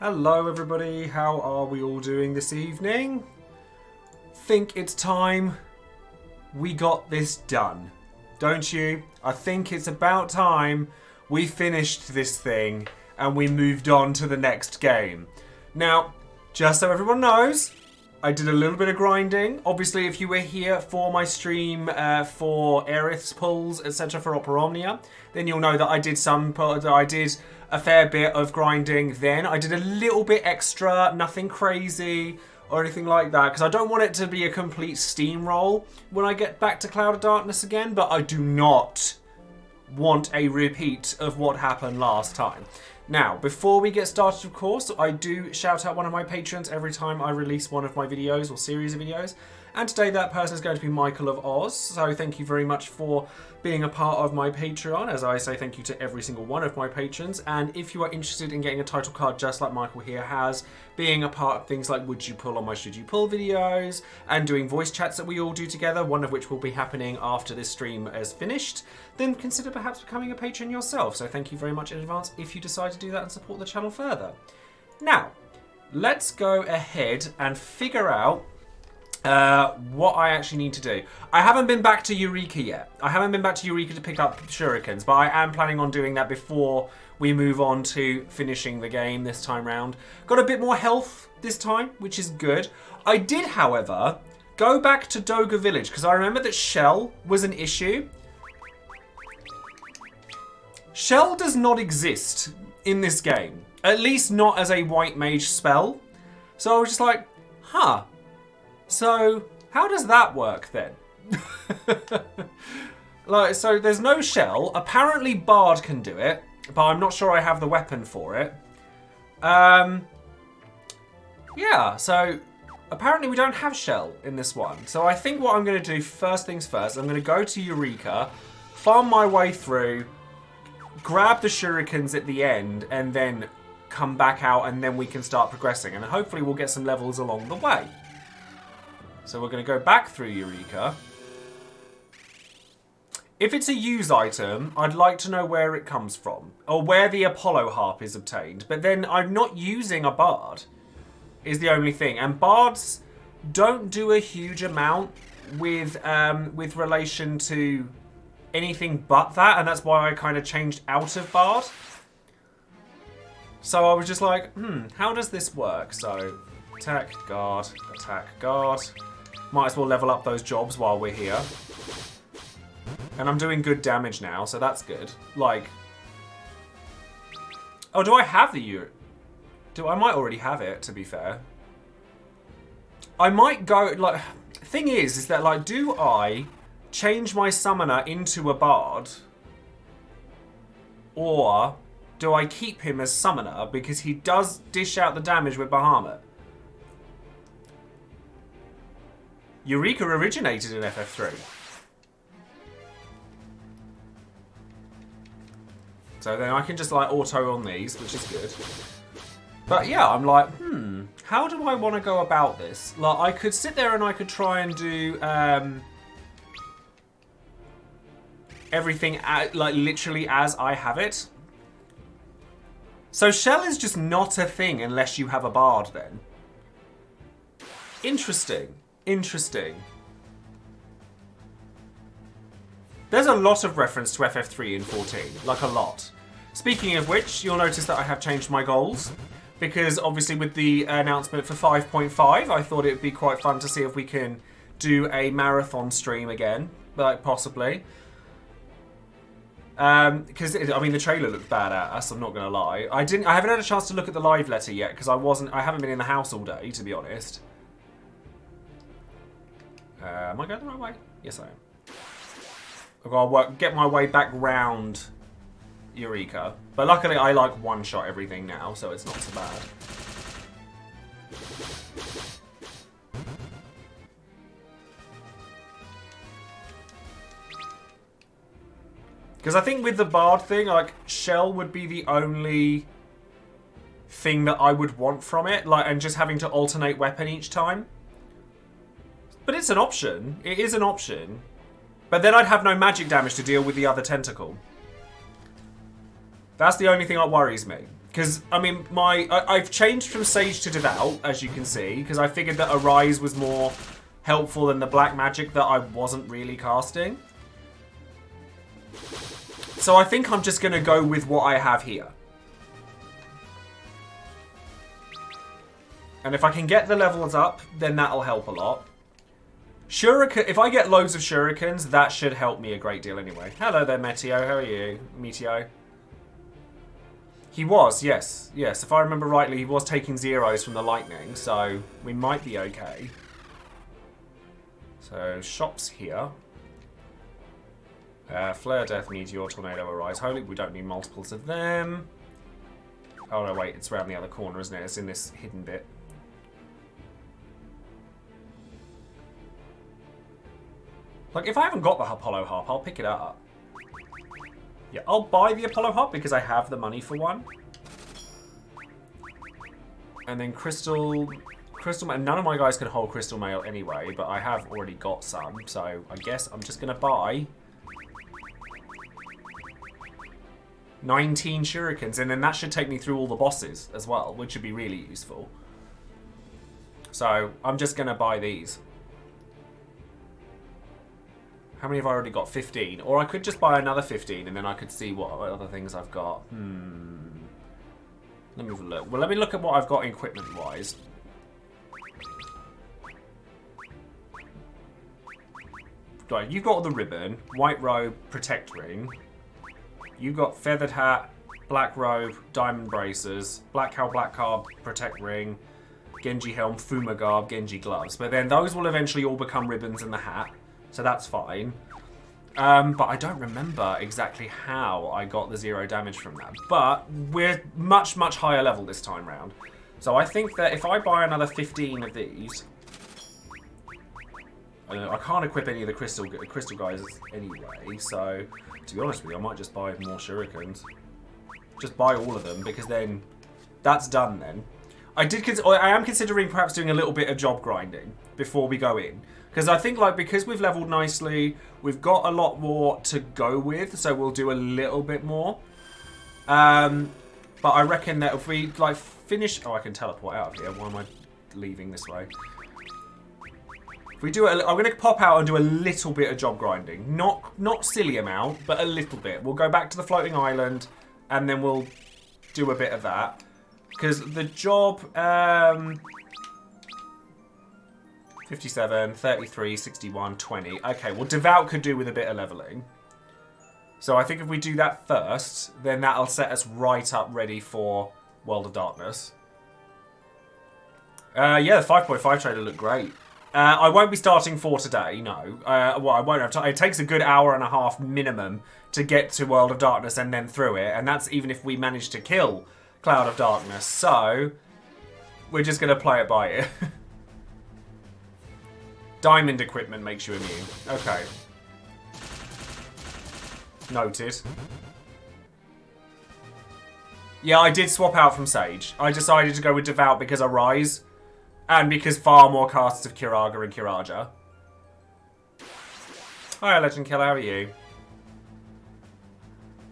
Hello everybody, how are we all doing this evening? Think it's time we got this done, don't you? I think it's about time we finished this thing and we moved on to the next game. Now, just so everyone knows, I did a little bit of grinding. Obviously, if you were here for my stream for Aerith's pulls, etc. for Opera Omnia, then you'll know that I did a fair bit of grinding then. I did a little bit extra, nothing crazy or anything like that, because I don't want it to be a complete steamroll when I get back to Cloud of Darkness again, but I do not want a repeat of what happened last time. Now, before we get started, of course, I do shout out one of my patrons every time I release one of my videos or series of videos. And today that person is going to be Michael of Oz. So thank you very much for being a part of my Patreon. As I say, thank you to every single one of my patrons. And if you are interested in getting a title card just like Michael here has, being a part of things like Would You Pull on my Should You Pull videos, and doing voice chats that we all do together, one of which will be happening after this stream is finished, then consider perhaps becoming a patron yourself. So thank you very much in advance if you decide to do that and support the channel further. Now, let's go ahead and figure out what I actually need to do. I haven't been back to Eureka yet. I haven't been back to Eureka to pick up shurikens, but I am planning on doing that before we move on to finishing the game this time round. Got a bit more health this time, which is good. I did, however, go back to Doga Village, because I remember that Shell was an issue. Shell does not exist in this game, at least not as a white mage spell. So I was just like, huh. So, how does that work then? So there's no Shell. Apparently Bard can do it, but I'm not sure I have the weapon for it. Yeah, so apparently we don't have Shell in this one. So I think what I'm going to do, first things first, I'm going to go to Eureka, farm my way through, grab the shurikens at the end, and then come back out, and then we can start progressing. And hopefully we'll get some levels along the way. So we're going to go back through Eureka. If it's a use item, I'd like to know where it comes from, or where the Apollo harp is obtained. But then I'm not using a bard, is the only thing. And bards don't do a huge amount with relation to anything but that, and that's why I kind of changed out of bard. So I was just like, how does this work? So attack, guard, attack, guard. Might as well level up those jobs while we're here. And I'm doing good damage now, so that's good. Like, oh, do I have the I might already have it, to be fair. I might go, like, thing is that, like, do I change my summoner into a bard? Or do I keep him as summoner because he does dish out the damage with Bahamut? Eureka originated in FF3. So then I can just like auto on these, which is good. But yeah, I'm like, how do I want to go about this? Like, I could sit there and I could try and do everything like literally as I have it. So Shell is just not a thing unless you have a bard then. Interesting. Interesting. There's a lot of reference to FF3 in 14, like a lot. Speaking of which, you'll notice that I have changed my goals, because obviously with the announcement for 5.5, I thought it would be quite fun to see if we can do a marathon stream again, like possibly. Because I mean the trailer looked badass, I'm not gonna lie. I haven't had a chance to look at the live letter yet because I haven't been in the house all day, to be honest. Am I going the right way? Yes, I am. I've got to get my way back round Eureka. But luckily, I like one-shot everything now, so it's not so bad. Because I think with the bard thing, like, Shell would be the only thing that I would want from it, like, and just having to alternate weapon each time. But it's an option. It is an option. But then I'd have no magic damage to deal with the other tentacle. That's the only thing that worries me. Because, I mean, I've changed from Sage to Devout, as you can see, because I figured that Arise was more helpful than the black magic that I wasn't really casting. So I think I'm just going to go with what I have here. And if I can get the levels up, then that'll help a lot. Shuriken, if I get loads of shurikens, that should help me a great deal anyway. Hello there, Meteo. How are you? Meteo. He was, yes. Yes, if I remember rightly, he was taking zeros from the lightning, so we might be okay. So, shops here. Flare, Death, Meteor, Tornado, Arise, Holy. We don't need multiples of them. Oh, no, wait. It's around the other corner, isn't it? It's in this hidden bit. Like, if I haven't got the Apollo Harp, I'll pick it up. Yeah, I'll buy the Apollo Harp because I have the money for one. And then Crystal Mail. None of my guys can hold Crystal Mail anyway, but I have already got some. So I guess I'm just going to buy 19 shurikens. And then that should take me through all the bosses as well, which should be really useful. So I'm just going to buy these. How many have I already got? 15. Or I could just buy another 15 and then I could see what other things I've got. Let me have a look. Well, let me look at what I've got equipment-wise. Right, you've got the ribbon, white robe, protect ring. You've got feathered hat, black robe, diamond braces, black cow, black carb, protect ring, Genji helm, Fuma garb, Genji gloves. But then those will eventually all become ribbons in the hat. So that's fine. But I don't remember exactly how I got the 0 damage from that. But we're much, much higher level this time round. So I think that if I buy another 15 of these... I can't equip any of the crystal guys anyway. So, to be honest with you, I might just buy more shurikens. Just buy all of them, because then that's done then. I am considering perhaps doing a little bit of job grinding before we go in. Because I think, like, because we've leveled nicely, we've got a lot more to go with, so we'll do a little bit more. But I reckon that if we, like, finish... Oh, I can teleport out of here. Why am I leaving this way? If we do it... I'm going to pop out and do a little bit of job grinding. Not silly amount, but a little bit. We'll go back to the floating island, and then we'll do a bit of that. Because the job... 57, 33, 61, 20. Okay, well, Devout could do with a bit of leveling. So I think if we do that first, then that'll set us right up ready for World of Darkness. Yeah, the 5.5 trailer looked great. I won't be starting 4 today, no. Well, I won't have time. It takes a good hour and a half minimum to get to World of Darkness and then through it. And that's even if we manage to kill Cloud of Darkness. So, we're just going to play it by ear. Diamond equipment makes you immune. Okay. Noted. Yeah, I did swap out from Sage. I decided to go with Devout because Arise. And because far more casts of Kiraga and Kiraja. Hi, Legend Killer. How are you?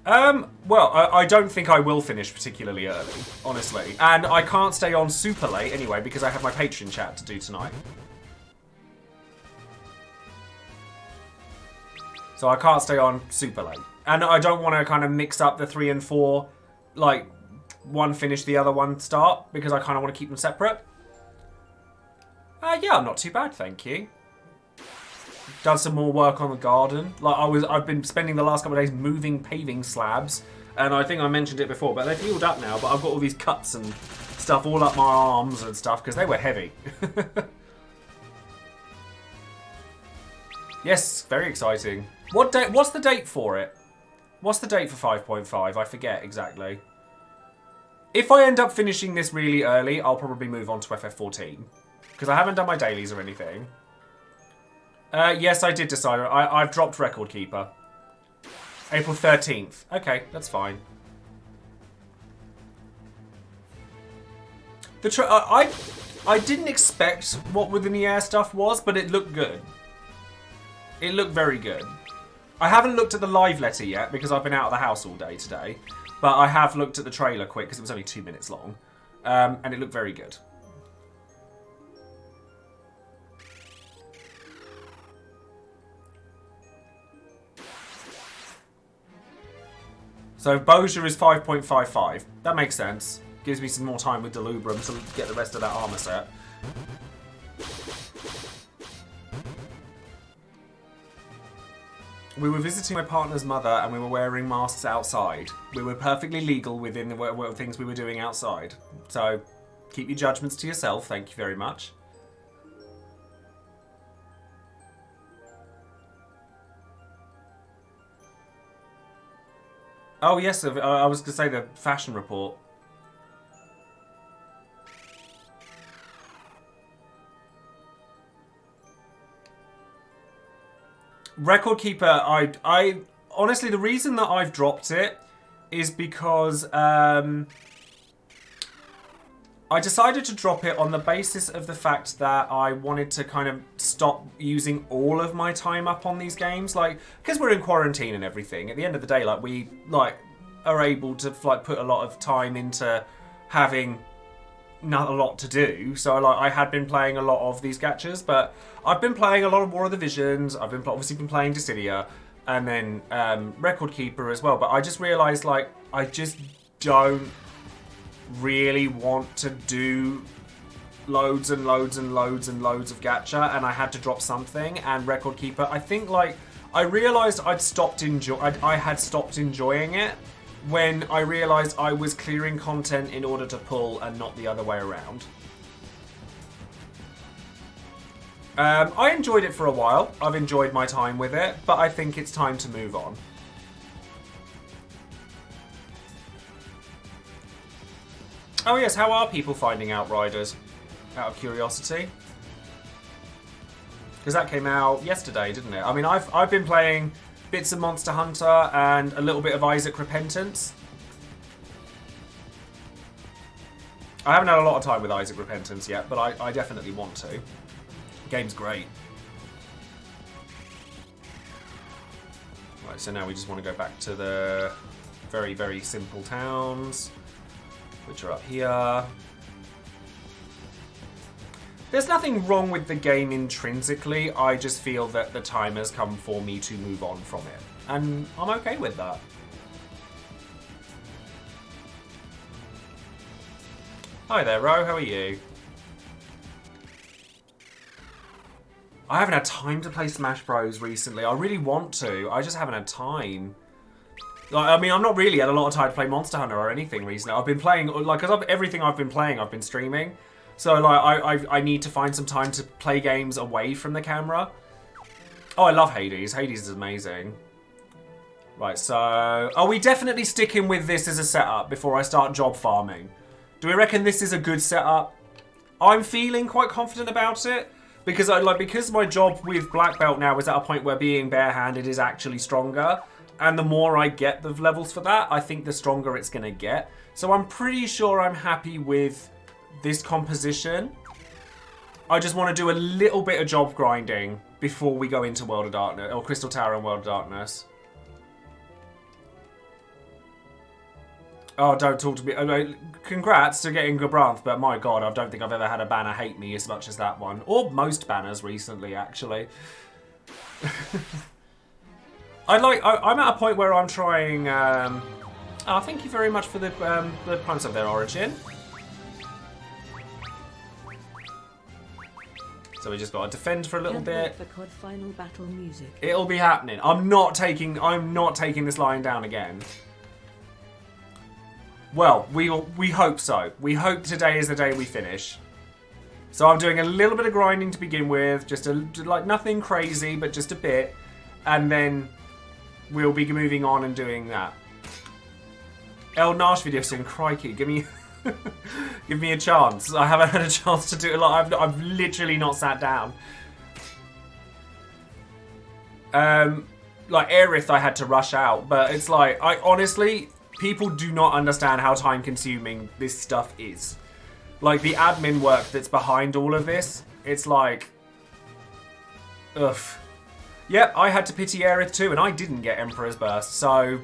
Well, I don't think I will finish particularly early, honestly. And I can't stay on super late anyway because I have my Patreon chat to do tonight. So I can't stay on super late. And I don't want to kind of mix up the 3 and 4, like, one finish, the other one start, because I kind of want to keep them separate. Yeah, I'm not too bad, thank you. Done some more work on the garden. Like, I've been spending the last couple of days moving paving slabs, and I think I mentioned it before, but they've healed up now, but I've got all these cuts and stuff all up my arms and stuff, because they were heavy. Yes, very exciting. What date? What's the date for it? What's the date for 5.5? I forget exactly. If I end up finishing this really early, I'll probably move on to FF14. Because I haven't done my dailies or anything. Yes, I did decide. I've dropped Record Keeper. April 13th. Okay, that's fine. I didn't expect what with the air stuff was, but it looked good. It looked very good. I haven't looked at the live letter yet because I've been out of the house all day today. But I have looked at the trailer quick because it was only 2 minutes long. And it looked very good. So Boja is 5.55. That makes sense. Gives me some more time with Delubrum to get the rest of that armor set. We were visiting my partner's mother and we were wearing masks outside. We were perfectly legal within the things we were doing outside. So keep your judgments to yourself. Thank you very much. Oh, yes, I was going to say the fashion report. Record Keeper, I honestly, the reason that I've dropped it is because I decided to drop it on the basis of the fact that I wanted to kind of stop using all of my time up on these games, like, because we're in quarantine and everything. At the end of the day, like, we are able to put a lot of time into having not a lot to do. So I had been playing a lot of these gachas, but I've been playing a lot of War of the Visions. I've been obviously been playing Dissidia, and then Record Keeper as well. But I just realised I just don't really want to do loads and loads and loads and loads of gacha, and I had to drop something. And Record Keeper, I think I realised I had stopped enjoying it when I realised I was clearing content in order to pull and not the other way around. I enjoyed it for a while. I've enjoyed my time with it, but I think it's time to move on. Oh yes, how are people finding Outriders? Out of curiosity. Because that came out yesterday, didn't it? I mean, I've been playing bits of Monster Hunter and a little bit of Isaac Repentance. I haven't had a lot of time with Isaac Repentance yet, but I definitely want to. The game's great. Right, so now we just want to go back to the very, very simple towns, which are up here. There's nothing wrong with the game intrinsically, I just feel that the time has come for me to move on from it. And I'm okay with that. Hi there, Ro, how are you? I haven't had time to play Smash Bros recently. I really want to, I just haven't had time. I mean, I'm not really had a lot of time to play Monster Hunter or anything recently. I've been playing, because everything I've been playing, I've been streaming. So, I need to find some time to play games away from the camera. Oh, I love Hades. Hades is amazing. Right, so... Are we definitely sticking with this as a setup before I start job farming? Do we reckon this is a good setup? I'm feeling quite confident about it. Because, because my job with Black Belt now is at a point where being barehanded is actually stronger. And the more I get the levels for that, I think the stronger it's going to get. So I'm pretty sure I'm happy with this composition. I just want to do a little bit of job grinding before we go into World of Darkness, or Crystal Tower and World of Darkness. Oh, don't talk to me. Congrats to getting Gabranth, but my god, I don't think I've ever had a banner hate me as much as that one. Or most banners recently, actually. I'm at a point where I'm trying... Oh, thank you very much for the price of their origin. So we just got to defend for a little bit. Final battle music. It'll be happening. I'm not taking this line down again. Well, we hope so. We hope today is the day we finish. So I'm doing a little bit of grinding to begin with, just nothing crazy, but just a bit, and then we'll be moving on and doing that. El Nash video soon, crikey, give me give me a chance. I haven't had a chance to do it. I've literally not sat down. Aerith I had to rush out, but it's I honestly, people do not understand how time consuming this stuff is. The admin work that's behind all of this, it's ugh. Yep, I had to pity Aerith too, and I didn't get Emperor's Burst, so...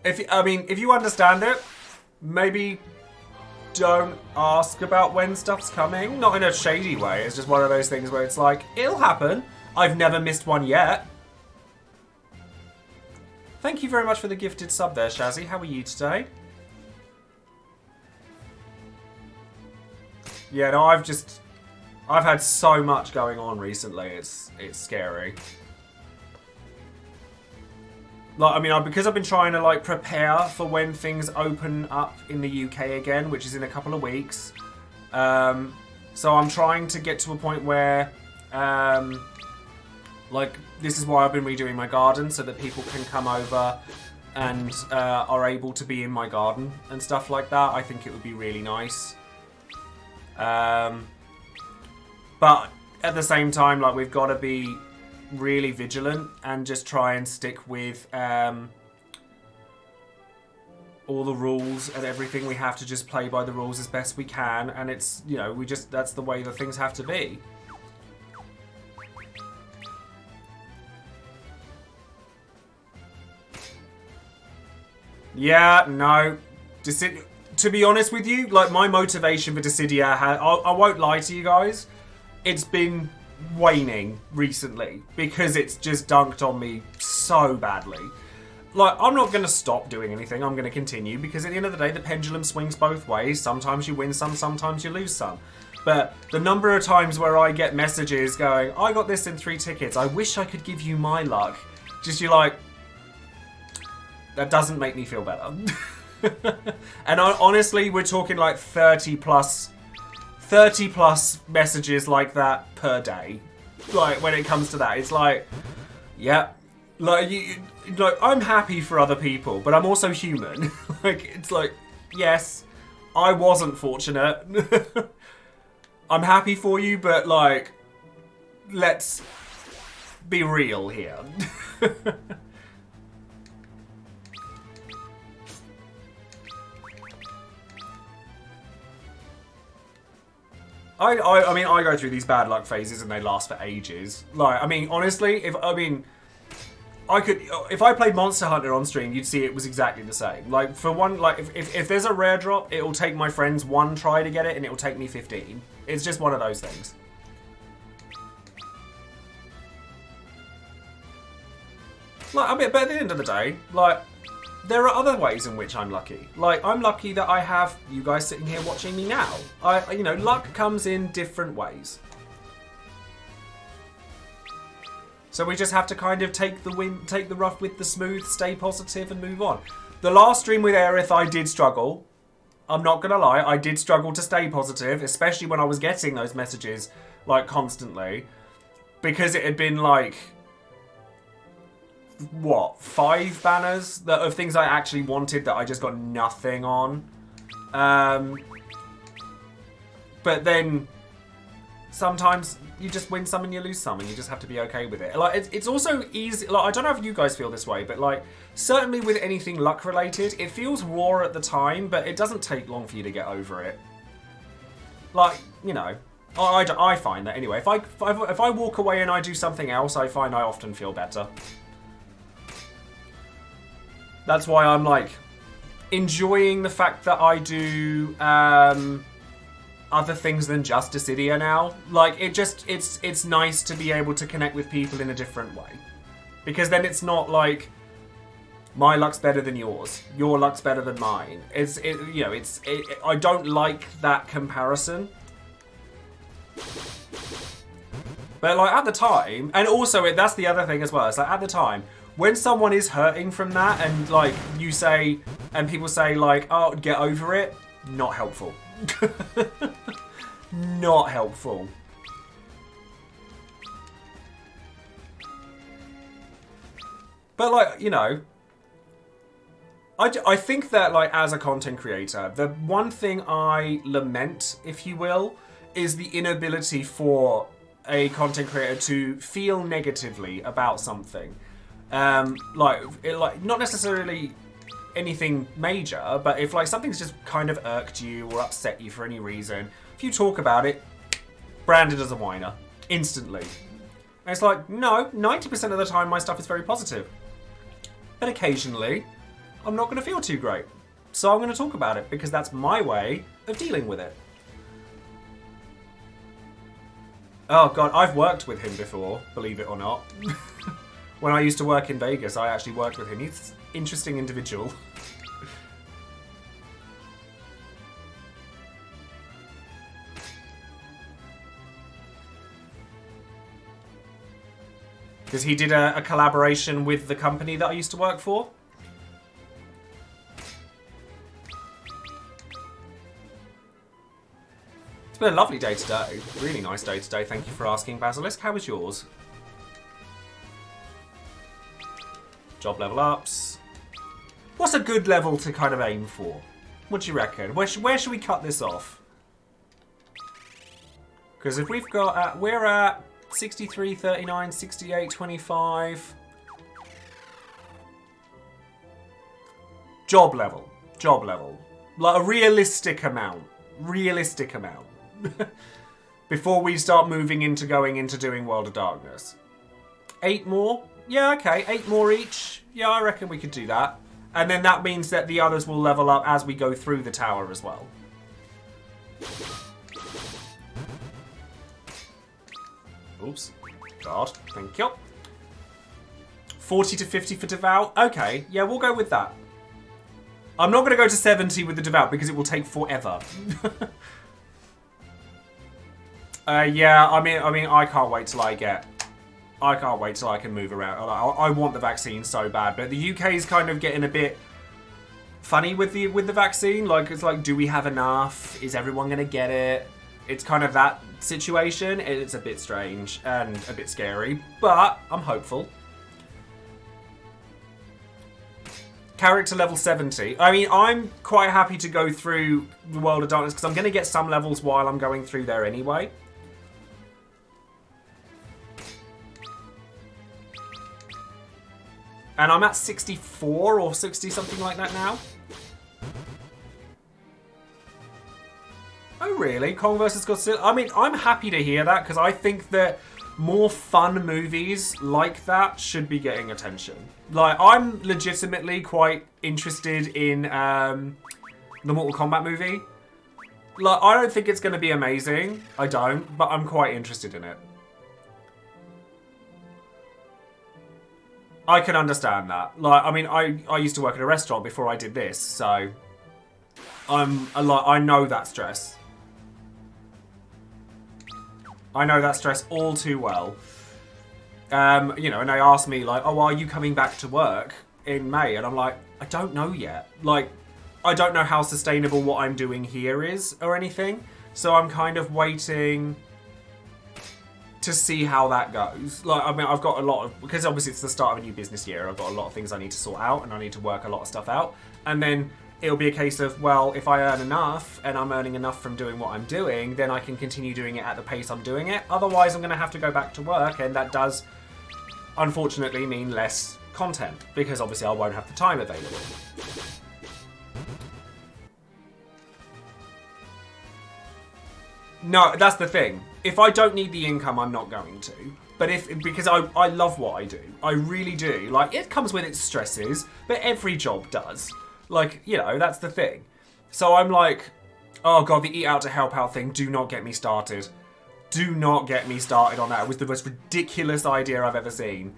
if you understand it, maybe don't ask about when stuff's coming. Not in a shady way, it's just one of those things where it's like, it'll happen. I've never missed one yet. Thank you very much for the gifted sub there, Shazzy. How are you today? Yeah, no, I've had so much going on recently, it's scary. Like, I mean, because I've been trying to, like, prepare for when things open up in the UK again, which is in a couple of weeks. So I'm trying to get to a point where, like, this is why I've been redoing my garden, so that people can come over and are able to be in my garden and stuff like that. I think it would be really nice. But at the same time, like, we've got to be really vigilant and just try and stick with all the rules and everything. We have to just play by the rules as best we can, and it's, you know, that's the way that things have to be. Yeah, no. To be honest with you, like, my motivation for Dissidia, I won't lie to you guys, it's been waning recently because it's just dunked on me so badly. Like, I'm not going to stop doing anything, I'm going to continue, because at the end of the day, the pendulum swings both ways. Sometimes you win some, sometimes you lose some. But the number of times where I get messages going, I got this in 3 tickets, I wish I could give you my luck. Just, you're like, that doesn't make me feel better. And honestly, we're talking like 30 plus messages like that per day. Like, when it comes to that, it's like, yeah, like, like, I'm happy for other people, but I'm also human. Like, it's like, yes, I wasn't fortunate. I'm happy for you, but, like, let's be real here. I mean, I go through these bad luck phases and they last for ages. Like, I mean, honestly, if I played Monster Hunter on stream, you'd see it was exactly the same. Like, for one, like, if there's a rare drop, it'll take my friends 1 try to get it, and it'll take me 15. It's just one of those things. Like, I mean, but at the end of the day, like, there are other ways in which I'm lucky. Like, I'm lucky that I have you guys sitting here watching me now. You know, luck comes in different ways. So we just have to kind of take the rough with the smooth, stay positive, and move on. The last stream with Aerith, I did struggle. I'm not gonna lie, I did struggle to stay positive, especially when I was getting those messages, like, constantly. Because it had been, like, what, 5 banners of things I actually wanted that I just got nothing on. But then sometimes you just win some and you lose some, and you just have to be okay with it. Like, it's also easy. Like, I don't know if you guys feel this way, but, like, certainly with anything luck related, it feels raw at the time, but it doesn't take long for you to get over it. Like, you know, I find that anyway. If I walk away and I do something else, I find I often feel better. That's why I'm, like, enjoying the fact that I do other things than just Dissidia now. Like, it's nice to be able to connect with people in a different way. Because then it's not like, my luck's better than yours, your luck's better than mine. I don't like that comparison. But, like, at the time, and also that's the other thing as well, it's like, at the time, when someone is hurting from that, and, like, you say, and people say, like, oh, get over it, not helpful. Not helpful. But, like, you know, I think that, like, as a content creator, the one thing I lament, if you will, is the inability for a content creator to feel negatively about something. Like not necessarily anything major, but if like something's just kind of irked you or upset you for any reason, if you talk about it, branded as a whiner instantly. And it's like, no, 90% of the time my stuff is very positive. But occasionally, I'm not going to feel too great. So I'm going to talk about it because that's my way of dealing with it. Oh god, I've worked with him before, believe it or not. When I used to work in Vegas, I actually worked with him. He's an interesting individual. Because he did a collaboration with the company that I used to work for. It's been a lovely day today. Really nice day today. Thank you for asking, Basilisk. How was yours? Job level ups. What's a good level to kind of aim for? What do you reckon? Where should we cut this off? Because if we've got... we're at 63, 39, 68, 25... Job level. Job level. Like a realistic amount. Realistic amount. Before we start moving into going into doing World of Darkness. 8 more? Yeah, okay. 8 more each. Yeah, I reckon we could do that. And then that means that the others will level up as we go through the tower as well. Oops. God. Thank you. 40 to 50 for Devout. Okay. Yeah, we'll go with that. I'm not going to go to 70 with the Devout because it will take forever. Yeah, I mean, I can't wait till I can't wait till I can move around. I want the vaccine so bad, but the UK is kind of getting a bit funny with the vaccine. Like, it's like, do we have enough? Is everyone going to get it? It's kind of that situation. It's a bit strange and a bit scary, but I'm hopeful. Character level 70. I mean, I'm quite happy to go through the World of Darkness because I'm going to get some levels while I'm going through there anyway. And I'm at 64 or 60, something like that now. Oh, really? Kong vs. Godzilla? I mean, I'm happy to hear that because I think that more fun movies like that should be getting attention. Like, I'm legitimately quite interested in the Mortal Kombat movie. Like, I don't think it's going to be amazing. I don't, but I'm quite interested in it. I can understand that. Like, I mean, I used to work in a restaurant before I did this, so I know that stress. I know that stress all too well. You know, and they asked me like, "Oh, are you coming back to work in May?" And I'm like, "I don't know yet. Like, I don't know how sustainable what I'm doing here is or anything. So I'm kind of waiting to see how that goes." Like, I mean, I've got a lot of, because obviously it's the start of a new business year, I've got a lot of things I need to sort out and I need to work a lot of stuff out. And then it'll be a case of, well, if I earn enough and I'm earning enough from doing what I'm doing, then I can continue doing it at the pace I'm doing it. Otherwise, I'm going to have to go back to work, and that does, unfortunately, mean less content, because obviously I won't have the time available. No, that's the thing. If I don't need the income, I'm not going to. But because I love what I do. I really do. Like, it comes with its stresses, but every job does. Like, you know, that's the thing. So I'm like, oh god, the eat out to help out thing, do not get me started. Do not get me started on that. It was the most ridiculous idea I've ever seen.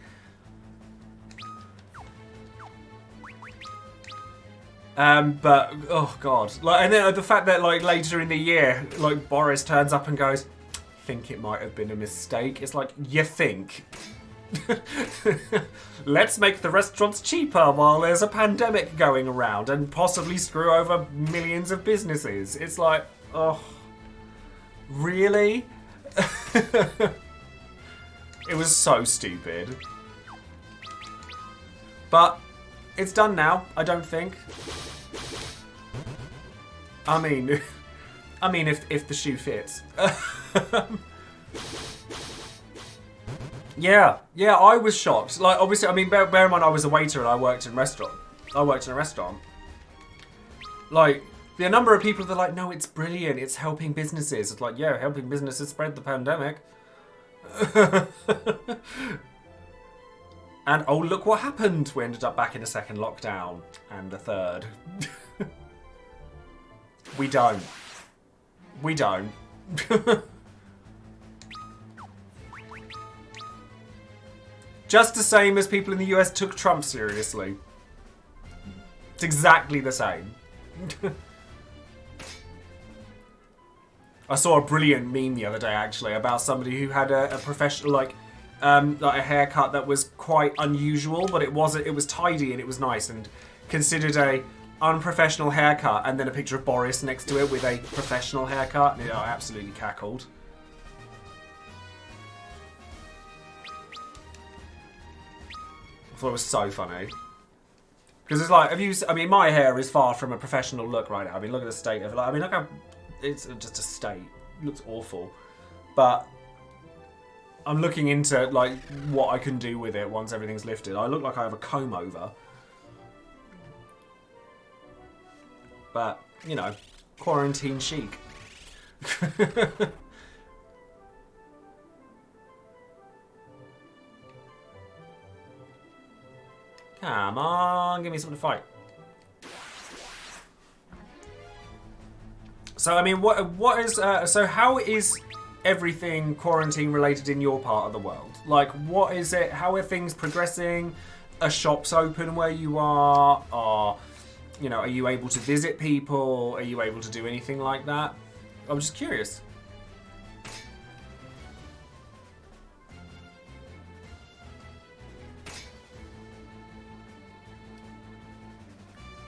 But, oh god. Like, and then the fact that, like, later in the year, like, Boris turns up and goes, "I think it might have been a mistake." It's like, you think? Let's make the restaurants cheaper while there's a pandemic going around and possibly screw over millions of businesses. It's like, oh, really? It was so stupid. But it's done now, I don't think. I mean, if the shoe fits. Yeah, I was shocked. Like, obviously, I mean, bear in mind I was a waiter and I worked in a restaurant. Like, the number of people that are like, no, it's brilliant, it's helping businesses. It's like, yeah, helping businesses spread the pandemic. And, oh, look what happened. We ended up back in a second lockdown. And a third. We don't. Just the same as people in the US took Trump seriously. It's exactly the same. I saw a brilliant meme the other day, actually, about somebody who had a professional, like a haircut that was quite unusual, but it was tidy and it was nice, and considered a unprofessional haircut, and then a picture of Boris next to it with a professional haircut, and I absolutely cackled. I thought it was so funny. Because it's like, I mean, my hair is far from a professional look right now. I mean, look at the state of it. I mean, look how, it's just a state. It looks awful. But I'm looking into, like, what I can do with it once everything's lifted. I look like I have a comb over. But, you know, quarantine chic. Come on, give me something to fight. So, I mean, what is... so, how is everything quarantine related in your part of the world? Like, what is it? How are things progressing? Are shops open where you are? Are you able to visit people? Are you able to do anything like that? I'm just curious.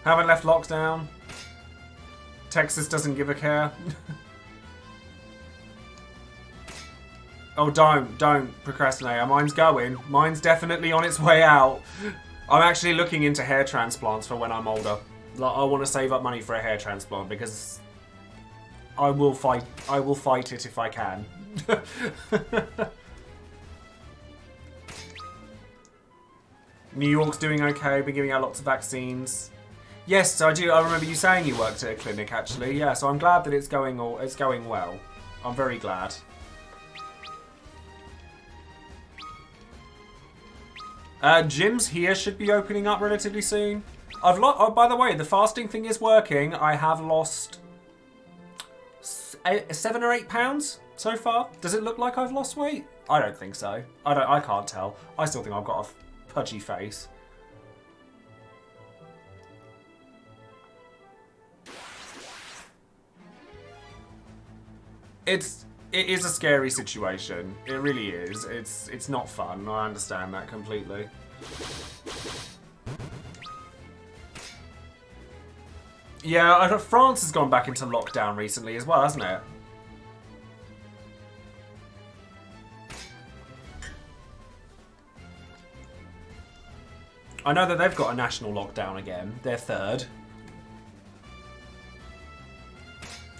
Haven't left lockdown. Texas doesn't give a care. Oh, don't procrastinate. Mine's going. Mine's definitely on its way out. I'm actually looking into hair transplants for when I'm older. Like, I want to save up money for a hair transplant because I will fight it if I can. New York's doing okay. Been giving out lots of vaccines. Yes, I do. I remember you saying you worked at a clinic, actually. Yeah, so I'm glad that it's going well. I'm very glad. Gyms here should be opening up relatively soon. Oh, by the way, the fasting thing is working. I have lost 7 or 8 pounds so far. Does it look like I've lost weight? I don't think so. I can't tell. I still think I've got a pudgy face. It is a scary situation. It really is. It's not fun. I understand that completely. Yeah, France has gone back into lockdown recently as well, hasn't it? I know that they've got a national lockdown again. Their third.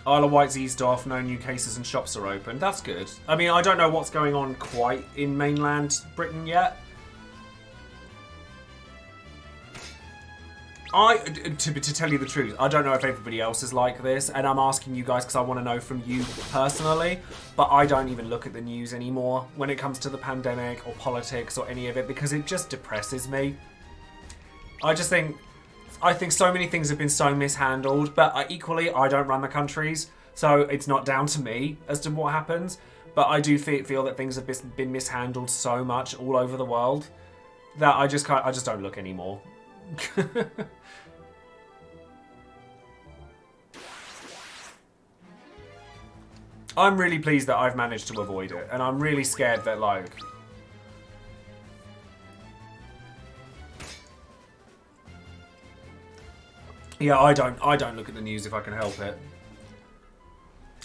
Isle of Wight's eased off, no new cases and shops are open. That's good. I mean, I don't know what's going on quite in mainland Britain yet. To tell you the truth, I don't know if everybody else is like this, and I'm asking you guys because I want to know from you personally, but I don't even look at the news anymore when it comes to the pandemic or politics or any of it because it just depresses me. I think so many things have been so mishandled, but equally, I don't run the countries, so it's not down to me as to what happens. But I do feel that things have been mishandled so much all over the world that I just don't look anymore. I'm really pleased that I've managed to avoid it, and I'm really scared that, like... Yeah, I don't look at the news if I can help it.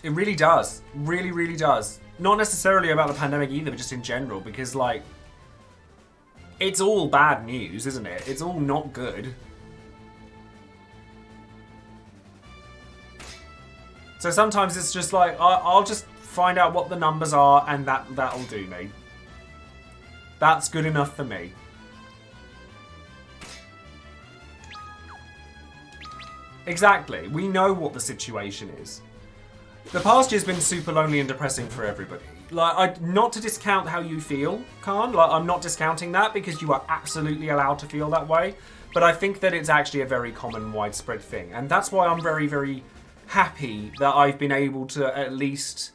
It really does. Really, really does. Not necessarily about the pandemic either, but just in general, because, like... It's all bad news, isn't it? It's all not good. So sometimes it's just like, I'll just find out what the numbers are and that'll do me. That's good enough for me. Exactly. We know what the situation is. The past year's been super lonely and depressing for everybody. Like, not to discount how you feel, Khan. Like, I'm not discounting that because you are absolutely allowed to feel that way. But I think that it's actually a very common, widespread thing. And that's why I'm very, very happy that I've been able to at least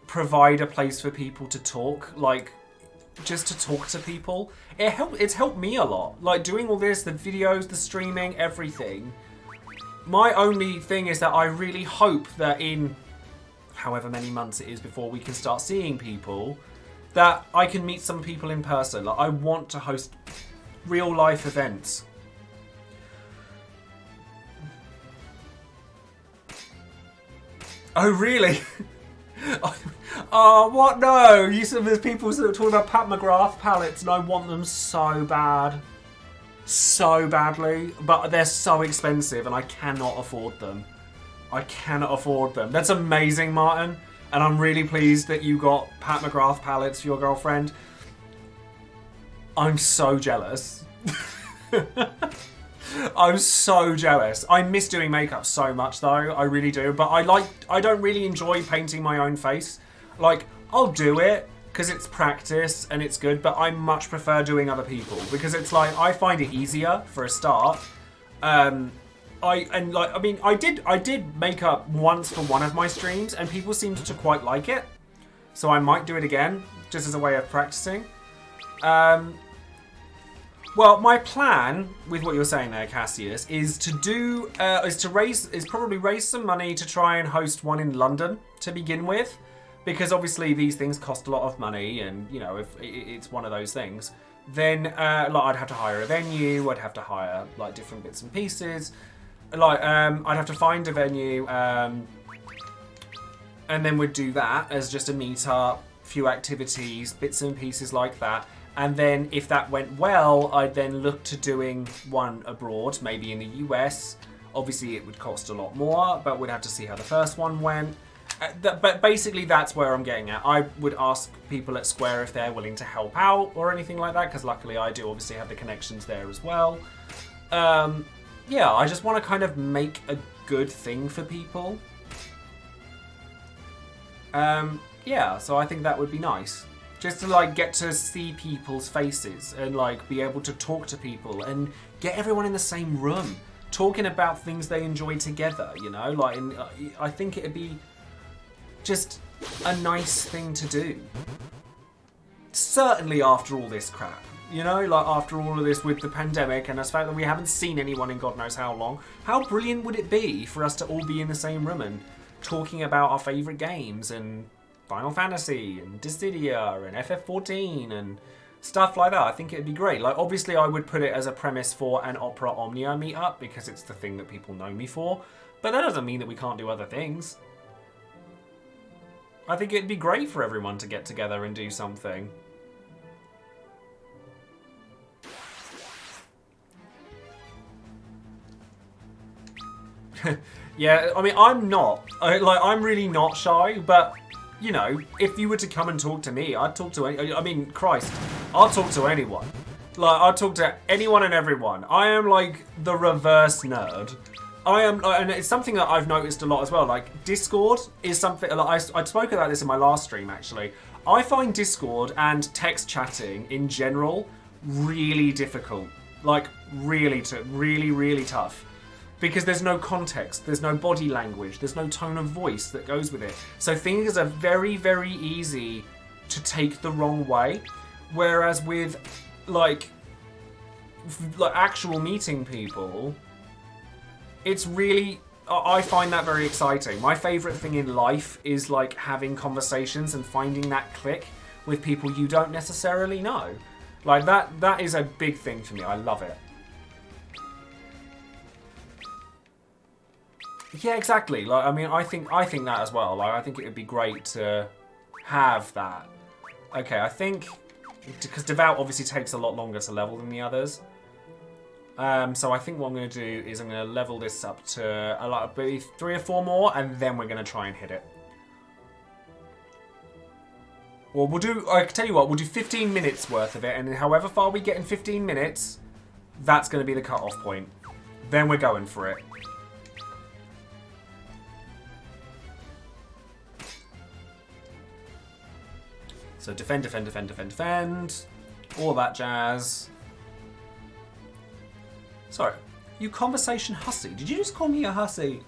provide a place for people to talk. Like, just to talk to people. It's helped me a lot. Like, doing all this, the videos, the streaming, everything. My only thing is that I really hope that in however many months it is before we can start seeing people, that I can meet some people in person. Like, I want to host real life events. Oh, really? Oh, what? No! You said there's people that are talking about Pat McGrath palettes and I want them so bad. So badly. But they're so expensive and I cannot afford them. I cannot afford them. That's amazing, Martin. And I'm really pleased that you got Pat McGrath palettes for your girlfriend. I'm so jealous. I'm so jealous. I miss doing makeup so much though. I really do. But I don't really enjoy painting my own face. Like, I'll do it because it's practice and it's good, but I much prefer doing other people because it's like, I find it easier for a start. I did makeup once for one of my streams and people seemed to quite like it. So I might do it again just as a way of practicing. Well, my plan with what you're saying there, Cassius, is to probably raise some money to try and host one in London to begin with, because obviously these things cost a lot of money, and you know, if it's one of those things, then like I'd have to hire a venue, I'd have to hire like different bits and pieces, like I'd have to find a venue, and then we'd do that as just a meetup, few activities, bits and pieces like that. And then if that went well, I'd then look to doing one abroad, maybe in the US. Obviously, it would cost a lot more, but we'd have to see how the first one went. But basically, that's where I'm getting at. I would ask people at Square if they're willing to help out or anything like that, because luckily I do obviously have the connections there as well. Yeah, I just want to kind of make a good thing for people. Yeah, so I think that would be nice. Just to like get to see people's faces and like be able to talk to people and get everyone in the same room talking about things they enjoy together, you know, like, and I think it'd be just a nice thing to do. Certainly after all this crap, you know, like after all of this with the pandemic and the fact that we haven't seen anyone in God knows how long, how brilliant would it be for us to all be in the same room and talking about our favourite games and Final Fantasy and Dissidia and FF14 and stuff like that. I think it'd be great. Like, obviously I would put it as a premise for an Opera Omnia meetup because it's the thing that people know me for, but that doesn't mean that we can't do other things. I think it'd be great for everyone to get together and do something. Yeah, I mean, I'm really not shy, but you know, if you were to come and talk to me, I'd talk to any, I mean, Christ, I'll talk to anyone. Like, I'll talk to anyone and everyone. I am like the reverse nerd. I am, and it's something that I've noticed a lot as well. Like, Discord is something, like, I spoke about this in my last stream, actually. I find Discord and text chatting in general really difficult. Like, really tough. Because there's no context, there's no body language, there's no tone of voice that goes with it. So things are very, very easy to take the wrong way. Whereas with, like actual meeting people, it's really, I find that very exciting. My favourite thing in life is like having conversations and finding that click with people you don't necessarily know. Like that is a big thing for me. I love it. Yeah, exactly. Like, I mean, I think that as well. Like, I think it would be great to have that. Okay, I think because Devout obviously takes a lot longer to level than the others. So I think what I'm going to do is I'm going to level this up to like maybe 3 or 4 more, and then we're going to try and hit it. Or we'll do, I can tell you what, we'll do 15 minutes worth of it, and however far we get in 15 minutes, that's going to be the cut-off point. Then we're going for it. So defend, defend, defend, defend, defend. All that jazz. Sorry, you conversation hussy. Did you just call me a hussy?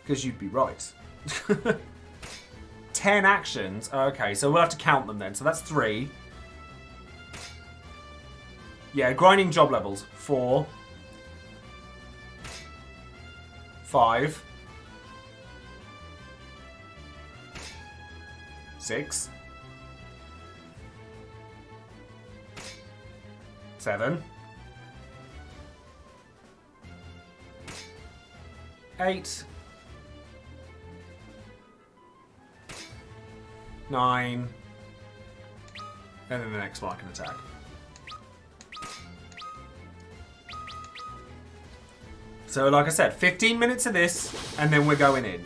Because you'd be right. 10 actions. Okay, so we'll have to count them then. So that's 3. Yeah, grinding job levels. 4. 5. 6. 7. 8. 9. And then the next one I can attack. So like I said, 15 minutes of this, and then we're going in.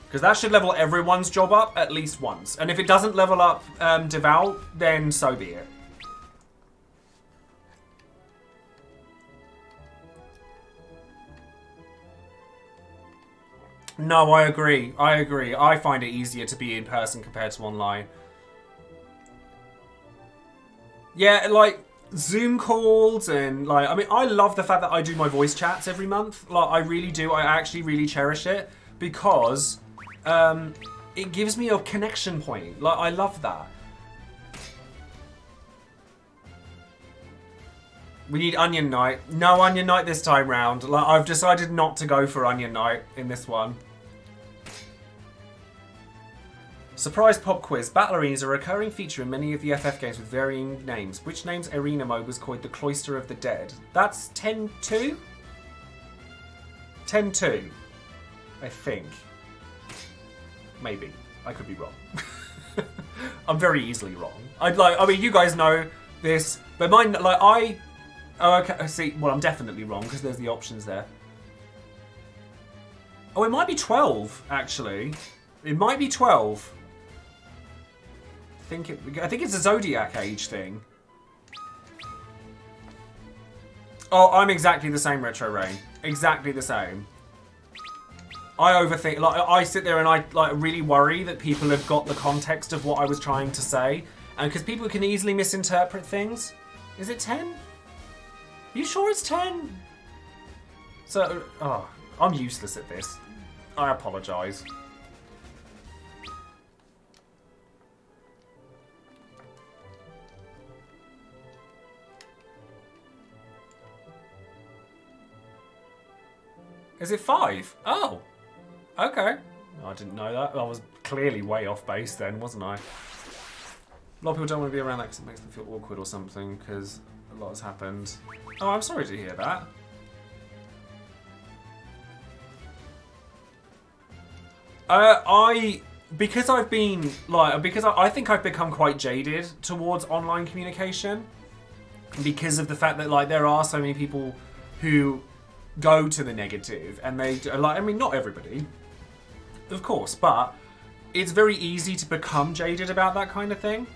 Because that should level everyone's job up at least once. And if it doesn't level up Devout, then so be it. No, I agree. I agree. I find it easier to be in person compared to online. Yeah, like Zoom calls and like, I mean, I love the fact that I do my voice chats every month. Like, I really do. I actually really cherish it because it gives me a connection point. Like, I love that. We need Onion Knight. No Onion Knight this time round. Like, I've decided not to go for Onion Knight in this one. Surprise pop quiz. Battle Arena is a recurring feature in many of the FF games with varying names. Which name's arena mode was called the Cloister of the Dead? That's 10-2? 10-2. I think. Maybe. I could be wrong. I'm very easily wrong. I mean, you guys know this, but mine, like, oh, okay, see, well, I'm definitely wrong because there's the options there. Oh, it might be 12, actually. It might be 12. I think it's a Zodiac age thing. Oh, I'm exactly the same, Retro Rain. Exactly the same. I overthink, like, I sit there and I like really worry that people have got the context of what I was trying to say. And because people can easily misinterpret things. Is it 10? You sure it's 10? So, oh, I'm useless at this. I apologise. Is it 5? Oh, okay. I didn't know that. I was clearly way off base then, wasn't I? A lot of people don't want to be around that because it makes them feel awkward or something because a lot has happened. Oh, I'm sorry to hear that. Because I've been, like, because I think I've become quite jaded towards online communication because of the fact that, like, there are so many people who go to the negative and they, like, I mean, not everybody, of course, but it's very easy to become jaded about that kind of thing.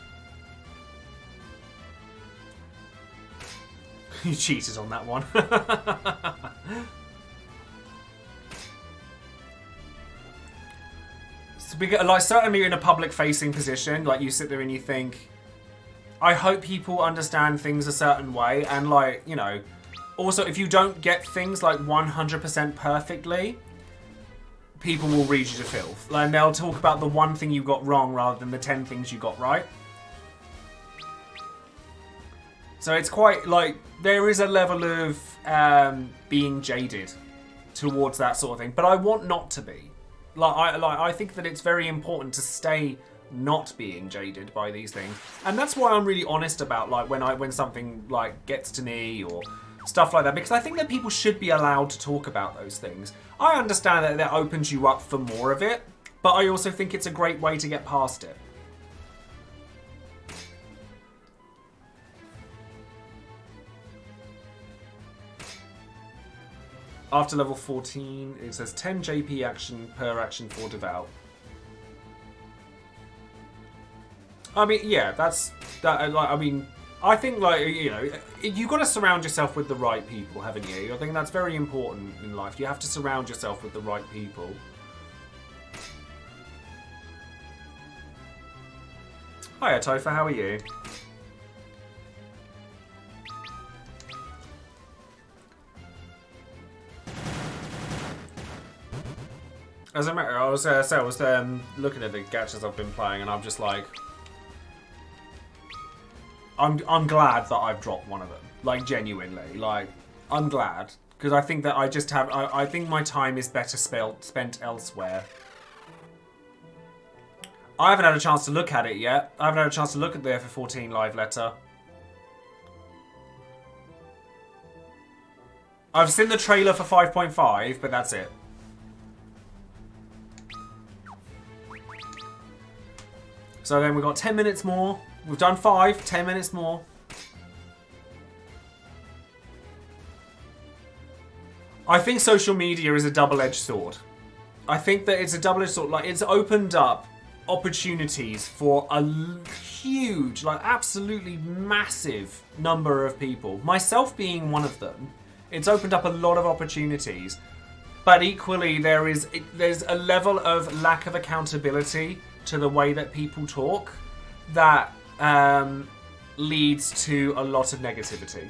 You cheated on that one. So, like, certainly in a public-facing position, like, you sit there and you think, I hope people understand things a certain way, and, like, you know, also, if you don't get things, like, 100% perfectly, people will read you to filth. Like, and they'll talk about the one thing you got wrong rather than the 10 things you got right. So it's quite, like, there is a level of being jaded towards that sort of thing. But I want not to be. I think that it's very important to stay not being jaded by these things. And that's why I'm really honest about, like, when something, like, gets to me or stuff like that. Because I think that people should be allowed to talk about those things. I understand that that opens you up for more of it. But I also think it's a great way to get past it. After level 14, it says 10 JP action per action for devout. I mean, yeah, that's that. Like, I mean, I think like you've got to surround yourself with the right people, haven't you? I think that's very important in life. You have to surround yourself with the right people. Hiya, Topher. How are you? As a matter, I was looking at the gachas I've been playing, and I'm just like, I'm glad that I've dropped one of them. Like, genuinely, like, I'm glad because I think that I just have. I think my time is better spent elsewhere. I haven't had a chance to look at it yet. I haven't had a chance to look at the FF14 live letter. I've seen the trailer for 5.5, but that's it. So then we've got 10 minutes more. We've done 5, 10 minutes more. I think social media is a double-edged sword. I think that it's a double-edged sword. Like, it's opened up opportunities for a huge, like absolutely massive number of people. Myself being one of them. It's opened up a lot of opportunities. But equally, there's a level of lack of accountability to the way that people talk that leads to a lot of negativity.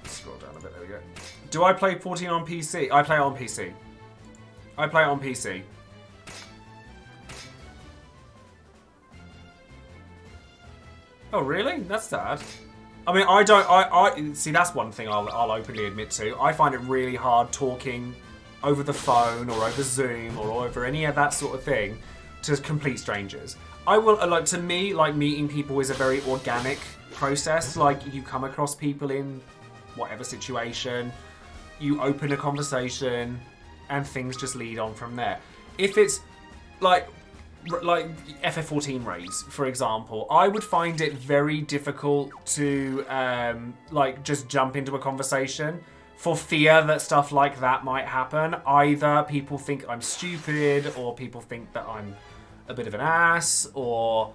Scroll down a bit, there we go. Do I play 14 on PC? I play it on PC. I play it on PC. Oh, really? That's sad. I mean, I see, that's one thing I'll openly admit to. I find it really hard talking over the phone or over Zoom or over any of that sort of thing to complete strangers. I will, like, to me, like, meeting people is a very organic process. Like, you come across people in whatever situation, you open a conversation, and things just lead on from there. If it's, like FF14 raids, for example, I would find it very difficult to like just jump into a conversation for fear that stuff like that might happen. Either people think I'm stupid, or people think that I'm a bit of an ass, or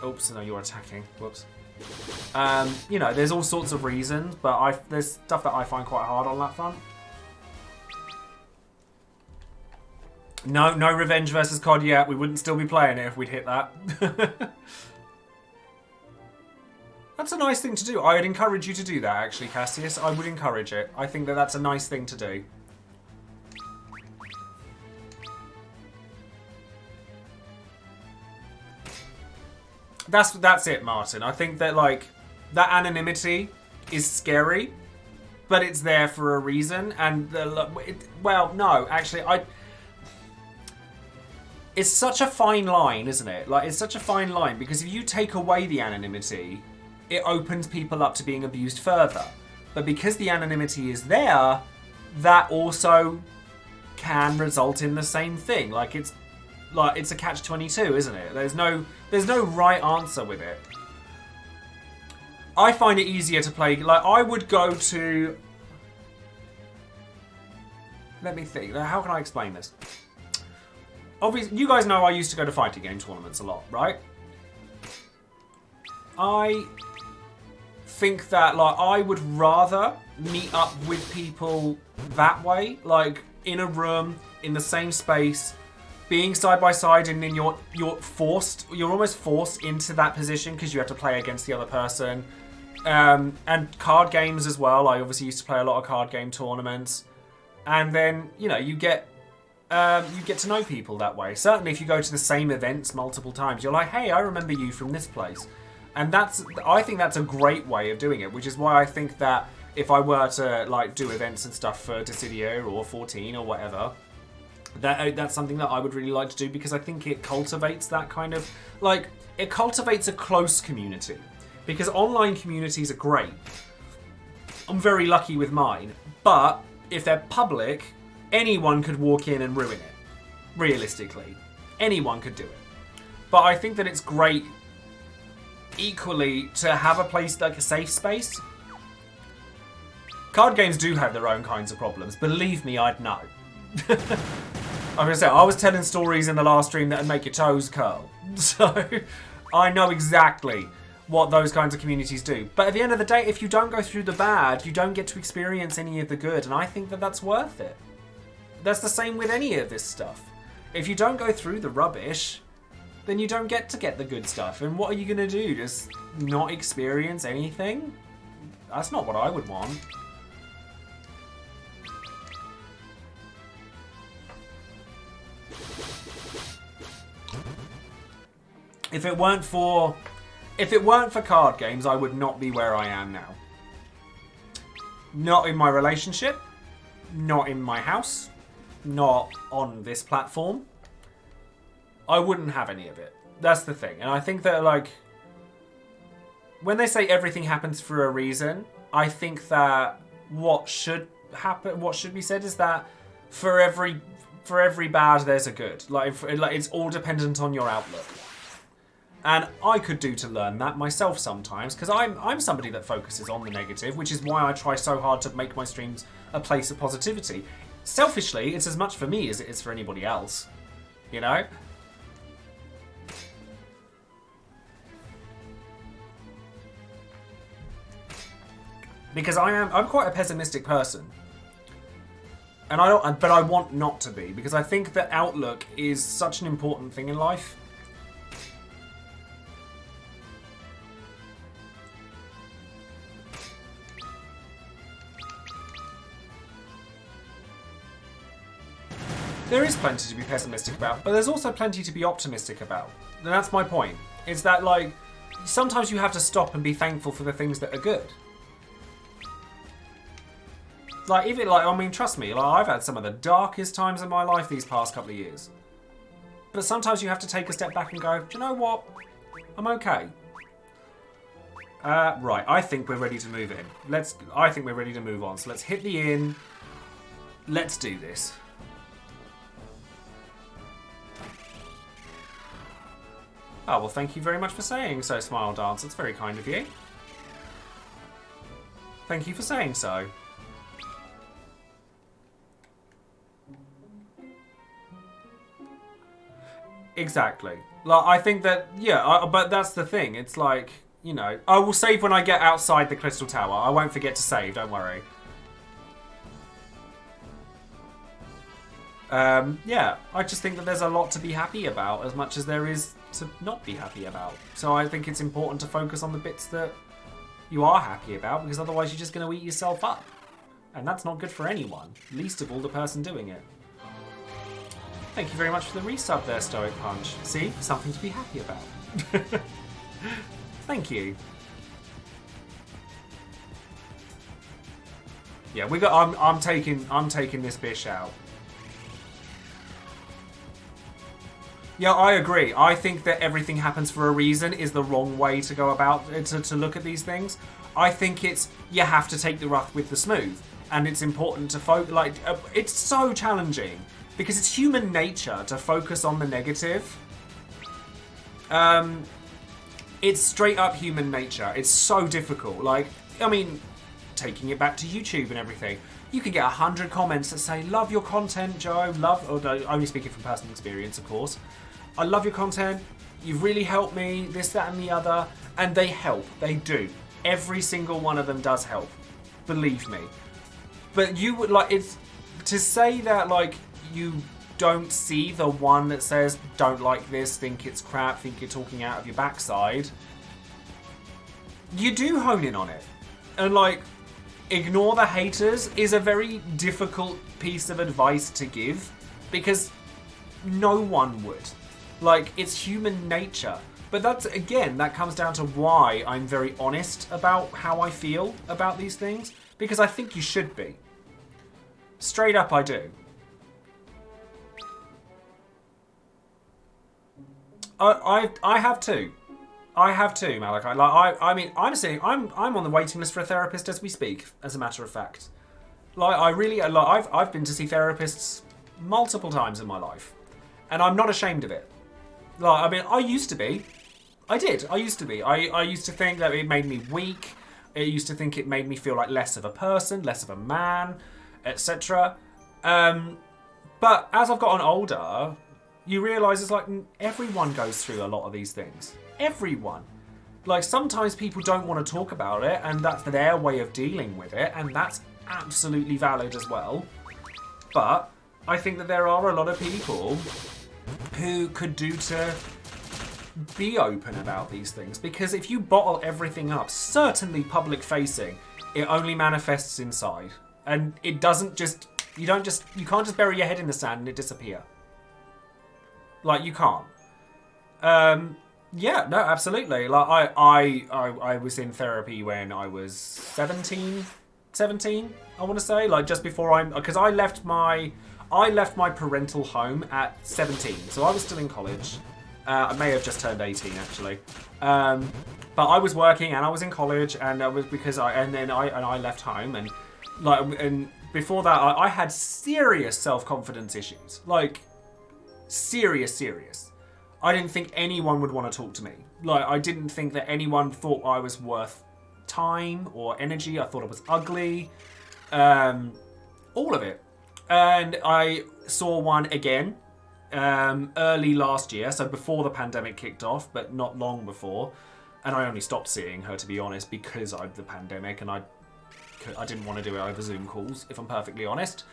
oops, no, you're attacking. Whoops. You know, there's all sorts of reasons, but there's stuff that I find quite hard on that front. No Revenge versus COD yet. We wouldn't still be playing it if we'd hit that. That's a nice thing to do. I would encourage you to do that, actually, Cassius. I would encourage it. I think that that's a nice thing to do. That's it, Martin. I think that, like, that anonymity is scary, but it's there for a reason. And, well, no, actually, it's such a fine line, isn't it? Like, it's such a fine line, because if you take away the anonymity, it opens people up to being abused further. But because the anonymity is there, that also can result in the same thing. Like, it's a catch-22, isn't it? There's no right answer with it. I find it easier to play. Like, I would go to. Let me think. How can I explain this? Obviously, you guys know I used to go to fighting game tournaments a lot, right? I think that, like, I would rather meet up with people that way, like in a room, in the same space, being side by side, and then you're almost forced into that position because you have to play against the other person. And card games as well. I obviously used to play a lot of card game tournaments, and then you get to know people that way. Certainly, if you go to the same events multiple times, you're like, hey, I remember you from this place. And I think that's a great way of doing it, which is why I think that if I were to, like, do events and stuff for Dissidio or 14 or whatever, that's something that I would really like to do, because I think it cultivates that kind of, like, it cultivates a close community. Because online communities are great. I'm very lucky with mine. But if they're public, anyone could walk in and ruin it. realistically. Anyone could do it. But I think that it's great, equally, to have a place like a safe space. Card games do have their own kinds of problems. Believe me, I'd know. I'm going to say, I was telling stories in the last stream that would make your toes curl. So, I know exactly what those kinds of communities do. But at the end of the day, if you don't go through the bad, you don't get to experience any of the good. And I think that that's worth it. That's the same with any of this stuff. If you don't go through the rubbish, then you don't get the good stuff. And what are you going to do? Just not experience anything? That's not what I would want. If it weren't for card games, I would not be where I am now. Not in my relationship, not in my house, not on this platform. I wouldn't have any of it. That's the thing. And I think that, like, when they say everything happens for a reason, I think that what should be said is that for every bad, there's a good. Like it's all dependent on your outlook. And I could do to learn that myself sometimes, because I'm somebody that focuses on the negative, which is why I try so hard to make my streams a place of positivity. Selfishly, it's as much for me as it is for anybody else. You know? Because I'm quite a pessimistic person. And but I want not to be, because I think that outlook is such an important thing in life. There is plenty to be pessimistic about, but there's also plenty to be optimistic about. And that's my point. It's that, like, sometimes you have to stop and be thankful for the things that are good. Like, even, like, I mean, trust me, like, I've had some of the darkest times of my life these past couple of years. But sometimes you have to take a step back and go, do you know what? I'm okay. Right, I think we're ready to move in. I think we're ready to move on. So let's hit the inn. Let's do this. Oh, well, thank you very much for saying so, Smile Dance. It's very kind of you. Thank you for saying so. Exactly. Like, I think that, yeah, but that's the thing. It's like, you know, I will save when I get outside the Crystal Tower. I won't forget to save, don't worry. Yeah, I just think that there's a lot to be happy about as much as there is to not be happy about. So I think it's important to focus on the bits that you are happy about, because otherwise you're just going to eat yourself up. And that's not good for anyone, least of all the person doing it. Thank you very much for the resub there, Stoic Punch. See? Something to be happy about. Thank you. Yeah, I'm taking this bish out. Yeah, I agree. I think that everything happens for a reason is the wrong way to go about to look at these things. I think it's you have to take the rough with the smooth, and it's important to focus. Like it's so challenging because it's human nature to focus on the negative. It's straight up human nature. It's so difficult. Like, I mean, taking it back to YouTube and everything. You can get 100 comments that say, love your content, Joe, love, or no, only speaking from personal experience, of course. I love your content, you've really helped me, this, that, and the other. And they help, they do. Every single one of them does help, believe me. But you would, like, it's, to say that, like, you don't see the one that says, don't like this, think it's crap, think you're talking out of your backside. You do hone in on it. And, like, ignore the haters is a very difficult piece of advice to give because no one would. Like, it's human nature. But that's, again, that comes down to why I'm very honest about how I feel about these things, because I think you should be. Straight up, I do. I have too. I have too, Malachi. Like, I mean, I'm on the waiting list for a therapist as we speak. As a matter of fact, like, I really, like, I've been to see therapists multiple times in my life, And I'm not ashamed of it. Like, I mean, I used to be. I did. I used to be. I used to think that it made me weak. I used to think it made me feel like less of a person, less of a man, etc. But as I've gotten older, you realise it's like everyone goes through a lot of these things. Everyone. Like, sometimes people don't want to talk about it, and that's their way of dealing with it, and that's absolutely valid as well. But I think that there are a lot of people who could do to be open about these things, because if you bottle everything up, certainly public facing, it only manifests inside, and it doesn't just you can't just bury your head in the sand and it disappear. Like, you can't. Yeah, no, absolutely. Like, I was in therapy when I was 17, I want to say, like, just before because I left my parental home at 17, so I was still in college. I may have just turned 18 actually, but I was working and I was in college, and I was I left home, and before that I had serious self-confidence issues, like serious. I didn't think anyone would want to talk to me. Like, I didn't think that anyone thought I was worth time or energy. I thought I was ugly, all of it. And I saw one again early last year, so before the pandemic kicked off, but not long before. And I only stopped seeing her, to be honest, because of the pandemic, and I didn't want to do it over Zoom calls, if I'm perfectly honest.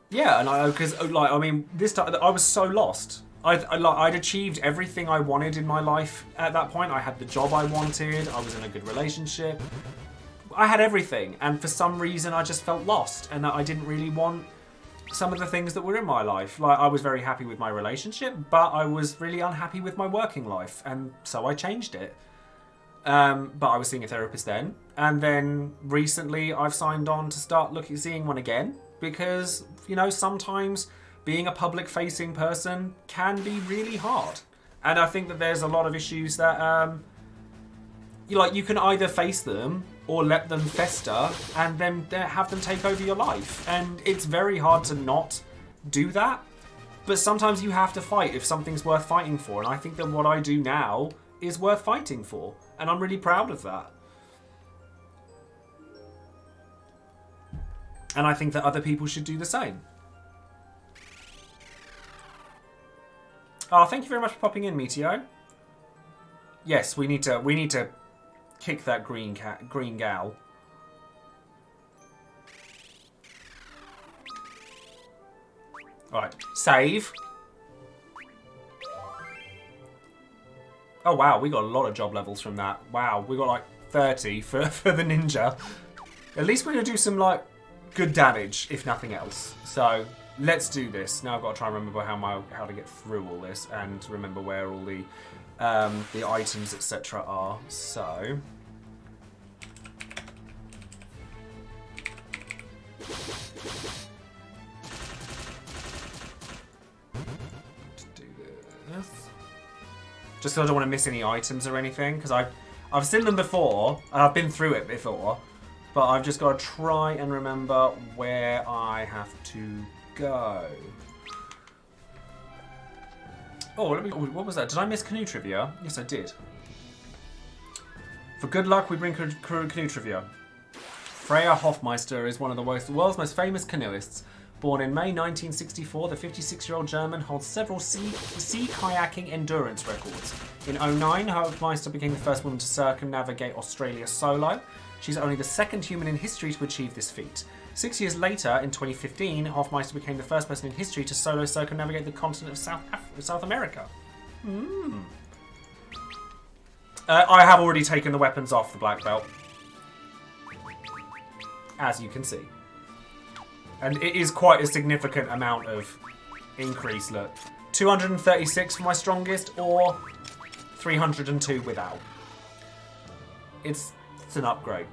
Yeah, and this time I was so lost. I'd achieved everything I wanted in my life at that point. I had the job I wanted. I was in a good relationship. I had everything, and for some reason I just felt lost, and that I didn't really want some of the things that were in my life. Like, I was very happy with my relationship, but I was really unhappy with my working life, and so I changed it. But I was seeing a therapist then, and then recently I've signed on to start seeing one again, because, you know, sometimes being a public-facing person can be really hard. And I think that there's a lot of issues that, you can either face them or let them fester and then have them take over your life. And it's very hard to not do that. But sometimes you have to fight if something's worth fighting for. And I think that what I do now is worth fighting for. And I'm really proud of that. And I think that other people should do the same. Oh, thank you very much for popping in, Meteo. Yes, we need to kick that green gal. Alright, save. Oh wow, we got a lot of job levels from that. Wow, we got like 30 for the ninja. At least we're going to do some, like, good damage, if nothing else. So, let's do this. Now I've got to try and remember how to get through all this, and remember where all the items, etc. are. So, let's do this. Just because I don't want to miss any items or anything, because I've seen them before, and I've been through it before, but I've just got to try and remember where I have to go. Oh, what was that? Did I miss canoe trivia? Yes, I did. For good luck, we bring canoe trivia. Freya Hofmeister is one of the world's most famous canoeists. Born in May 1964, the 56-year-old German holds several sea kayaking endurance records. In 2009, Hofmeister became the first woman to circumnavigate Australia solo. She's only the second human in history to achieve this feat. 6 years later, in 2015, Hofmeister became the first person in history to solo circumnavigate the continent of South America. I have already taken the weapons off the black belt, as you can see. And it is quite a significant amount of increase, look. 236 for my strongest, or 302 without. It's an upgrade.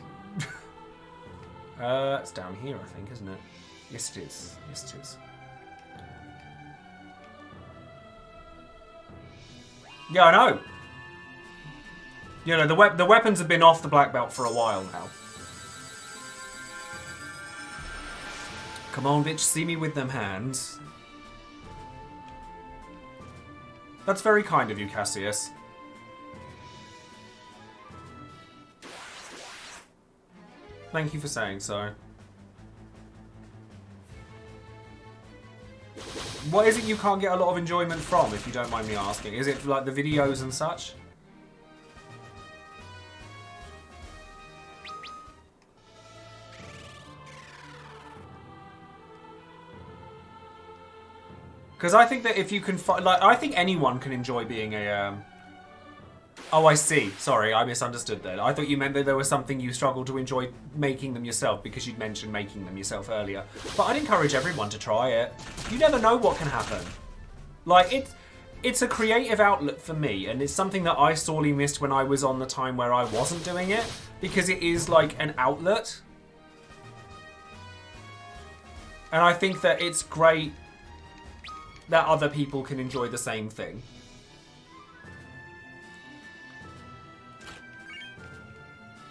It's down here, I think, isn't it? Yes, it is. Yes, it is. Yeah, I know. You know, the weapons have been off the black belt for a while now. Come on, bitch, see me with them hands. That's very kind of you, Cassius. Thank you for saying so. What is it you can't get a lot of enjoyment from, if you don't mind me asking? Is it like the videos and such? Because I think that if you can find, like, I think anyone can enjoy being a, Oh, I see. Sorry, I misunderstood then. I thought you meant that there was something you struggled to enjoy making them yourself because you'd mentioned making them yourself earlier. But I'd encourage everyone to try it. You never know what can happen. Like, it's a creative outlet for me, and it's something that I sorely missed when I was on the time where I wasn't doing it, because it is like an outlet. And I think that it's great that other people can enjoy the same thing.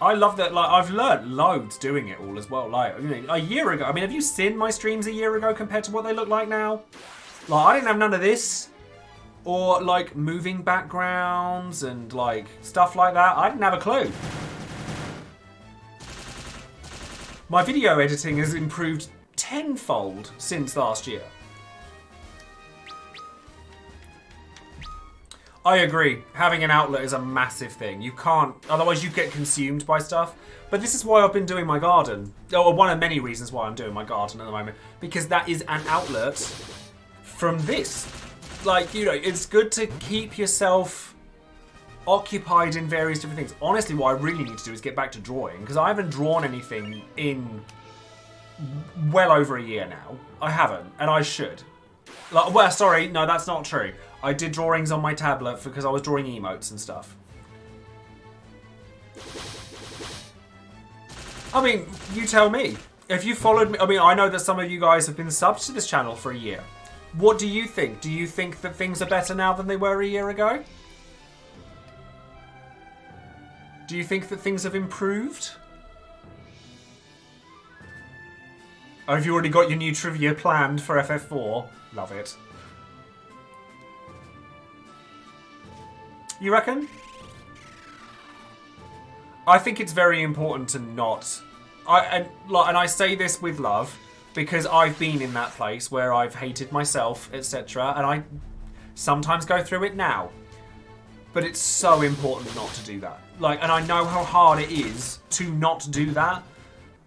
I love that, like, I've learnt loads doing it all as well. Like, you know, a year ago, I mean, have you seen my streams a year ago compared to what they look like now? Like, I didn't have none of this. Or, like, moving backgrounds and, like, stuff like that. I didn't have a clue. My video editing has improved tenfold since last year. I agree. Having an outlet is a massive thing. You can't, otherwise you get consumed by stuff. But this is why I've been doing my garden. Or one of many reasons why I'm doing my garden at the moment. Because that is an outlet from this. Like, you know, it's good to keep yourself occupied in various different things. Honestly, what I really need to do is get back to drawing. Because I haven't drawn anything in well over a year now. I haven't, and I should. Like, well, sorry, no, that's not true. I did drawings on my tablet because I was drawing emotes and stuff. I mean, you tell me. If you followed me, I mean, I know that some of you guys have been subs to this channel for a year. What do you think? Do you think that things are better now than they were a year ago? Do you think that things have improved? Or have you already got your new trivia planned for FF4? Love it. You reckon? I think it's very important to not... and I say this with love, because I've been in that place where I've hated myself, etc. And I sometimes go through it now. But it's so important not to do that. Like, and I know how hard it is to not do that.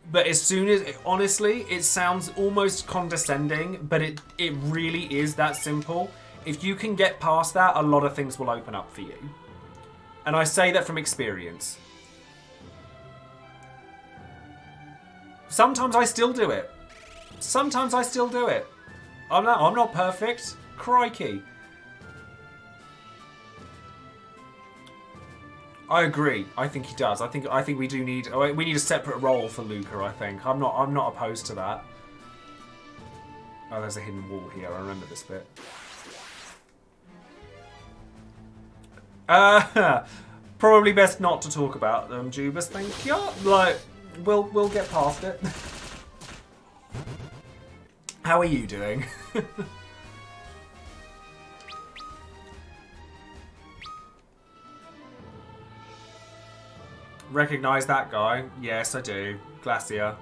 But as soon as, honestly, it sounds almost condescending, but it really is that simple. If you can get past that, a lot of things will open up for you. And I say that from experience. Sometimes I still do it. Sometimes I still do it. I'm not perfect. Crikey. I agree. I think he does. I think we do need a separate role for Luca, I think. I'm not opposed to that. Oh, there's a hidden wall here. I remember this bit. Probably best not to talk about them, Jubas, thank you. Like, we'll get past it. How are you doing? Recognize that guy? Yes, I do. Glacier.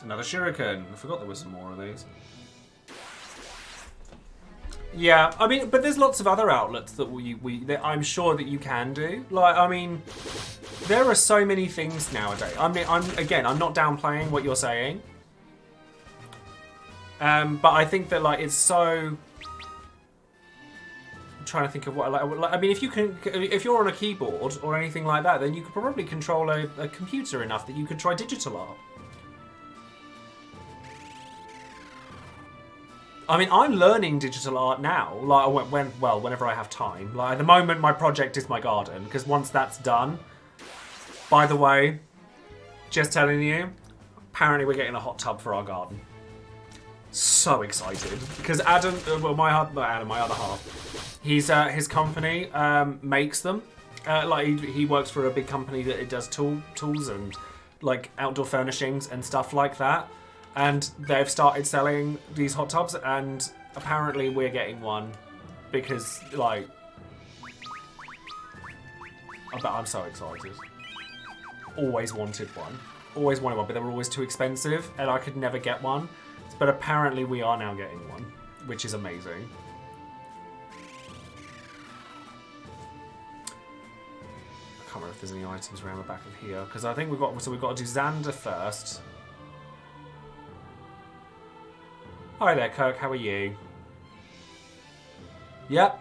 Another shuriken. I forgot there was some more of these. Yeah, I mean, but there's lots of other outlets that that I'm sure that you can do. Like, I mean, there are so many things nowadays. I mean, I'm not downplaying what you're saying. But I think that, like, it's so... I'm trying to think of what I mean, if you're on a keyboard or anything like that, then you could probably control a computer enough that you could try digital art. I mean, I'm learning digital art now, like whenever I have time. Like, at the moment, my project is my garden, because once that's done, by the way, just telling you, apparently we're getting a hot tub for our garden. So excited, because Adam, well, my other half, his company makes them, Like he works for a big company that it does tools and like outdoor furnishings and stuff like that. And they've started selling these hot tubs, and apparently we're getting one because like, I'm so excited. Always wanted one. Always wanted one, but they were always too expensive, and I could never get one. But apparently we are now getting one, which is amazing. I can't remember if there's any items around the back of here, because I think we've got to do Xander first. Hi there, Kirk. How are you? Yep,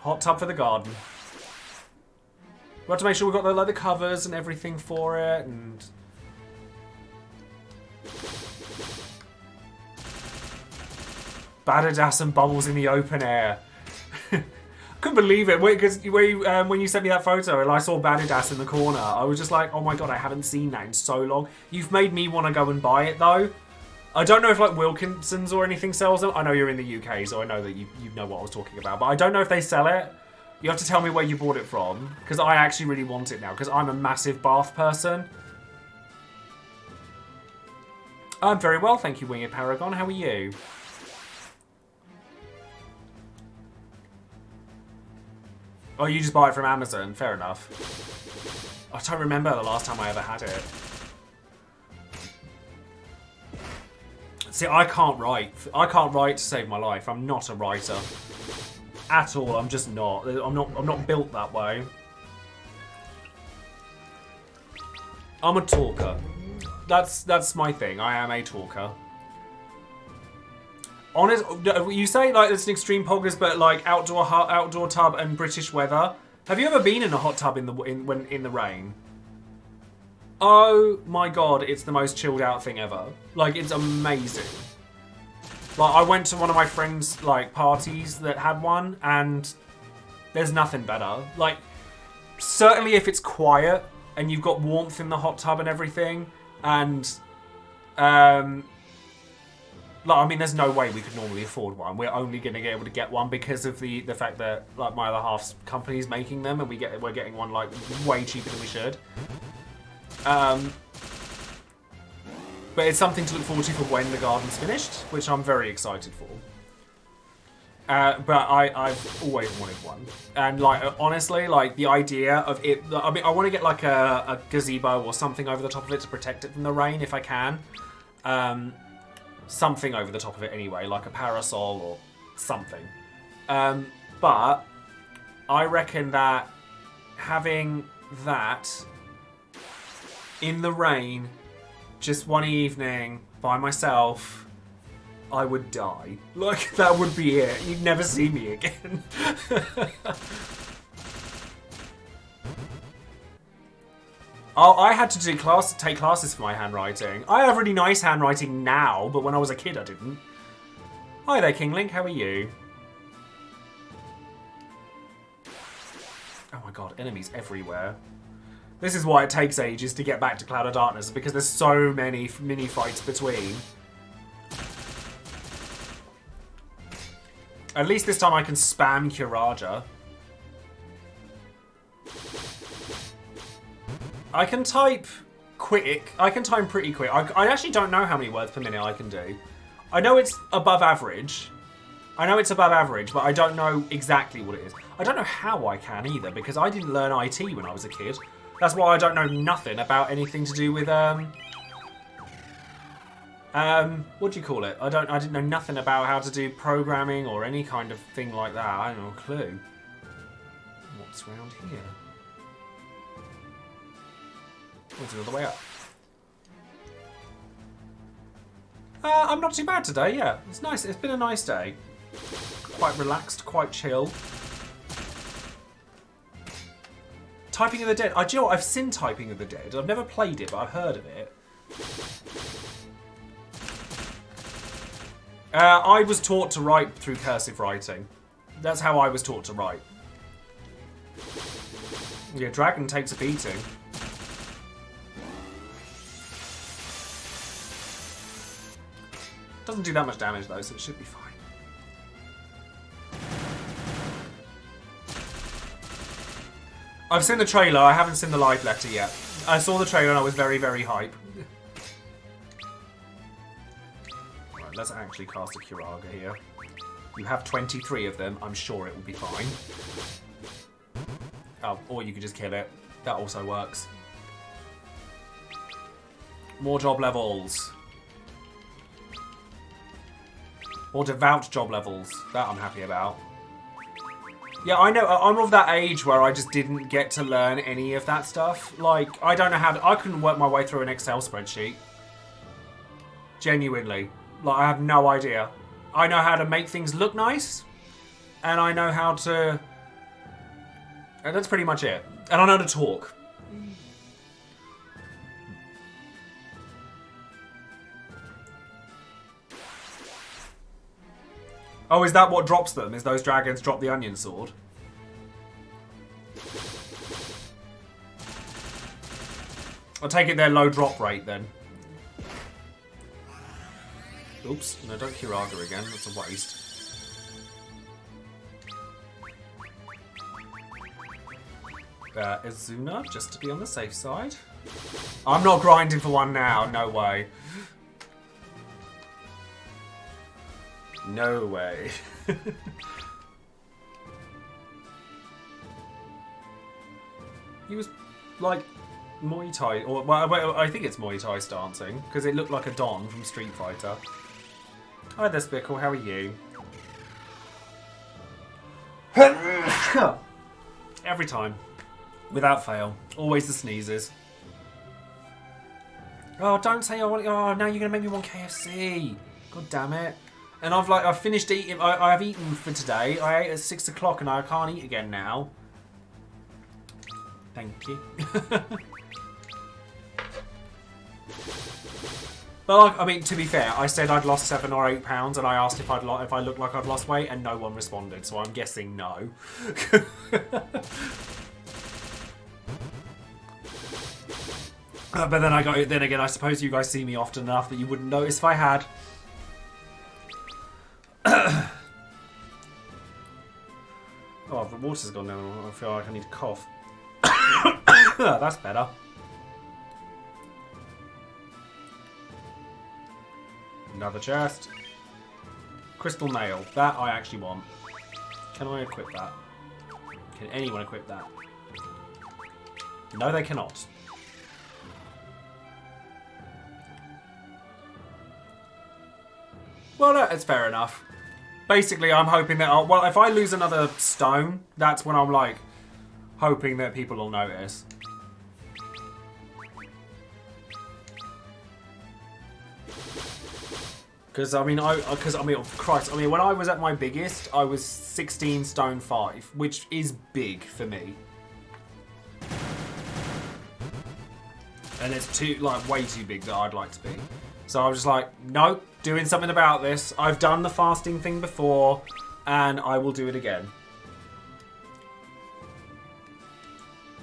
hot tub for the garden. We have to make sure we've got the covers and everything for it, and Badadas and bubbles in the open air. I couldn't believe it because when you sent me that photo and I saw Badadas in the corner, I was just like, oh my god, I haven't seen that in so long. You've made me want to go and buy it though. I don't know if like Wilkinson's or anything sells them. I know you're in the UK, so I know that you know what I was talking about, but I don't know if they sell it. You have to tell me where you bought it from, because I actually really want it now, because I'm a massive bath person. I'm very well, thank you, Winged Paragon. How are you? Oh, you just buy it from Amazon. Fair enough. I don't remember the last time I ever had it. See, I can't write. I can't write to save my life. I'm not a writer. At all. I'm just not. I'm not built that way. I'm a talker. That's my thing. I am a talker. Honest, you say like it's an extreme poggers, but like outdoor tub and British weather. Have you ever been in a hot tub in the rain? Oh my god, it's the most chilled out thing ever. Like, it's amazing. Like, I went to one of my friends' like parties that had one, and there's nothing better. Like, certainly if it's quiet and you've got warmth in the hot tub and everything, and like, I mean, there's no way we could normally afford one. We're only going to be able to get one because of the fact that like my other half's company's making them, and we're getting one like way cheaper than we should. But it's something to look forward to for when the garden's finished, which I'm very excited for. But I've always wanted one, and like honestly, like the idea of it. I mean, I want to get like a gazebo or something over the top of it to protect it from the rain if I can. Something over the top of it anyway, like a parasol or something. But I reckon that having that in the rain, just one evening by myself, I would die. Like, that would be it. You'd never see me again. Oh, I had to take classes for my handwriting. I have really nice handwriting now, but when I was a kid, I didn't. Hi there, King Link. How are you? Oh my god, enemies everywhere. This is why it takes ages to get back to Cloud of Darkness, because there's so many mini-fights between. At least this time I can spam Kiraja. I can type quick. I can type pretty quick. I actually don't know how many words per minute I can do. I know it's above average. I know it's above average, but I don't know exactly what it is. I don't know how I can either, because I didn't learn IT when I was a kid. That's why I don't know nothing about anything to do with what do you call it? I didn't know nothing about how to do programming or any kind of thing like that. I don't know a clue. What's around here? What's the other way up? I'm not too bad today, yeah. It's nice. It's been a nice day. Quite relaxed, quite chill. Typing of the Dead. Do you know what? I've seen Typing of the Dead. I've never played it, but I've heard of it. I was taught to write through cursive writing. That's how I was taught to write. Yeah, Dragon takes a beating. Doesn't do that much damage though, so it should be fine. I've seen the trailer, I haven't seen the live letter yet. I saw the trailer and I was very, very hype. Right, let's actually cast a Curaga here. You have 23 of them, I'm sure it will be fine. Oh, or you could just kill it. That also works. More job levels. More devout job levels. That I'm happy about. Yeah, I know. I'm of that age where I just didn't get to learn any of that stuff. Like, I don't know how to... I couldn't work my way through an Excel spreadsheet. Genuinely. Like, I have no idea. I know how to make things look nice. And I know how to... And that's pretty much it. And I know to talk. Oh, is that what drops them? Is those dragons drop the onion sword? I'll take it their low drop rate then. Oops, no, don't Curaga again. That's a waste. Izuna, just to be on the safe side. I'm not grinding for one now. No way. No way. He was like Muay Thai, or well, I think it's Muay Thai dancing because it looked like a Don from Street Fighter. Hi there, Spickle. How are you? Every time, without fail, always the sneezes. Oh, don't say I want. Oh, now you're gonna make me want KFC. God damn it. And I've finished eating. I have eaten for today. I ate at 6 o'clock and I can't eat again now. Thank you. But I mean, to be fair, I said I'd lost 7 or 8 pounds, and I asked if I looked like I'd lost weight, and no one responded. So I'm guessing no. But then again, I suppose you guys see me often enough that you wouldn't notice if I had. Oh, the water's gone down. I feel like I need to cough. That's better. Another chest. Crystal nail. That I actually want. Can I equip that? Can anyone equip that? No, they cannot. Well, no, it's fair enough. Basically, I'm hoping that... well, if I lose another stone, that's when I'm, like, hoping that people will notice. Because, I mean, Christ, I mean, when I was at my biggest, I was 16 stone 5, which is big for me. And it's way too big that I'd like to be. So I was just like, nope, doing something about this. I've done the fasting thing before, and I will do it again.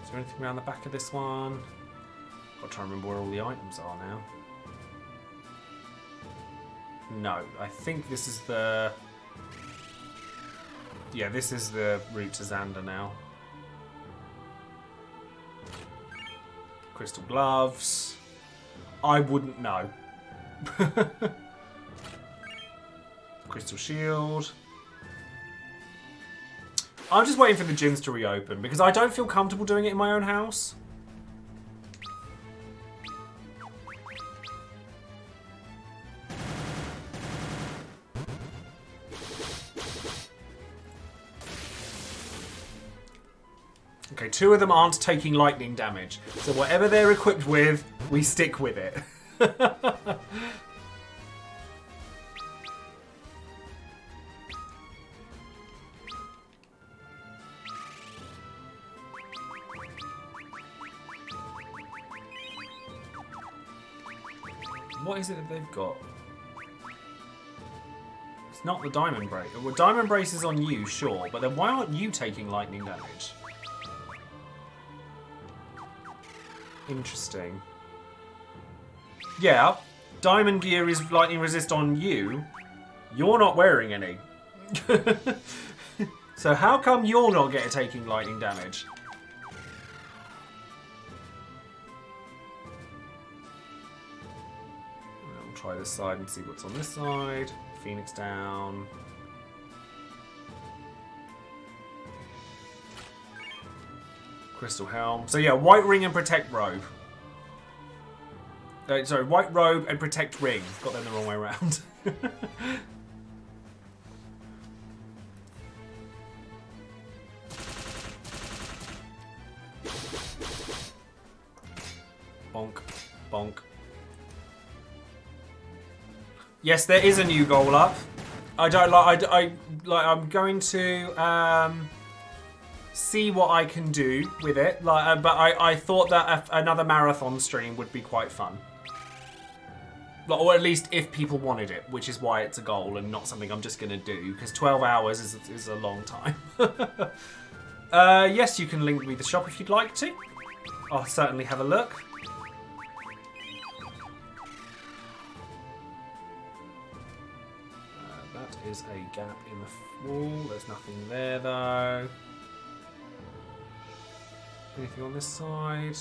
Is there anything around the back of this one? Got to remember where all the items are now. No, I think this is the... Yeah, this is the route to Xander now. Crystal gloves. I wouldn't know. Crystal shield. I'm just waiting for the gyms to reopen because I don't feel comfortable doing it in my own house. Okay, 2 of them aren't taking lightning damage. So whatever they're equipped with, we stick with it. What is it that they've got? It's not the diamond brace. Well, diamond brace is on you, sure, but then why aren't you taking lightning damage? Interesting. Yeah, diamond gear is lightning resist on you. You're not wearing any. So how come you're not taking lightning damage? try this side and see what's on this side. Phoenix down. Crystal Helm. So yeah, white ring and protect robe. Sorry, white robe and protect ring. Got them the wrong way around. Bonk, bonk. Yes, there is a new goal up. I don't like. I'm going to see what I can do with it. Like, but I thought that another marathon stream would be quite fun. Like, or at least if people wanted it, which is why it's a goal and not something I'm just going to do, because 12 hours is a long time. Yes, you can link me the shop if you'd like to. I'll certainly have a look. That is a gap in the wall. There's nothing there, though. Anything on this side?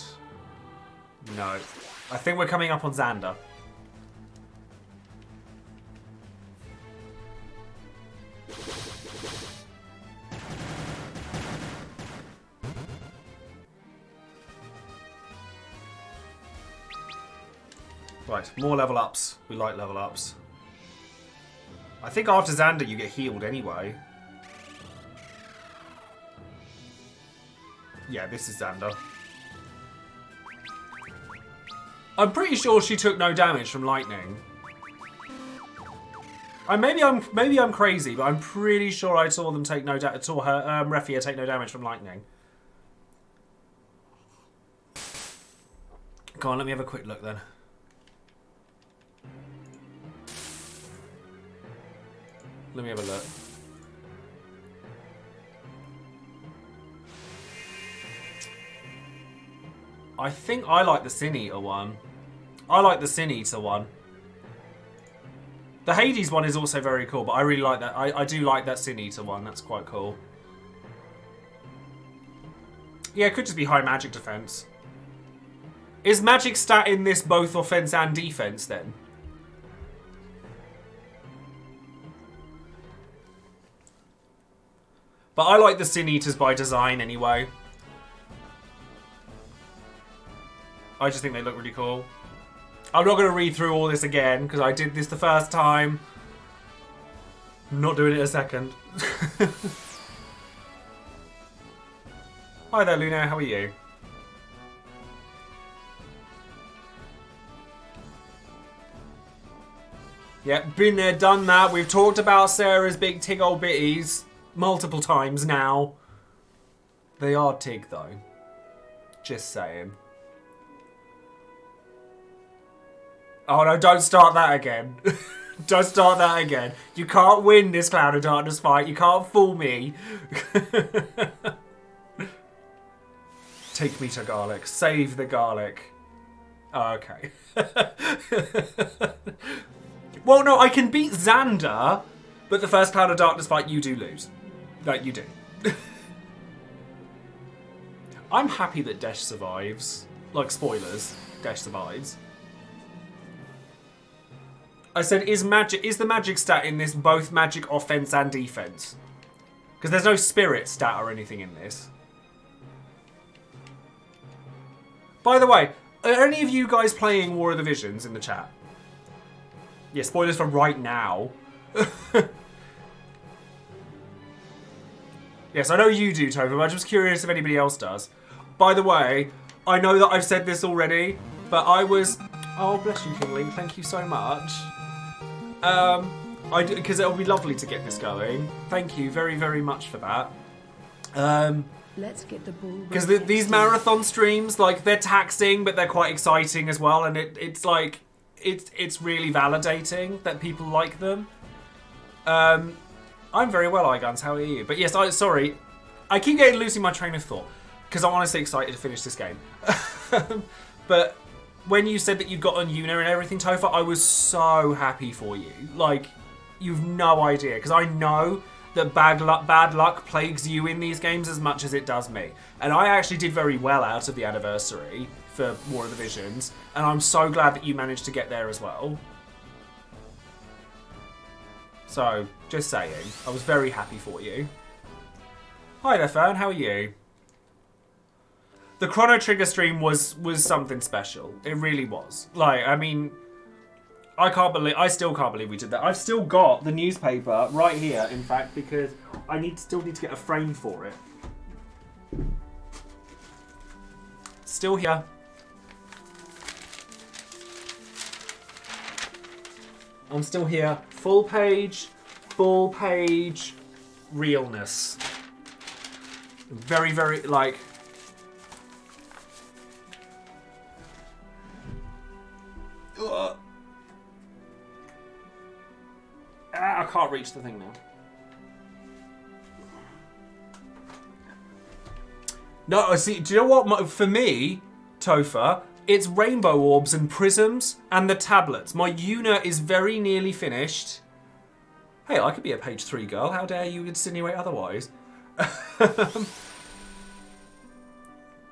No. I think we're coming up on Xander. Right, more level ups. We like level ups. I think after Xander you get healed anyway. Yeah, this is Xander. I'm pretty sure she took no damage from lightning. Maybe I'm crazy, but I'm pretty sure I saw them take no damage. Saw her Refia take no damage from lightning. Go on, let me have a quick look then. Let me have a look. I think I like the Sin Eater one. I like the Sin Eater one. The Hades one is also very cool, but I really like that. I do like that Sin Eater one. That's quite cool. Yeah, it could just be high magic defense. Is magic stat in this both offense and defense then? But I like the Sin Eaters by design anyway. I just think they look really cool. I'm not going to read through all this again, because I did this the first time. I'm not doing it a second. Hi there, Luna. How are you? Yep, been there, done that. We've talked about Sarah's big tig old bitties multiple times now. They are tig, though. Just saying. Oh no, don't start that again. Don't start that again. You can't win this Cloud of Darkness fight. You can't fool me. Take me to garlic. Save the garlic. Oh, okay. Well, no, I can beat Xander, but the first Cloud of Darkness fight you do lose. Like, you do. I'm happy that Desh survives. Like, spoilers. Desh survives. I said, is the magic stat in this both magic offense and defense? Because there's no spirit stat or anything in this. By the way, are any of you guys playing War of the Visions in the chat? Yeah, spoilers for right now. Yes, I know you do, Topher, but I'm just curious if anybody else does. By the way, I know that I've said this already, but I was... Oh, bless you, Kinley. Thank you so much. Because it'll be lovely to get this going. Thank you very, very much for that. Let's get the ball. Because these marathon streams, like, they're taxing, but they're quite exciting as well, and it's like, it's really validating that people like them. I'm very well, iGuns. How are you? But yes, sorry, I keep losing my train of thought because I'm honestly excited to finish this game. But when you said that you got on Una and everything, Topher, I was so happy for you. Like, you've no idea, because I know that bad luck plagues you in these games as much as it does me. And I actually did very well out of the anniversary for War of the Visions, and I'm so glad that you managed to get there as well. So, just saying. I was very happy for you. Hi there, Fern. How are you? The Chrono Trigger stream was something special. It really was. Like, I mean, I still can't believe we did that. I've still got the newspaper right here, in fact, because I still need to get a frame for it. Still here. I'm still here. Full page realness. Very, very, like... I can't reach the thing now. No, see, do you know what? For me, Topher, it's rainbow orbs and prisms and the tablets. My unit is very nearly finished. Hey, I could be a page 3 girl. How dare you insinuate otherwise?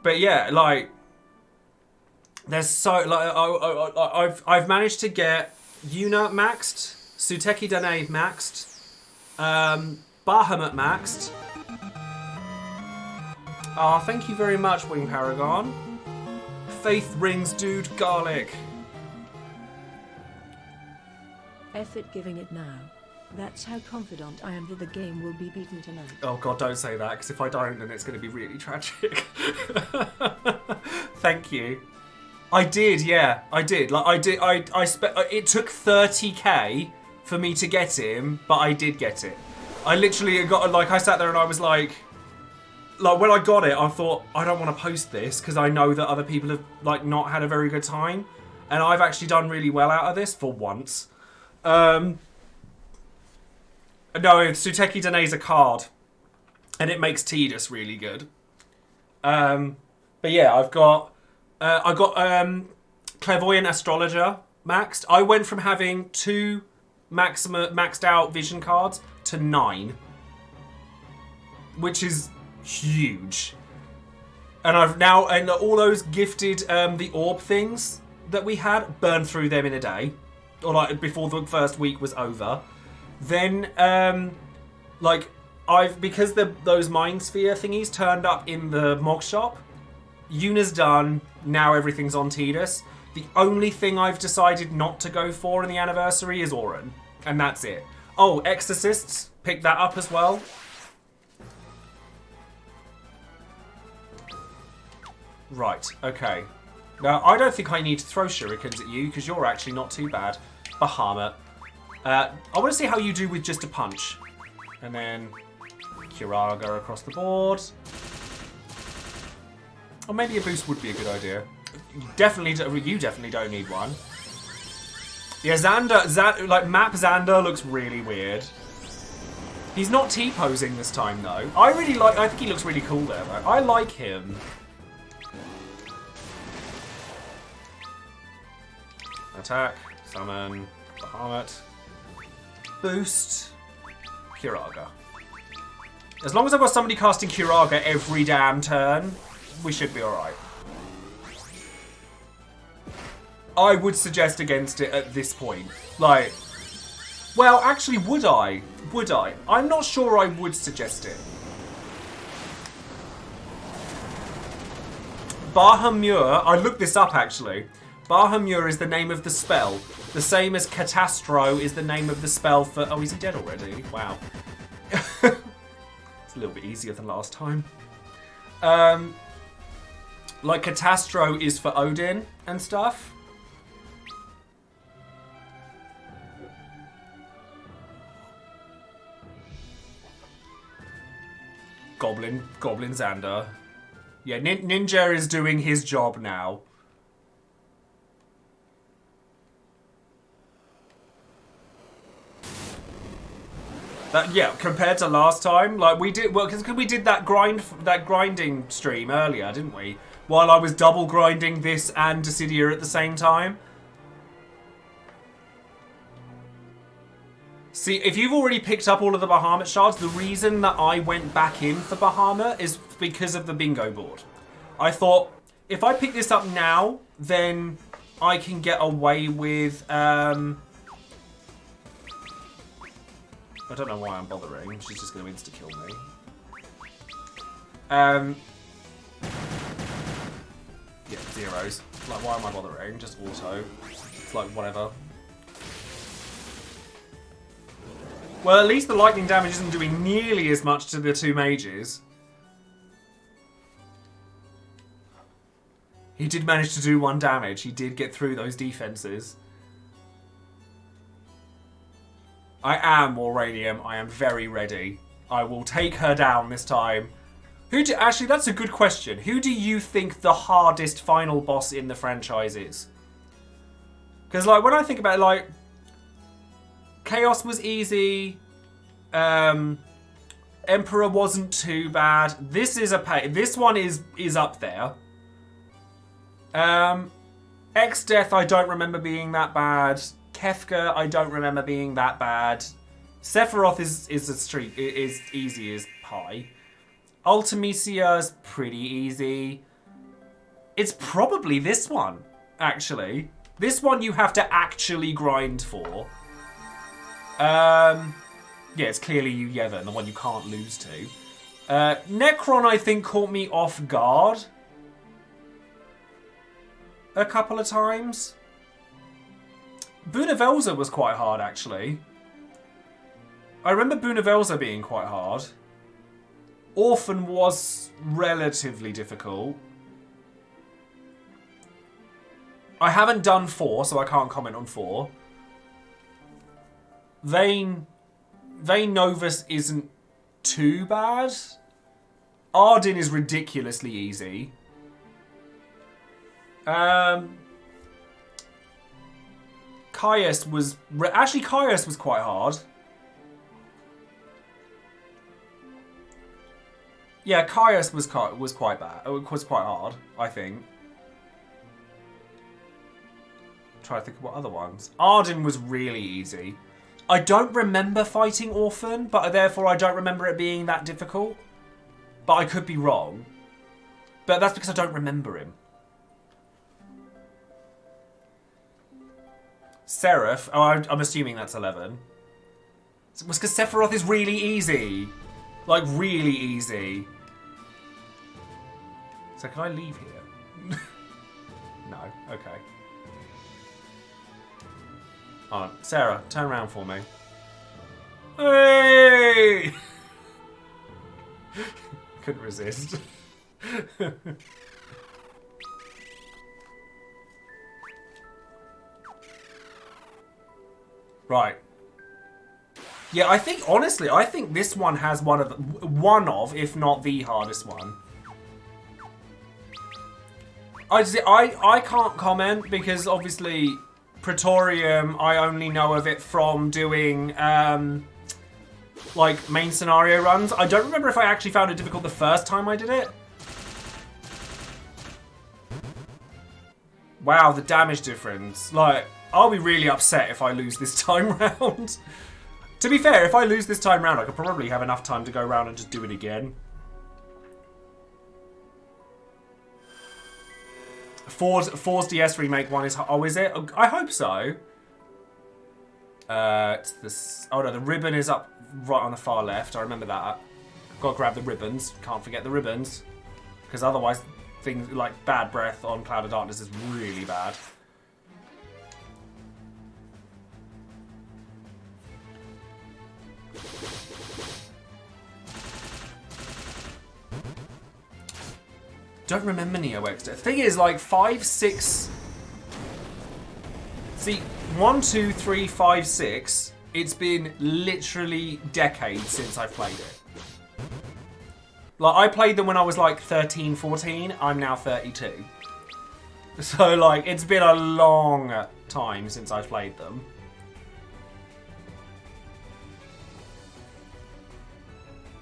But yeah, like, there's so, like, I've managed to get Yuna maxed, Suteki Danae maxed, Bahamut maxed. Ah, thank you very much, Wing Paragon. Faith rings, dude, garlic. Effort giving it now. That's how confident I am that the game will be beaten tonight. Oh god, don't say that, because if I don't, then it's going to be really tragic. Thank you. I did, yeah, I did. Like, it took 30k for me to get him, but I did get it. I literally got, like, I sat there and I was like, when I got it, I thought, I don't want to post this, because I know that other people have, like, not had a very good time. And I've actually done really well out of this, for once. No, Suteki Danae's a card, and it makes Tidus really good. But yeah, I got Clairvoyant Astrologer maxed. I went from having 2 maxed out vision cards to 9, which is huge. And I've now, and all those gifted the orb things that we had, burned through them in a day, or like before the first week was over. Then, like, because those Mind Sphere thingies turned up in the Mog Shop, Yuna's done, now everything's on Tidus. The only thing I've decided not to go for in the anniversary is Auron, and that's it. Oh, Exorcists, pick that up as well. Right, okay. Now, I don't think I need to throw shurikens at you, because you're actually not too bad. Bahamut. I want to see how you do with just a punch. And then Kiraga across the board. Or maybe a boost would be a good idea. You definitely don't need one. Yeah, Xander, like, map Xander looks really weird. He's not T-posing this time, though. I think he looks really cool there, though. I like him. Attack, summon, Bahamut. Boost, Kiraga. As long as I've got somebody casting Kiraga every damn turn, we should be alright. I would suggest against it at this point. Like, well, actually, would I? Would I? I'm not sure I would suggest it. Bahamut, I looked this up actually. Bahamut is the name of the spell. The same as Catastro is the name of the spell for... Oh, is he dead already? Wow. It's a little bit easier than last time. Like, Catastro is for Odin and stuff. Goblin Xander. Yeah, Ninja is doing his job now. Yeah, compared to last time, like we did, well, because we did that grinding stream earlier, didn't we? While I was double grinding this and Dissidia at the same time. See, if you've already picked up all of the Bahamut shards, the reason that I went back in for Bahamut is because of the bingo board. I thought, if I pick this up now, then I can get away with, I don't know why I'm bothering. She's just going to insta-kill me. Yeah, zeros. Like, why am I bothering? Just auto. It's like, whatever. Well, at least the lightning damage isn't doing nearly as much to the two mages. He did manage to do 1 damage. He did get through those defenses. I am Auranium. I am very ready. I will take her down this time. Actually, that's a good question. Who do you think the hardest final boss in the franchise is? Because, like, when I think about it, like, Chaos was easy. Emperor wasn't too bad. This is a pain. This one is up there. X-Death I don't remember being that bad. Kefka I don't remember being that bad. Sephiroth is easy as pie. Ultimisia's pretty easy. It's probably this one, actually. This one you have to actually grind for. Yeah, it's clearly Yevon, the one you can't lose to. Necron, I think, caught me off guard a couple of times. Bunavelza was quite hard, actually. I remember Bunavelza being quite hard. Orphan was relatively difficult. I haven't done 4, so I can't comment on 4. Vayne Novus isn't too bad. Arden is ridiculously easy. Caius was... Actually, Caius was quite hard. Yeah, Caius was quite bad. It was quite hard, I think. Try to think of what other ones. Arden was really easy. I don't remember fighting Orphan, but therefore I don't remember it being that difficult. But I could be wrong. But that's because I don't remember him. Seraph. Oh, I'm assuming that's 11. It was because Sephiroth is really easy. Like, really easy. So can I leave here? No. Okay. Hold on. Sarah, turn around for me. Hey! Couldn't resist. Right. Yeah, I think, honestly, I think this one has one of, if not the hardest one. I can't comment because obviously Praetorium, I only know of it from doing like main scenario runs. I don't remember if I actually found it difficult the first time I did it. Wow, the damage difference. Like, I'll be really upset if I lose this time round. To be fair, if I lose this time round, I could probably have enough time to go around and just do it again. Four's DS remake one is... Oh, is it? I hope so. It's this... Oh, no, the ribbon is up right on the far left. I remember that. Got to grab the ribbons. Can't forget the ribbons. Because otherwise, things like Bad Breath on Cloud of Darkness is really bad. Don't remember Neo X. The thing is, like, 5, 6... See, 1, 2, 3, 5, 6... It's been literally decades since I've played it. Like, I played them when I was, like, 13, 14. I'm now 32. So, like, it's been a long time since I've played them.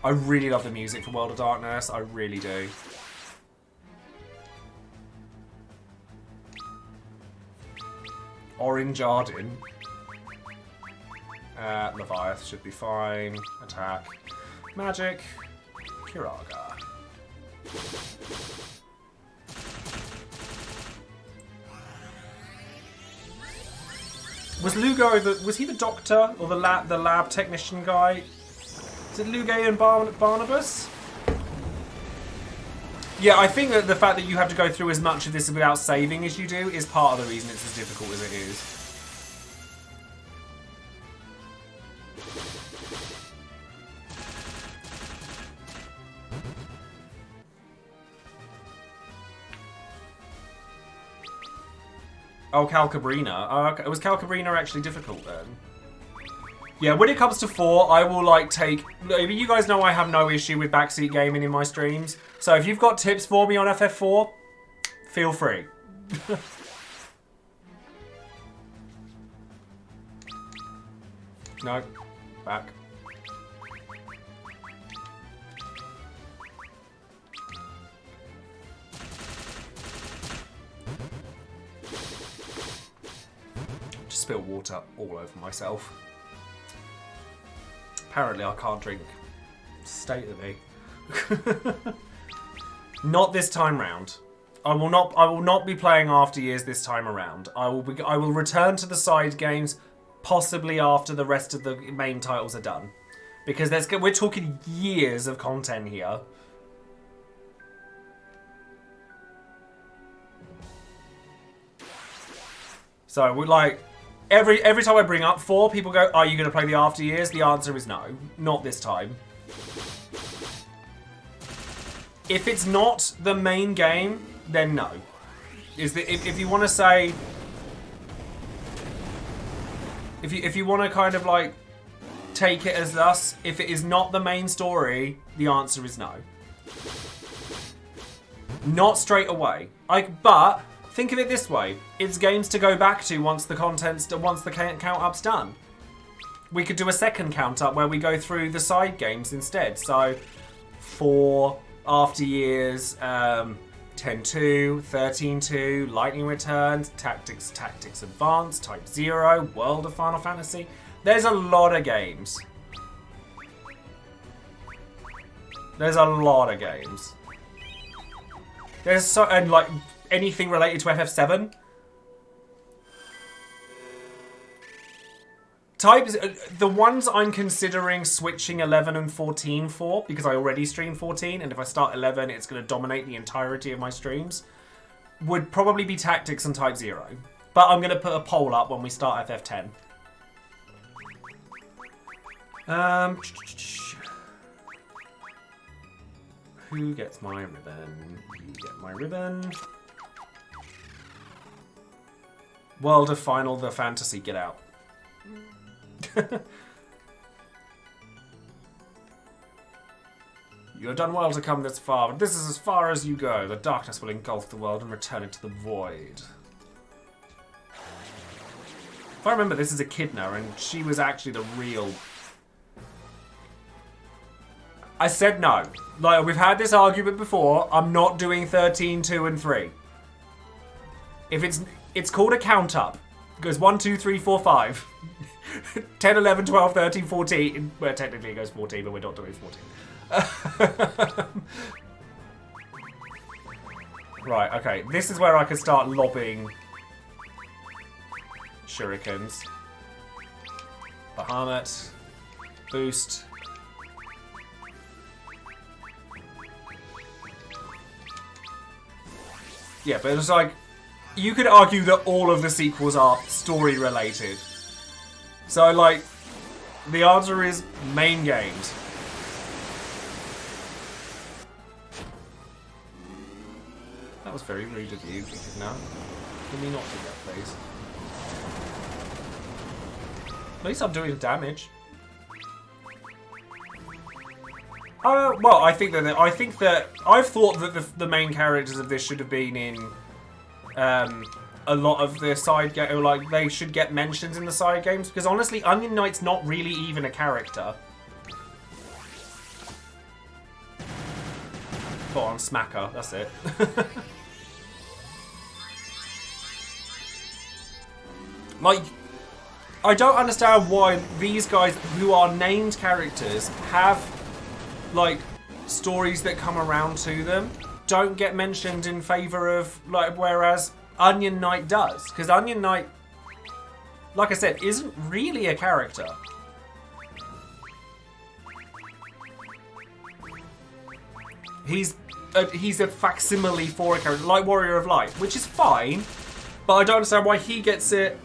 I really love the music for World of Darkness. I really do. Orange Arden. Leviath should be fine. Attack. Magic. Kiraga. Was Lugo was he the doctor or the lab technician guy? Is it Lugo and Barnabas? Yeah, I think that the fact that you have to go through as much of this without saving as you do is part of the reason it's as difficult as it is. Oh, Calcabrina. Oh, okay. Was Calcabrina actually difficult then? Yeah, when it comes to 4, I will like take... You guys know I have no issue with backseat gaming in my streams. So if you've got tips for me on FF4, feel free. No. Back. Just spill water all over myself. Apparently I can't drink. State of me. Not this time round. I will not be playing After Years this time around. I will return to the side games possibly after the rest of the main titles are done. Because we're talking years of content here. So we like every time I bring up 4, people go, "Are you going to play the After Years?" The answer is no, not this time. If it's not the main game, then no. If you want to say, if you want to kind of like take it as thus, if it is not the main story, the answer is no. Not straight away. But think of it this way: it's games to go back to once the count up's done. We could do a second count up where we go through the side games instead. So 4, After Years, 10-2, 13-2, Lightning Returns, Tactics Advanced, Type 0, World of Final Fantasy. There's a lot of games. There's a lot of games. There's so, and like anything related to FF7. Types, the ones I'm considering switching 11 and 14 for, because I already stream 14, and if I start 11, it's going to dominate the entirety of my streams, would probably be Tactics and Type 0. But I'm going to put a poll up when we start FF10. Who gets my ribbon? You get my ribbon. World of Final Fantasy, get out. You have done well to come this far, but this is as far as you go. The darkness will engulf the world and return it to the void. If I remember, this is Echidna, and she was actually the real... I said no. Like, we've had this argument before. I'm not doing 13, 2, and 3. If it's called a count up. It goes 1, 2, 3, 4, 5. 10, 11, 12, 13, 14. Well, technically it goes 14, but we're not doing 14. Right, okay. This is where I can start lobbing shurikens. Bahamut. Boost. Yeah, but it's like, you could argue that all of the sequels are story related. So, like, the answer is main games. That was very rude of you, Echidna. Can we not do that, please? At least I'm doing damage. Well, I think that I've thought that the main characters of this should have been in a lot of the side games, or like they should get mentions in the side games, because honestly, Onion Knight's not really even a character. Go on, smacker. That's it. Like, I don't understand why these guys who are named characters have like stories that come around to them don't get mentioned in favor of, like, whereas Onion Knight does, because Onion Knight like I said, isn't really a character. He's a facsimile for a character, like Warrior of Light, which is fine, but I don't understand why he gets it.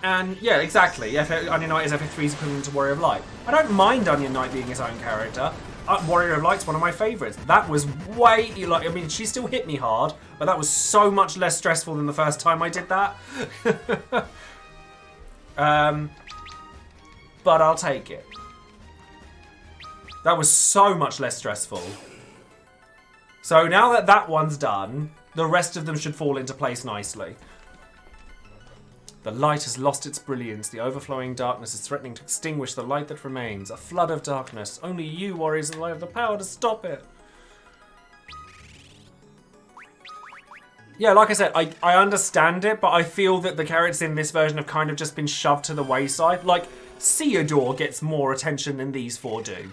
And yeah, exactly. Onion Knight is FF3's equivalent to Warrior of Light. I don't mind Onion Knight being his own character. Warrior of Light's one of my favourites. That was way, like, I mean, she still hit me hard, but that was so much less stressful than the first time I did that. But I'll take it. That was so much less stressful. So now that that one's done, the rest of them should fall into place nicely. The light has lost its brilliance. The overflowing darkness is threatening to extinguish the light that remains. A flood of darkness. Only you, warriors of the light, have the power to stop it. Yeah, like I said, I understand it, but I feel that the characters in this version have kind of just been shoved to the wayside. Like, Theodore gets more attention than these four do.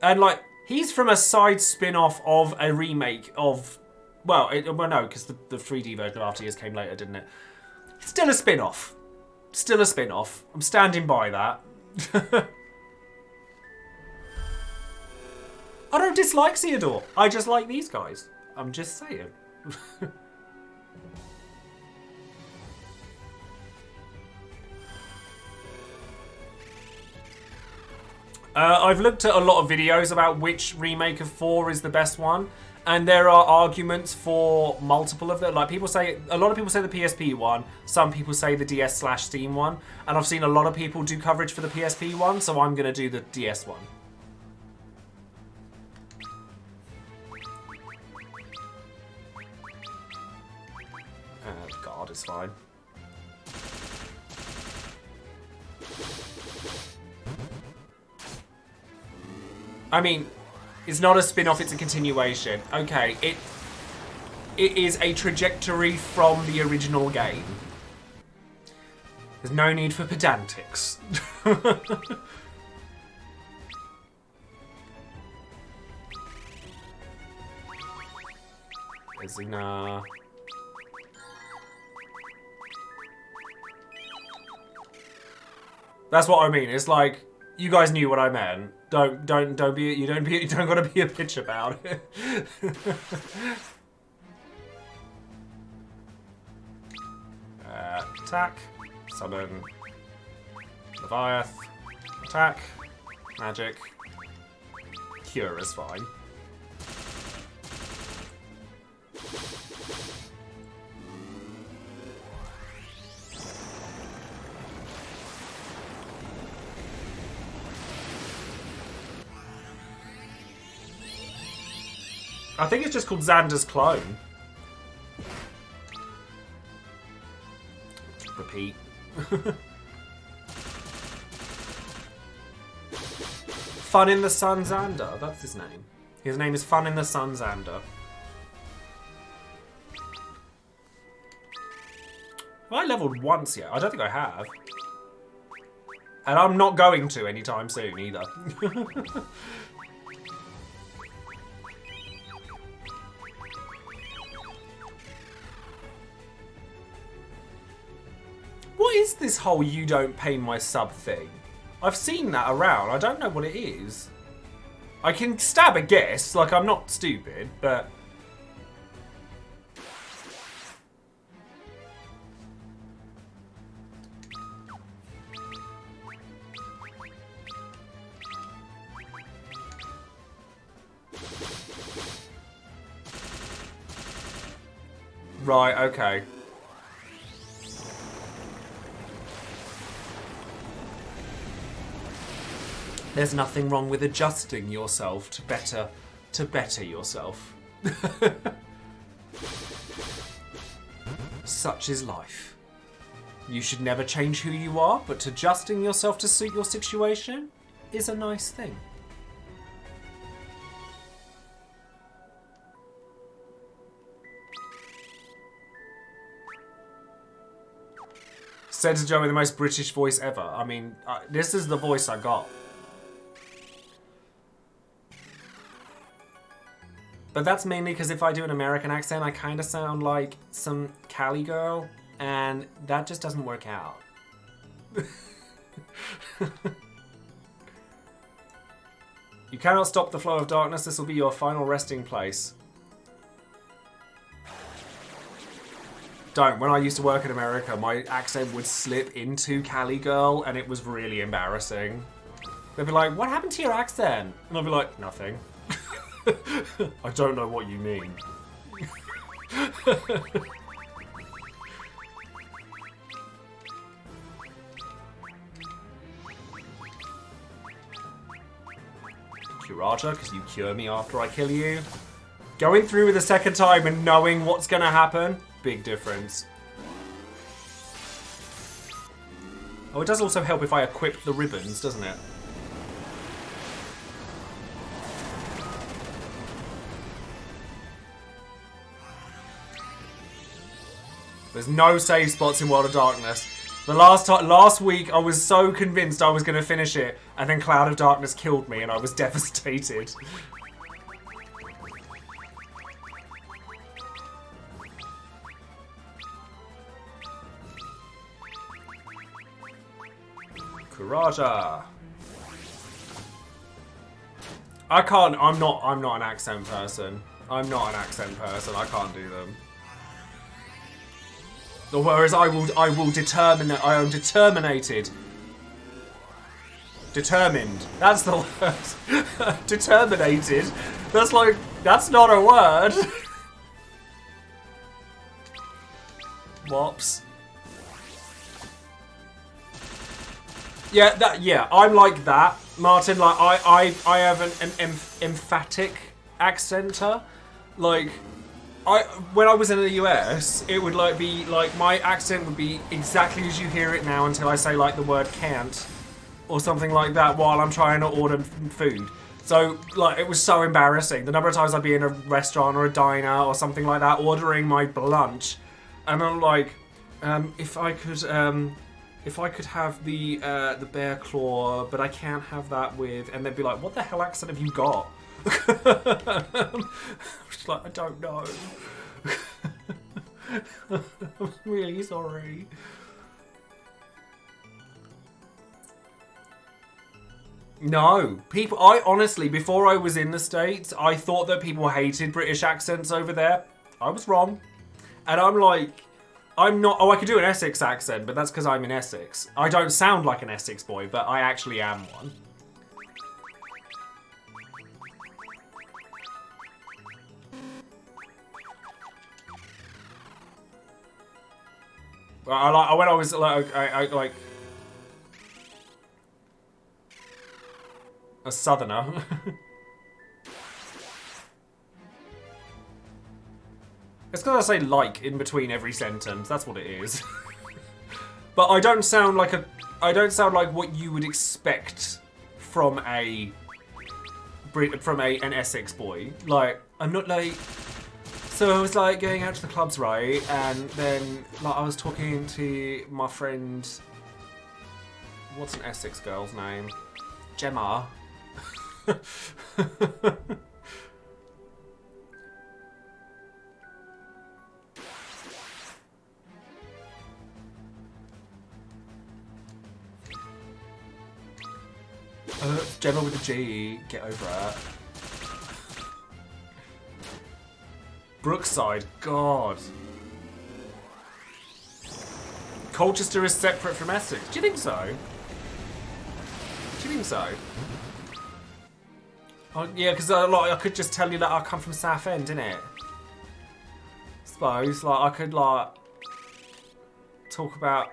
And, like, he's from a side spin-off of a remake of... Well, no, because the 3D version of After Years came later, didn't it? Still a spin-off. Still a spin-off. I'm standing by that. I don't dislike Theodore. I just like these guys. I'm just saying. I've looked at a lot of videos about which remake of 4 is the best one. And there are arguments for multiple of them. Like, people say, a lot of people say the PSP one. Some people say the DS/Steam one. And I've seen a lot of people do coverage for the PSP one, so I'm going to do the DS one. God, it's fine. I mean... It's not a spin-off, it's a continuation. Okay, it is a trajectory from the original game. There's no need for pedantics. Ezina. That's what I mean. It's like, you guys knew what I meant. Don't gotta be a bitch about it. Attack, summon, Leviath, attack, magic, cure is fine. I think it's just called Xander's clone. Repeat. Fun in the Sun Xander. That's his name. His name is Fun in the Sun Xander. Have I leveled once yet? I don't think I have. And I'm not going to anytime soon either. What is this whole you don't pay my sub thing? I've seen that around. I don't know what it is. I can stab a guess, like I'm not stupid, but... Right, okay. There's nothing wrong with adjusting yourself to better yourself. Such is life. You should never change who you are, but adjusting yourself to suit your situation is a nice thing. Said to Joe with the most British voice ever. I mean, this is the voice I got. But that's mainly because if I do an American accent, I kind of sound like some Cali girl, and that just doesn't work out. You cannot stop the flow of darkness. This will be your final resting place. Don't. When I used to work in America, my accent would slip into Cali girl, and it was really embarrassing. They'd be like, "What happened to your accent?" And I'd be like, "Nothing." I don't know what you mean. Curata, because you cure me after I kill you. Going through with a second time and knowing what's going to happen, big difference. Oh, it does also help if I equip the ribbons, doesn't it? There's no save spots in World of Darkness. The last week, I was so convinced I was going to finish it, and then Cloud of Darkness killed me, and I was devastated. Kuraja. I can't. I'm not an accent person. I'm not an accent person. I can't do them. Whereas I will determine that I am determinated. Determined. That's the word. Determinated. That's like, that's not a word. Wops. Yeah, I'm like that, Martin. Like I have an emphatic accenter. Like when I was in the US, it would like be like my accent would be exactly as you hear it now until I say like the word can't or something like that while I'm trying to order food. So like it was so embarrassing. The number of times I'd be in a restaurant or a diner or something like that ordering my lunch, and I'm like, if I could have the bear claw, but I can't have that with, and they'd be like, what the hell accent have you got? I'm just like, I don't know. I'm really sorry. No, I honestly, before I was in the States, I thought that people hated British accents over there. I was wrong. And I'm like, I'm not, I could do an Essex accent, but that's because I'm in Essex. I don't sound like an Essex boy, but I actually am one. When I was like, I like a southerner. It's because I say like in between every sentence. That's what it is. But I don't sound like what you would expect from an Essex boy. Like I'm not like. So I was like going out to the clubs, right? And then like I was talking to my friend. What's an Essex girl's name? Gemma. Gemma with a G. Get over it. Brookside, God. Colchester is separate from Essex. Do you think so? Do you think so? Oh, yeah, because I could just tell you that I come from Southend, innit? Suppose, like, I could, like, talk about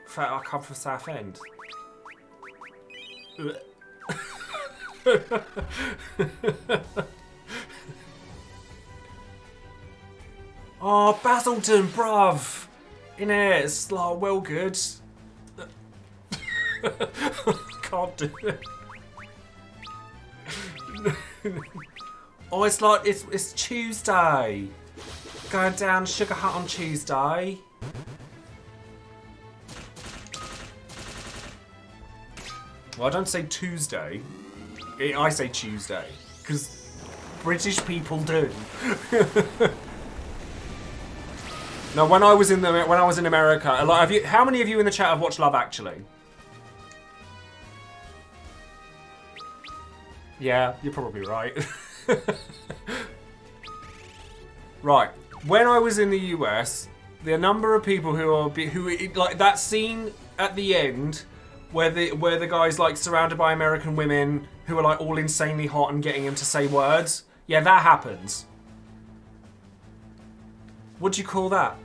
the fact I come from Southend. Oh, Basildon, bruv! Innit? It's like well good. Can't do it. Oh, it's like it's Tuesday. Going down Sugar Hut on Tuesday. Well, I don't say Tuesday. I say Tuesday because British people do. No, when I was in America, a lot of you. How many of you in the chat have watched Love Actually? Yeah, you're probably right. Right. When I was in the US, the number of people who like that scene at the end where the guy's like surrounded by American women who are like all insanely hot and getting him to say words. Yeah, that happens. What do you call that?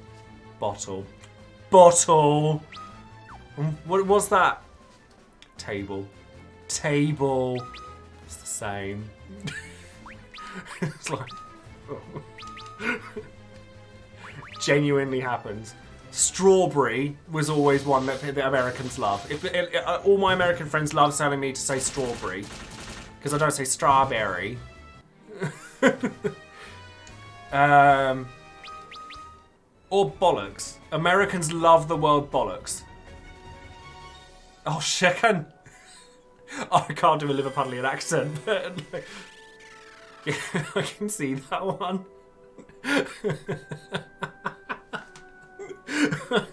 Bottle. Bottle. What was that? Table. Table. It's the same. It's like... Oh. Genuinely happens. Strawberry was always one that the Americans love. All my American friends love telling me to say strawberry. Because I don't say strawberry. Or bollocks. Americans love the word bollocks. Oh, chicken. Oh, I can't do a Liverpudlian accent, but yeah, I can see that one.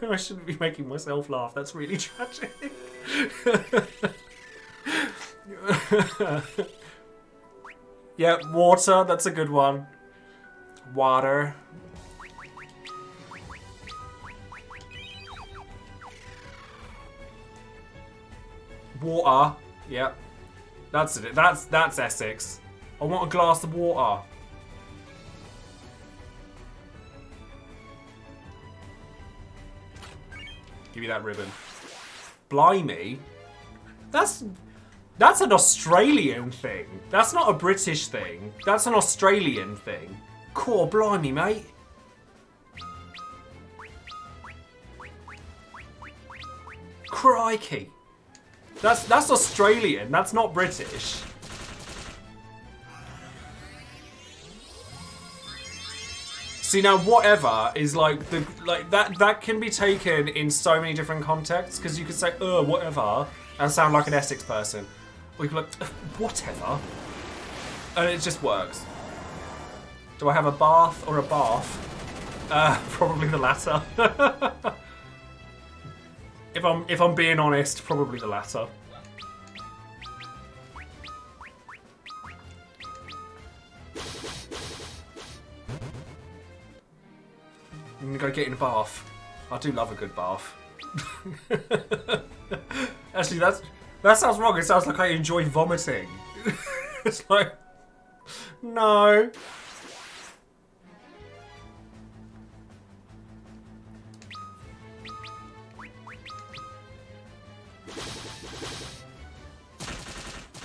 I shouldn't be making myself laugh. That's really tragic. Yeah, water. That's a good one. Water. Water. Yep. That's it. That's Essex. I want a glass of water. Give me that ribbon. Blimey. That's an Australian thing. That's not a British thing. That's an Australian thing. Cool, blimey, mate. Crikey. That's Australian. That's not British. See, now whatever is like that can be taken in so many different contexts, because you could say whatever and sound like an Essex person, or you could be like whatever, and it just works. Do I have a bath or a bath? Probably the latter. If I'm being honest, probably the latter. I'm gonna go get in a bath. I do love a good bath. Actually, that sounds wrong. It sounds like I enjoy vomiting. It's like, no.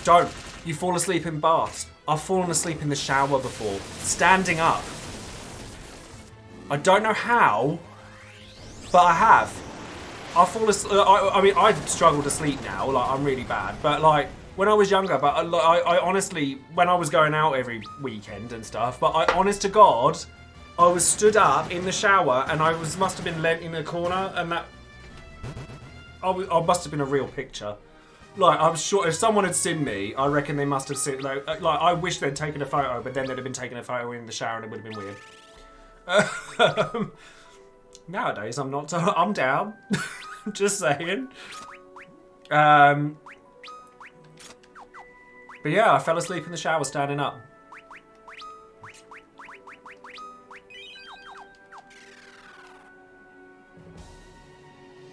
Don't. You fall asleep in baths. I've fallen asleep in the shower before. Standing up. I don't know how, but I have. I fall asleep. I mean, I struggle to sleep now. Like, I'm really bad. But like, when I was younger, but I honestly, when I was going out every weekend and stuff, but I, honest to God, I was stood up in the shower and I must have been lent in a corner, and that I must have been a real picture. Like, I'm sure if someone had seen me, I reckon they must have seen. Like I wish they'd taken a photo, but then they'd have been taking a photo in the shower, and it would have been weird. Nowadays, I'm not. I'm down. Just saying. But yeah, I fell asleep in the shower standing up.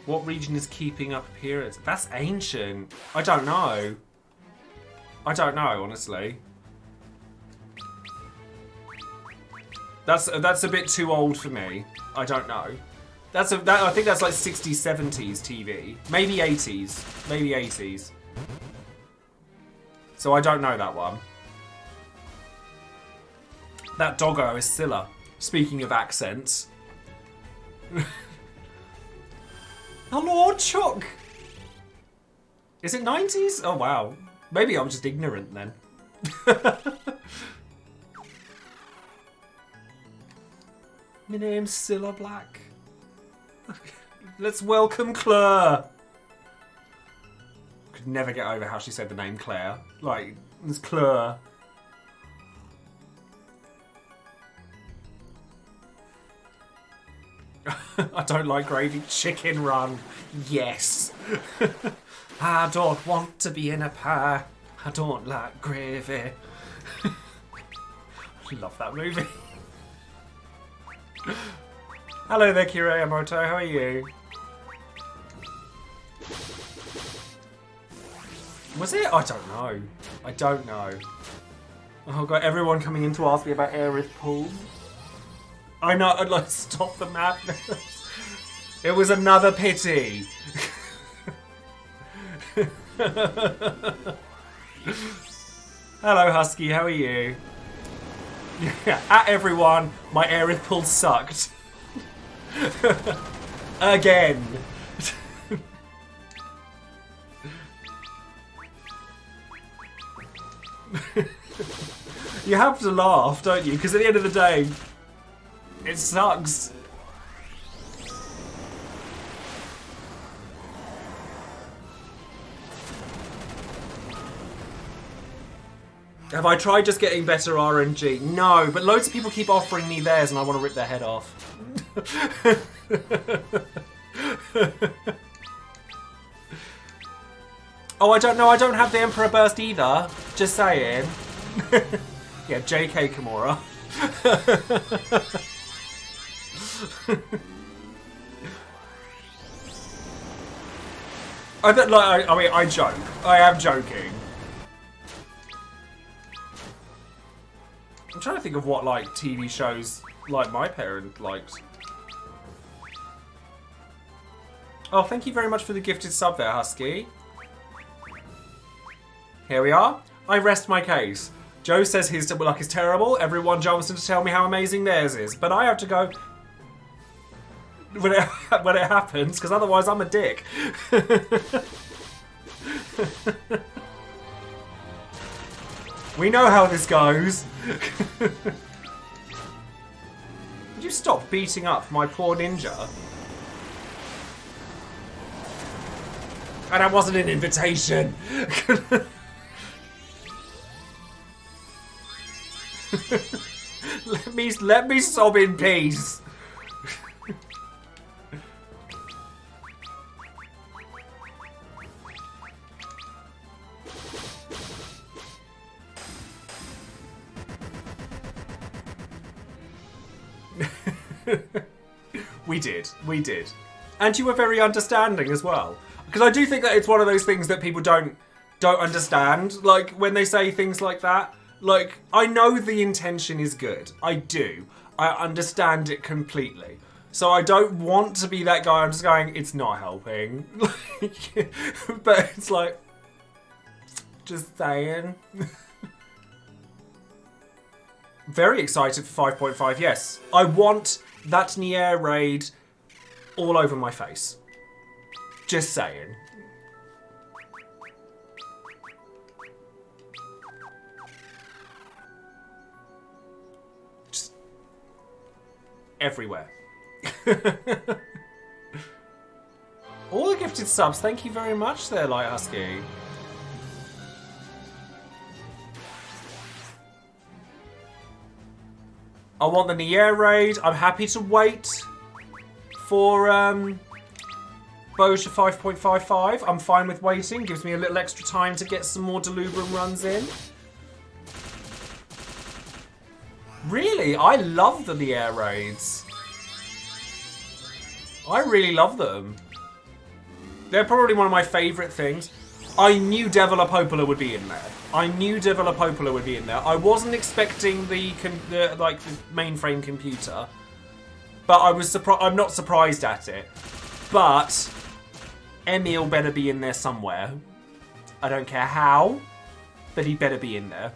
What region is keeping up appearance? That's ancient. I don't know. I don't know, honestly. That's a bit too old for me. I don't know. I think that's like 60s, 70s TV. Maybe 80s. Maybe 80s. So I don't know that one. That doggo is Scylla. Speaking of accents. Hello, Chuck! Is it 90s? Oh, wow. Maybe I'm just ignorant then. My name's Scylla Black. Let's welcome Claire. Could never get over how she said the name Claire. Like, it's Claire. I don't like gravy. Chicken run. Yes. I don't want to be in a pie. I don't like gravy. I love that movie. Hello there, Kirei Amoto. How are you? Was it? I don't know. I don't know. Oh god, everyone coming in to ask me about Aerith pools. I know, I'd like to stop the madness. It was another pity. Hello, Husky. How are you? Yeah, at everyone, my Aerith pull sucked. Again. You have to laugh, don't you? Because at the end of the day, it sucks. Have I tried just getting better RNG? No, but loads of people keep offering me theirs and I want to rip their head off. Oh, I don't know. I don't have the Emperor Burst either. Just saying. Yeah, JK Kimura. I mean, I joke. I am joking. I'm trying to think of what, like, TV shows, like, my parent liked. Oh, thank you very much for the gifted sub there, Husky. Here we are. I rest my case. Joe says his luck is terrible. Everyone jumps in to tell me how amazing theirs is. But I have to go when it happens, because otherwise I'm a dick. We know how this goes. Would you stop beating up my poor ninja? And that wasn't an invitation. Let me sob in peace. We did. And you were very understanding as well. Because I do think that it's one of those things that people don't understand. Like, when they say things like that. Like, I know the intention is good. I do. I understand it completely. So I don't want to be that guy. I'm just going, it's not helping. But it's like, just saying. Very excited for 5.5, yes. I want that Nier raid all over my face. Just saying. Just everywhere. All the gifted subs, thank you very much there, Light Husky. I want the Nier raid. I'm happy to wait for Boja 5.55. I'm fine with waiting. Gives me a little extra time to get some more Delubrum runs in. Really? I love the Nier raids. I really love them. They're probably one of my favourite things. I knew Devil Apopola would be in there. I wasn't expecting the mainframe computer, but I was surprised. I'm not surprised at it. But Emil better be in there somewhere. I don't care how, but he better be in there.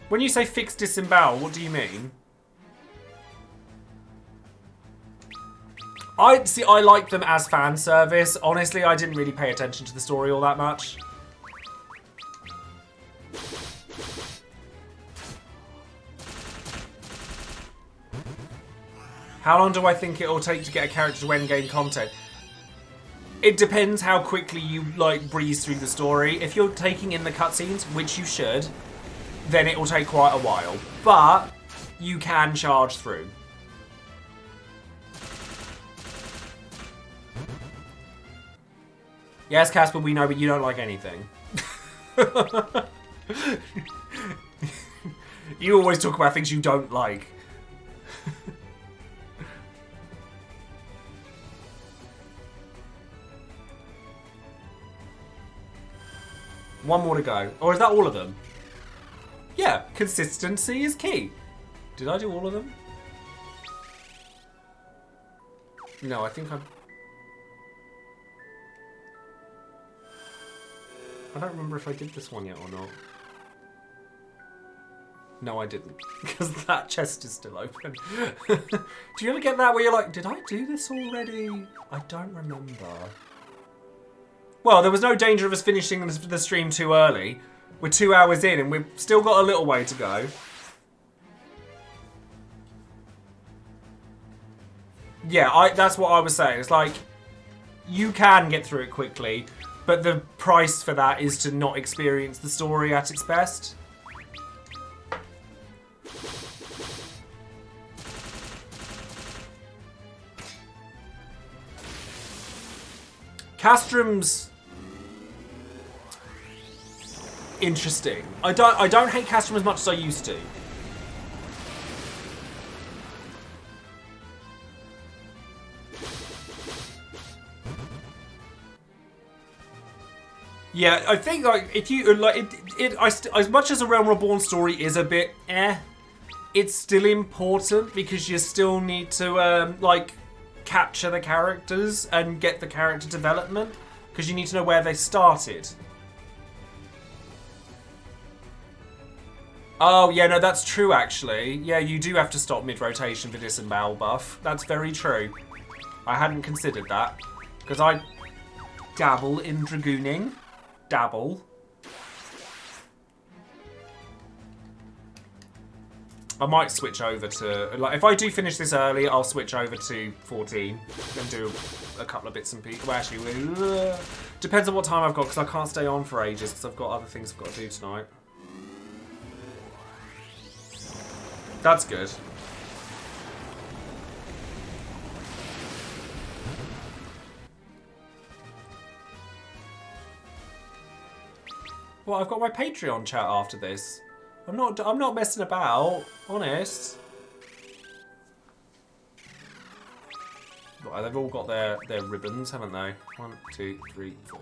When you say fixed disembowel, what do you mean? I like them as fan service. Honestly, I didn't really pay attention to the story all that much. How long do I think it'll take to get a character to endgame content? It depends how quickly you, like, breeze through the story. If you're taking in the cutscenes, which you should, then it will take quite a while. But you can charge through. Yes, Casper, we know, but you don't like anything. You always talk about things you don't like. One more to go. Or is that all of them? Yeah, consistency is key. Did I do all of them? No, I think I don't remember if I did this one yet or not. No, I didn't. Because that chest is still open. Do you ever get that where you're like, did I do this already? I don't remember. Well, there was no danger of us finishing the stream too early. We're 2 hours in and we've still got a little way to go. Yeah, that's what I was saying. It's like, you can get through it quickly, but the price for that is to not experience the story at its best. Castrum's interesting. I don't hate Castrum as much as I used to. Yeah, I think like if you like as much as a Realm Reborn story is a bit it's still important because you still need to like capture the characters and get the character development because you need to know where they started. Oh yeah, no, that's true actually. Yeah, you do have to stop mid-rotation for disembowel buff. That's very true. I hadn't considered that because I dabble in dragooning. Dabble. I might switch over to, like, if I do finish this early, I'll switch over to 14 and do a couple of bits and pieces. Well, actually, depends on what time I've got because I can't stay on for ages because I've got other things I've got to do tonight. That's good. Well, I've got my Patreon chat after this. I'm not messing about, honest. Right, they've all got their ribbons, haven't they? 1, 2, 3, 4.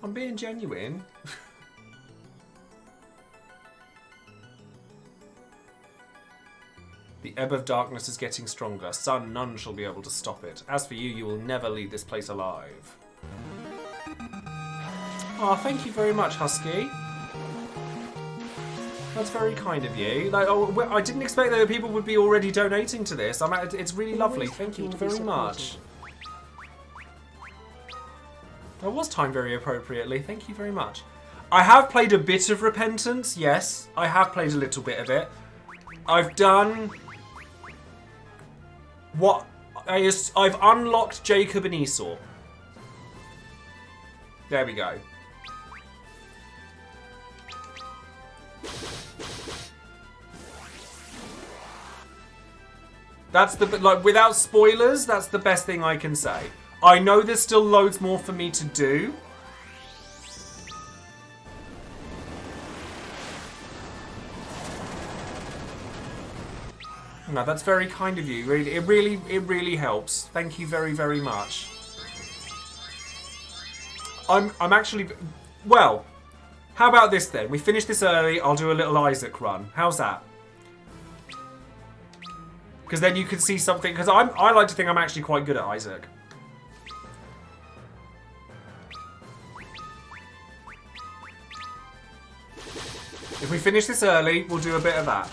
I'm being genuine. The ebb of darkness is getting stronger. Son, none shall be able to stop it. As for you, you will never leave this place alive. Oh, thank you very much, Husky. That's very kind of you. Like, oh, I didn't expect that people would be already donating to this. It's really lovely. Thank you very much. That was timed very appropriately. Thank you very much. I have played a bit of Repentance. Yes, I have played a little bit of it. I've done what I've unlocked Jacob and Esau. There we go. That's the, like, without spoilers, that's the best thing I can say. I know there's still loads more for me to do. No, that's very kind of you. It really helps. Thank you very, very much. I'm actually, well, how about this then? We finish this early, I'll do a little Isaac run. How's that? Because then you can see something, because I like to think I'm actually quite good at Isaac. If we finish this early, we'll do a bit of that.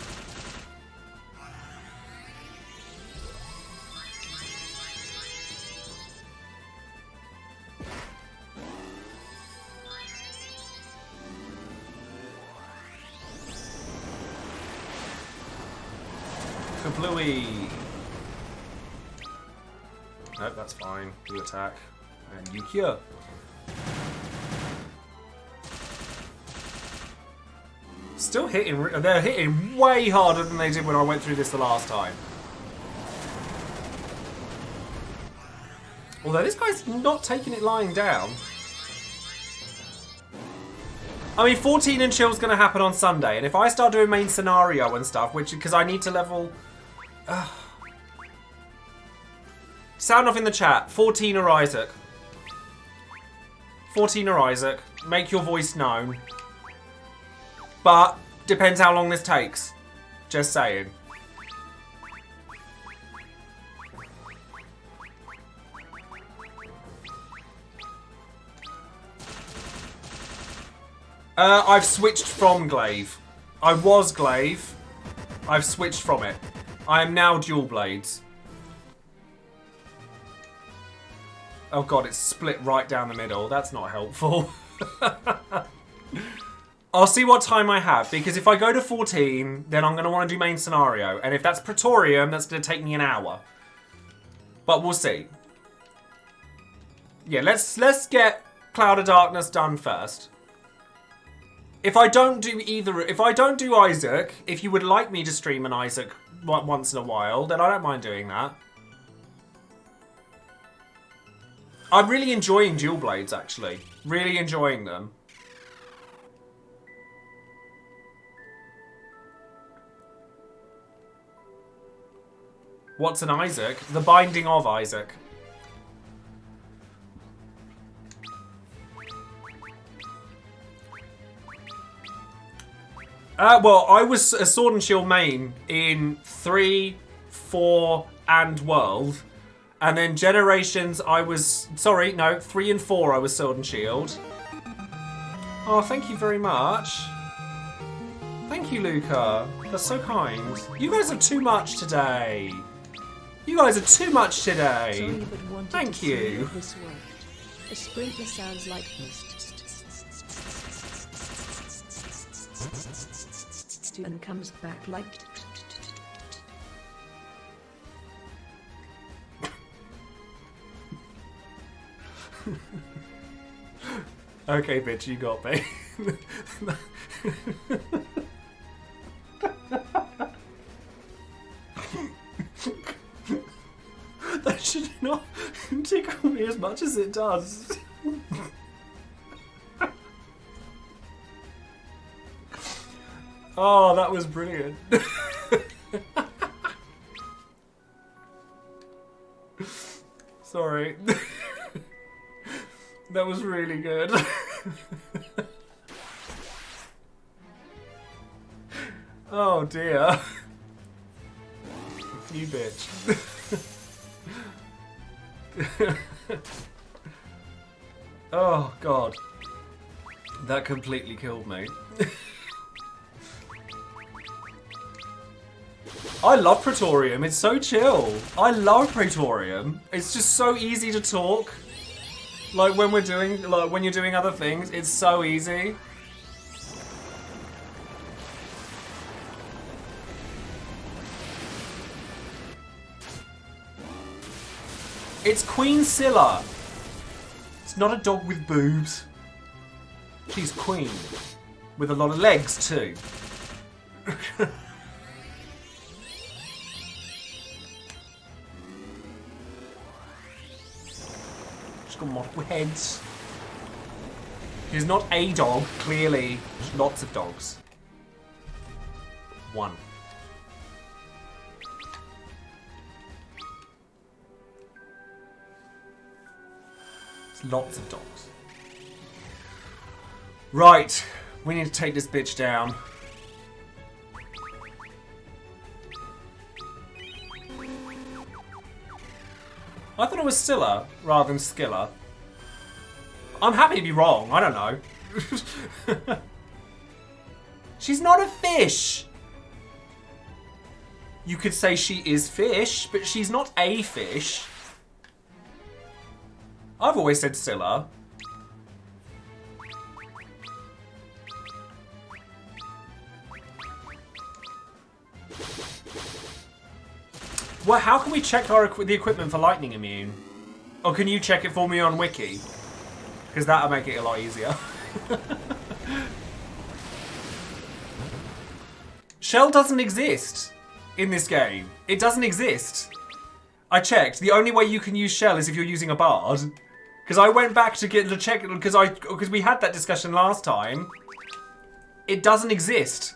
Kablooey! Nope, that's fine. You attack. And you cure. Still hitting. They're hitting way harder than they did when I went through this the last time. Although this guy's not taking it lying down. I mean, 14 and chill's going to happen on Sunday, and if I start doing main scenario and stuff, which because I need to level. Sound off in the chat. 14 or Isaac. 14 or Isaac. Make your voice known. But depends how long this takes. Just saying. I've switched from glaive. I was glaive. I've switched from it. I am now dual blades. Oh god, it's split right down the middle. That's not helpful. I'll see what time I have, because if I go to 14, then I'm going to want to do main scenario. And if that's Praetorium, that's going to take me an hour. But we'll see. Yeah, let's get Cloud of Darkness done first. If I don't do Isaac, if you would like me to stream an Isaac once in a while, then I don't mind doing that. I'm really enjoying dual blades, actually. Really enjoying them. What's an Isaac? The Binding of Isaac. Well, I was a Sword and Shield main in 3, 4, and World. And then Generations, I was... Sorry, no, 3 and 4 I was Sword and Shield. Oh, thank you very much. Thank you, Luca. That's so kind. You guys are too much today. You guys are too much today. Sorry, but wanted Thank to you. see if this worked. A sprinkler sounds like and comes back like Okay, bitch, you got me. That should not tickle me as much as it does. Oh, that was brilliant. Sorry. That was really good. Oh dear. You bitch. Oh god. That completely killed me. I love Praetorium, it's so chill. I love Praetorium. It's just so easy to talk. Like when when you're doing other things, it's so easy. It's Queen Scylla. It's not a dog with boobs. She's queen. With a lot of legs too. She's got multiple heads. She's not a dog, clearly. There's lots of dogs. One. Lots of dogs. Right, we need to take this bitch down. I thought it was Scylla rather than Skilla. I'm happy to be wrong, I don't know. She's not a fish! You could say she is fish, but she's not a fish. I've always said Scylla. Well, how can we check the equipment for lightning immune? Or can you check it for me on Wiki? Because that'll make it a lot easier. Shell doesn't exist in this game. It doesn't exist. I checked. The only way you can use Shell is if you're using a bard. Because I went back to check because we had that discussion last time. It doesn't exist.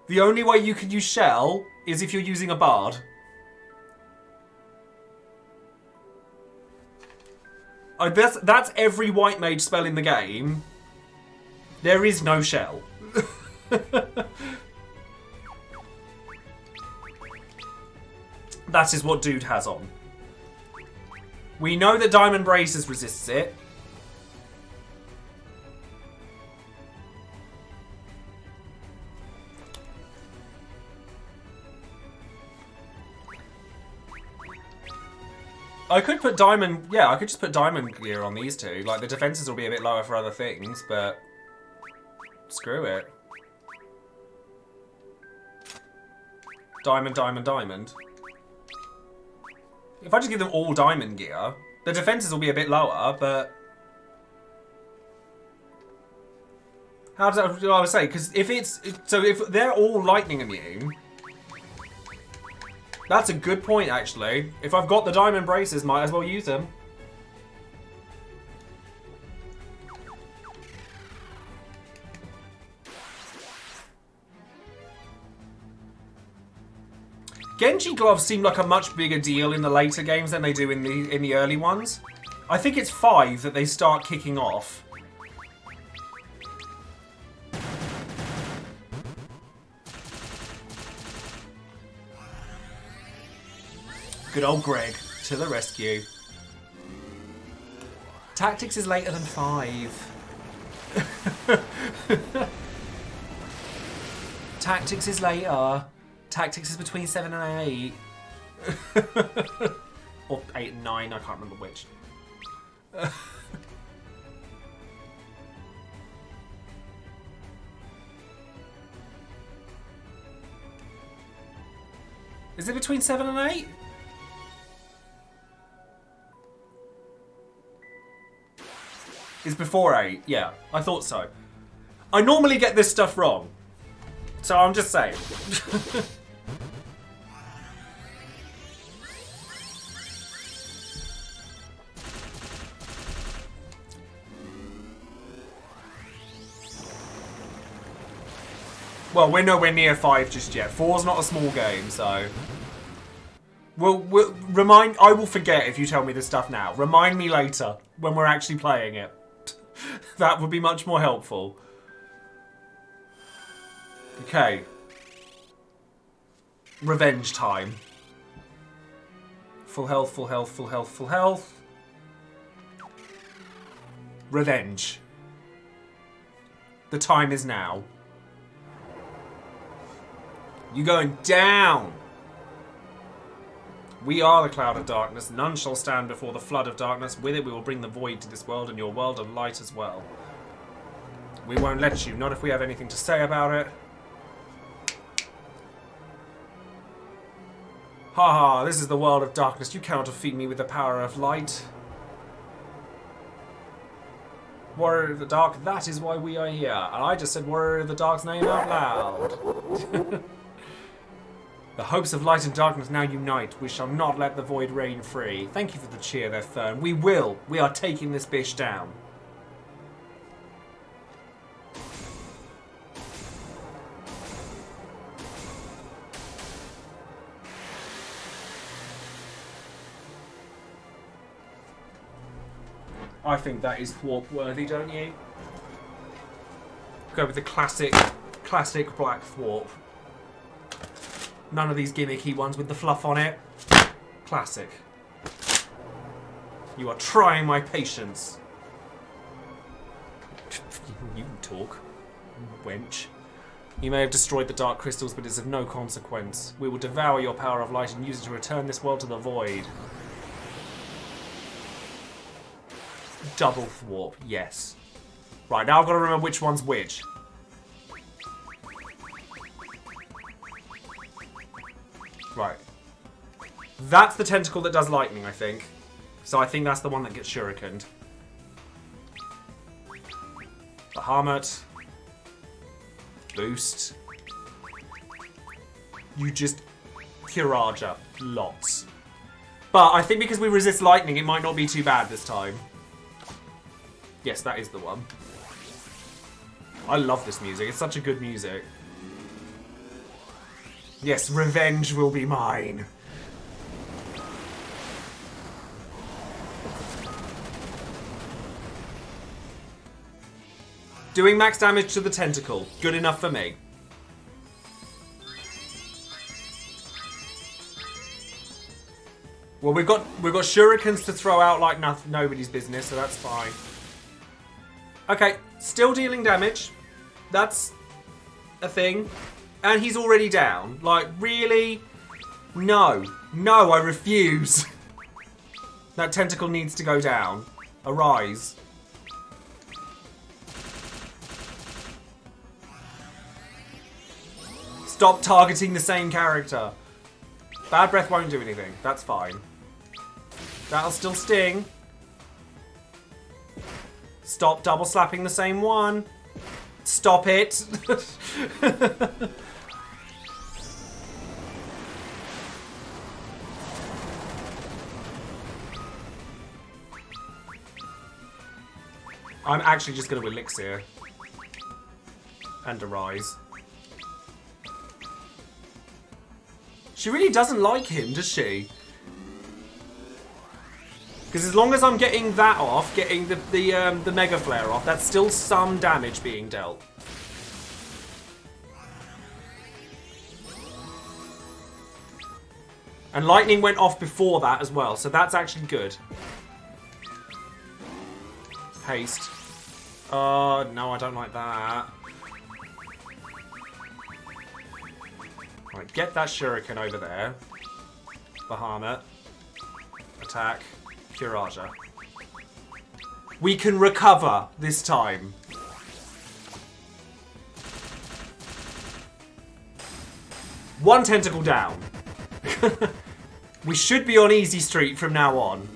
The only way you can use Shell is if you're using a bard. That's every white mage spell in the game. There is no Shell. That is what dude has on. We know that Diamond Braces resists it. I could put diamond... Yeah, I could just put diamond gear on these two. Like, the defenses will be a bit lower for other things, but... Screw it. Diamond, diamond, diamond. If I just give them all diamond gear, the defenses will be a bit lower, but... How does that... I would say, because if it's... So if they're all lightning immune... That's a good point, actually. If I've got the diamond braces, might as well use them. Genji gloves seem like a much bigger deal in the later games than they do in the early ones. I think it's 5 that they start kicking off. Good old Greg, to the rescue. Tactics is later than 5. Tactics is later. Tactics is between 7 and 8. Or 8 and 9, I can't remember which. Is it between 7 and 8? It's before 8, yeah. I thought so. I normally get this stuff wrong. So I'm just saying. Well, we're nowhere near 5 just yet. 4's not a small game, so... We'll remind... I will forget if you tell me this stuff now. Remind me later, when we're actually playing it. That would be much more helpful. Okay. Revenge time. Full health, full health, full health, full health. Revenge. The time is now. You going down. We are the cloud of darkness. None shall stand before the flood of darkness. With it we will bring the void to this world and your world of light as well. We won't let you, not if we have anything to say about it. Haha, this is the world of darkness. You cannot defeat me with the power of light. Warrior of the Dark, that is why we are here. And I just said Warrior of the Dark's name out loud. The hopes of light and darkness now unite. We shall not let the void reign free. Thank you for the cheer there, Fern. We will. We are taking this bitch down. I think that is thwarp worthy, don't you? Go with the classic black thwarp. None of these gimmicky ones with the fluff on it. Classic. You are trying my patience. You can talk, wench. You may have destroyed the dark crystals, but it's of no consequence. We will devour your power of light and use it to return this world to the void. Double thwarp, yes. Right, now I've got to remember which one's which. Right. That's the tentacle that does lightning, I think. So I think that's the one that gets shurikened. Bahamut. boost. You just Kiraja lots. But I think because we resist lightning, it might not be too bad this time. Yes, that is the one. I love this music. It's such a good music. Yes, revenge will be mine. Doing max damage to the tentacle. Good enough for me. Well, we've got shurikens to throw out like nobody's business, so that's fine. Okay, still dealing damage. That's a thing. And he's already down. Like, really? No. No, I refuse. That tentacle needs to go down. Arise. Stop targeting the same character. Bad breath won't do anything. That's fine. That'll still sting. Stop double slapping the same one. Stop it. I'm actually just going to elixir. And arise. She really doesn't like him, does she? Because as long as I'm getting that off, getting the Mega Flare off, that's still some damage being dealt. And lightning went off before that as well, so that's actually good. Haste. Oh, no, I don't like that. Right, get that shuriken over there. Bahamut. Attack. Kiraja. We can recover this time. One tentacle down. We should be on easy street from now on.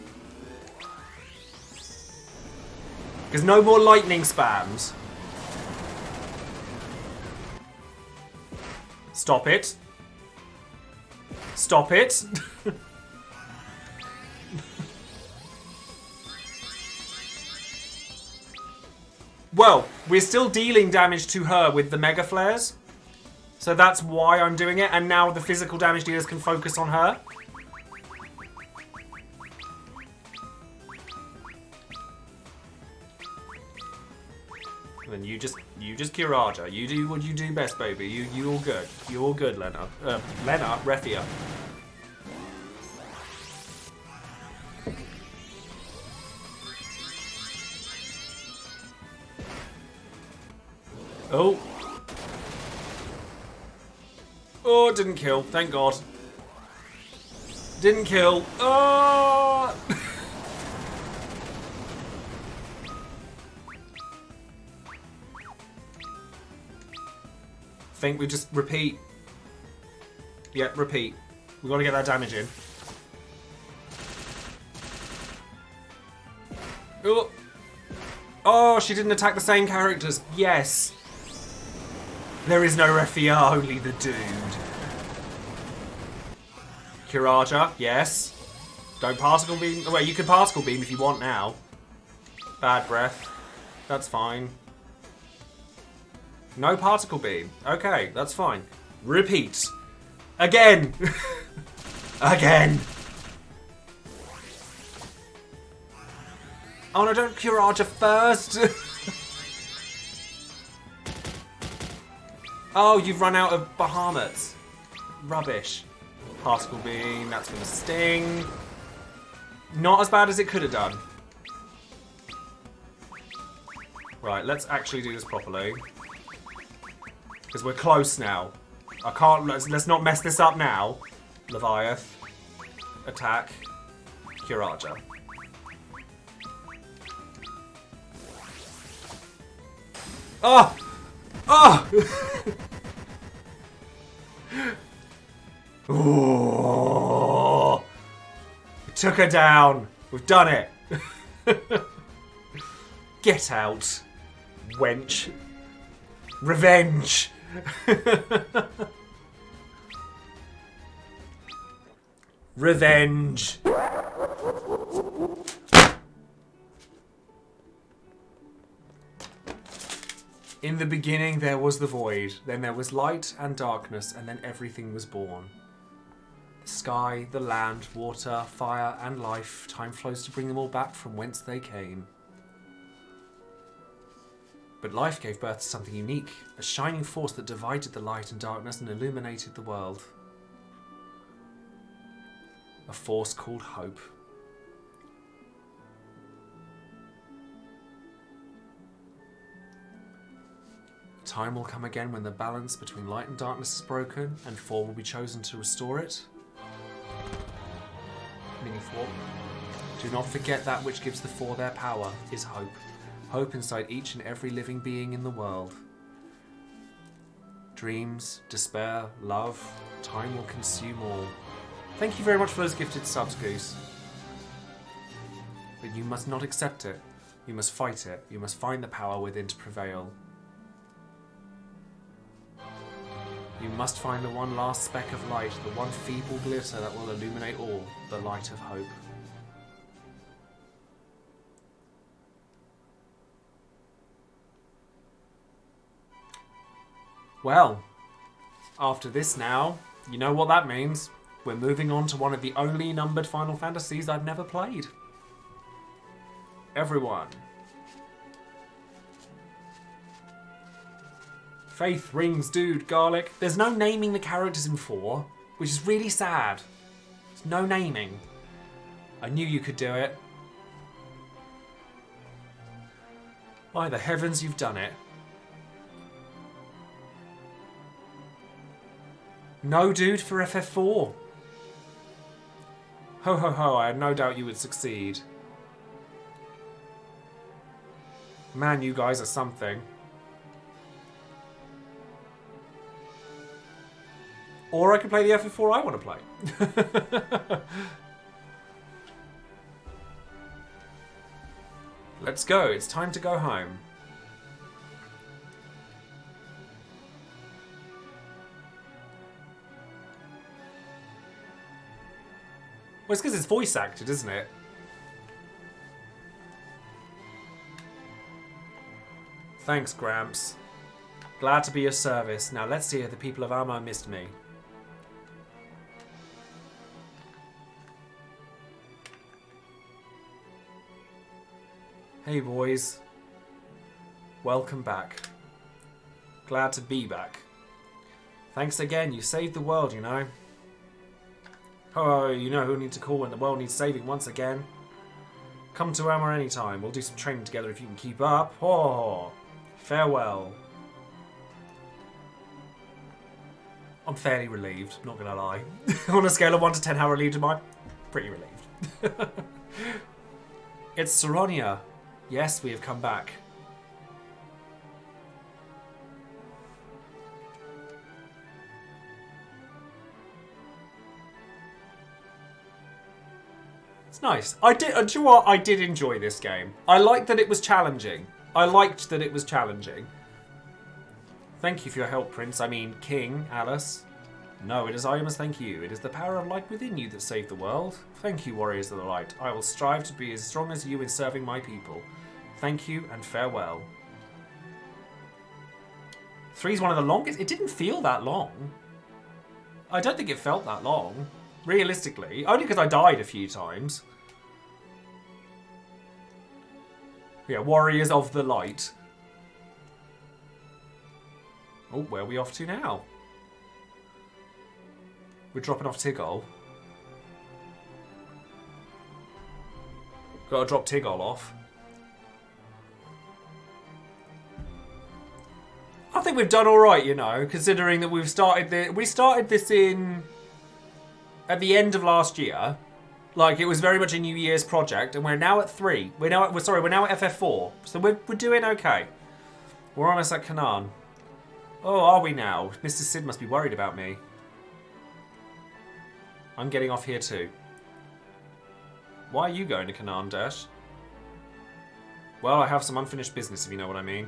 Because no more lightning spams. Stop it. Stop it. Well, we're still dealing damage to her with the Mega Flares. So that's why I'm doing it. And now the physical damage dealers can focus on her. And then you just Kiraja. You do what you do best, baby. You all good. You all good, Lena. Lena, Refia. Oh. Oh, didn't kill. Thank God. Didn't kill. Oh! Think we just repeat. Yeah, repeat. We've got to get that damage in. Oh. Oh, she didn't attack the same characters. Yes. There is no Refia, only the dude. Kiraja, yes. Don't particle beam. Oh, wait, you can particle beam if you want now. Bad breath. That's fine. No particle beam. Okay, that's fine. Repeat. Again. Again. Oh no, don't Kiraja first. Oh, you've run out of Bahamuts. Rubbish. Particle beam, that's going to sting. Not as bad as it could have done. Right, let's actually do this properly. Because we're close now. I can't, let's not mess this up now. Leviath. Attack. Kiraja. Oh! Oh! Ooh. We took her down. We've done it. Get out, wench. Revenge. Revenge. In the beginning there was the void, then there was light and darkness, and then everything was born. The sky, the land, water, fire, and life. Time flows to bring them all back from whence they came. But life gave birth to something unique, a shining force that divided the light and darkness and illuminated the world. A force called hope. Time will come again when the balance between light and darkness is broken, and 4 will be chosen to restore it. Mini 4. Do not forget that which gives the 4 their power is hope. Hope inside each and every living being in the world. Dreams, despair, love, time will consume all. Thank you very much for those gifted subs, Goose. But you must not accept it. You must fight it. You must find the power within to prevail. You must find the one last speck of light, the one feeble glitter that will illuminate all, the light of hope. Well, after this now, you know what that means. We're moving on to one of the only numbered Final Fantasies I've never played. Everyone. Faith, Rings, Dude, Garlic. There's no naming the characters in 4, which is really sad. There's no naming. I knew you could do it. By the heavens, you've done it. No Dude for FF4. Ho ho ho, I had no doubt you would succeed. Man, you guys are something. Or I could play the FF4 I want to play. Let's go, it's time to go home. Well, it's because it's voice acted, isn't it? Thanks, Gramps. Glad to be of service. Now let's see if the people of Arma missed me. Hey boys. Welcome back. Glad to be back. Thanks again, you saved the world, you know. Oh, you know who needs to call when the world needs saving once again. Come to Arma anytime. We'll do some training together if you can keep up. Oh, farewell. I'm fairly relieved, not gonna lie. On a scale of 1 to 10, how relieved am I? Pretty relieved. It's Saronia. Yes, we have come back. It's nice. Do you know what? I did enjoy this game. I liked that it was challenging. Thank you for your help, Prince. I mean, King, Alice. No, it is I who must thank you. It is the power of light within you that saved the world. Thank you, warriors of the light. I will strive to be as strong as you in serving my people. Thank you and farewell. 3 is one of the longest. It didn't feel that long. I don't think it felt that long. Realistically. Only because I died a few times. Yeah, warriors of the light. Oh, where are we off to now? We're dropping off Tigol. Gotta drop Tigol off. I think we've done alright, you know, considering that we started this in at the end of last year. Like, it was very much a New Year's project, and we're now at 3. We're now at FF4. So we're doing okay. We're almost at Canaan. Oh, are we now? Mr. Sid must be worried about me. I'm getting off here too. Why are you going to Canaan, Dash? Well, I have some unfinished business, if you know what I mean.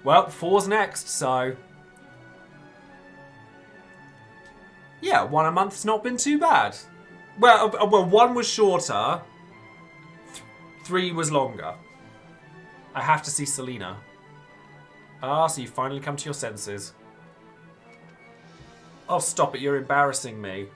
Well, 4's next, so... Yeah, 1 a month's not been too bad. Well, 1 was shorter. 3 was longer. I have to see Selena. Ah, so you finally come to your senses. Oh, stop it. You're embarrassing me.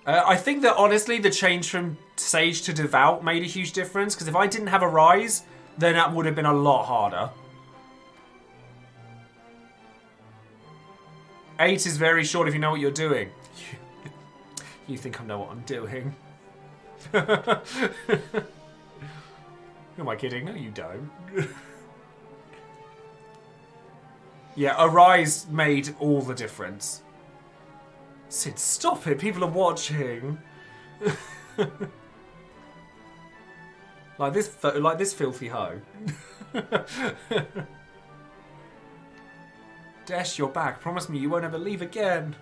I think that, honestly, the change from Sage to Devout made a huge difference. Because if I didn't have a Rise, then that would have been a lot harder. 8 is very short if you know what you're doing. You think I know what I'm doing. Am I kidding? No, you don't. Yeah, a Rise made all the difference. Sid, stop it. People are watching. like this filthy hoe. Dash, you're back. Promise me you won't ever leave again.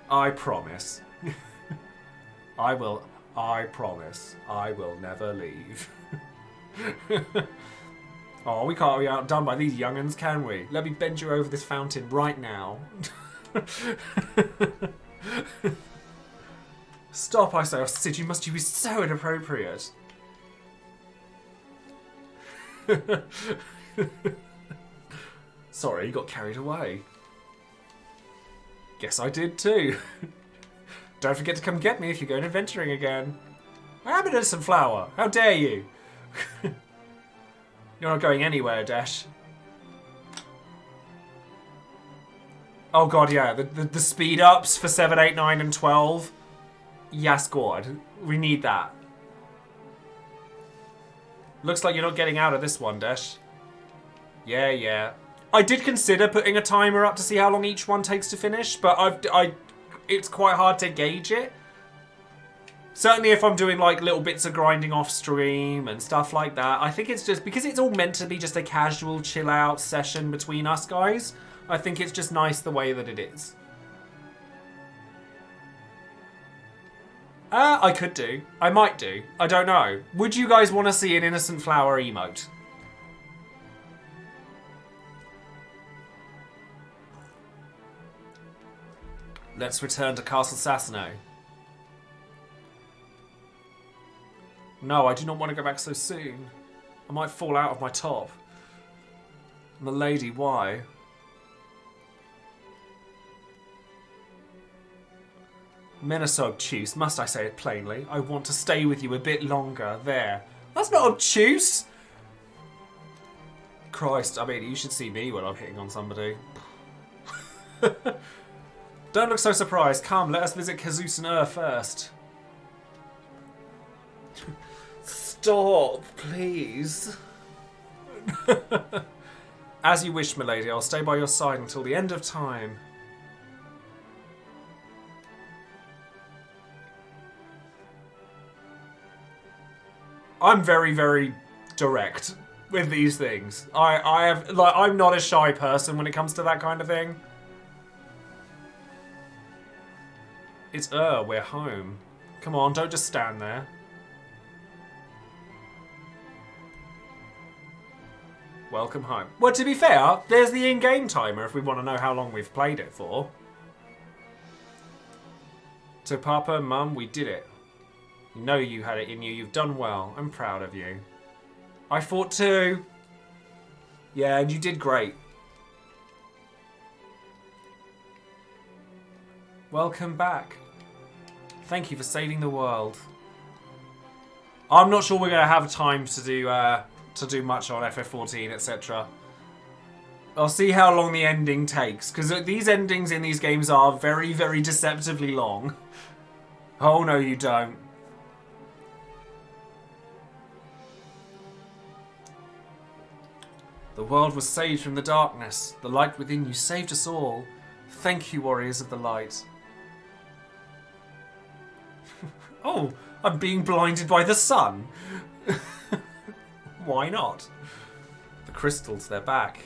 I promise. I will. I promise. I will never leave. Oh, we can't be outdone by these young'uns, can we? Let me bend you over this fountain right now. Stop, I say. Oh, Sid, you be so inappropriate. Sorry, you got carried away. Guess I did too. Don't forget to come get me if you're going adventuring again. I am an innocent flower. How dare you? You're not going anywhere, Dash. Oh god, yeah. The speed ups for 7, 8, 9 and 12. Yes, God. We need that. Looks like you're not getting out of this one, Dash. Yeah, yeah. I did consider putting a timer up to see how long each one takes to finish, but it's quite hard to gauge it. Certainly if I'm doing like little bits of grinding off stream and stuff like that. I think it's just because it's all meant to be just a casual chill out session between us guys. I think it's just nice the way that it is. I could do. I might do. I don't know. Would you guys want to see an innocent flower emote? Let's return to Castle Sasano. No, I do not want to go back so soon. I might fall out of my top. Milady, why? Men are so obtuse, must I say it plainly? I want to stay with you a bit longer. There. That's not obtuse! Christ, I mean, you should see me when I'm hitting on somebody. Don't look so surprised. Come, let us visit Kazusa first. Stop, please. As you wish, milady. I'll stay by your side until the end of time. I'm very, very direct with these things. I'm not a shy person when it comes to that kind of thing. It's we're home. Come on, don't just stand there. Welcome home. Well, to be fair, there's the in-game timer if we want to know how long we've played it for. So, Papa, Mum, we did it. You know you had it in you. You've done well. I'm proud of you. I fought too. Yeah, and you did great. Welcome back. Thank you for saving the world. I'm not sure we're going to have time to do much on FF14, etc. I'll see how long the ending takes, because these endings in these games are very, very deceptively long. Oh, no, you don't. The world was saved from the darkness. The light within you saved us all. Thank you, warriors of the light. Oh, I'm being blinded by the sun. Why not? The crystals, they're back.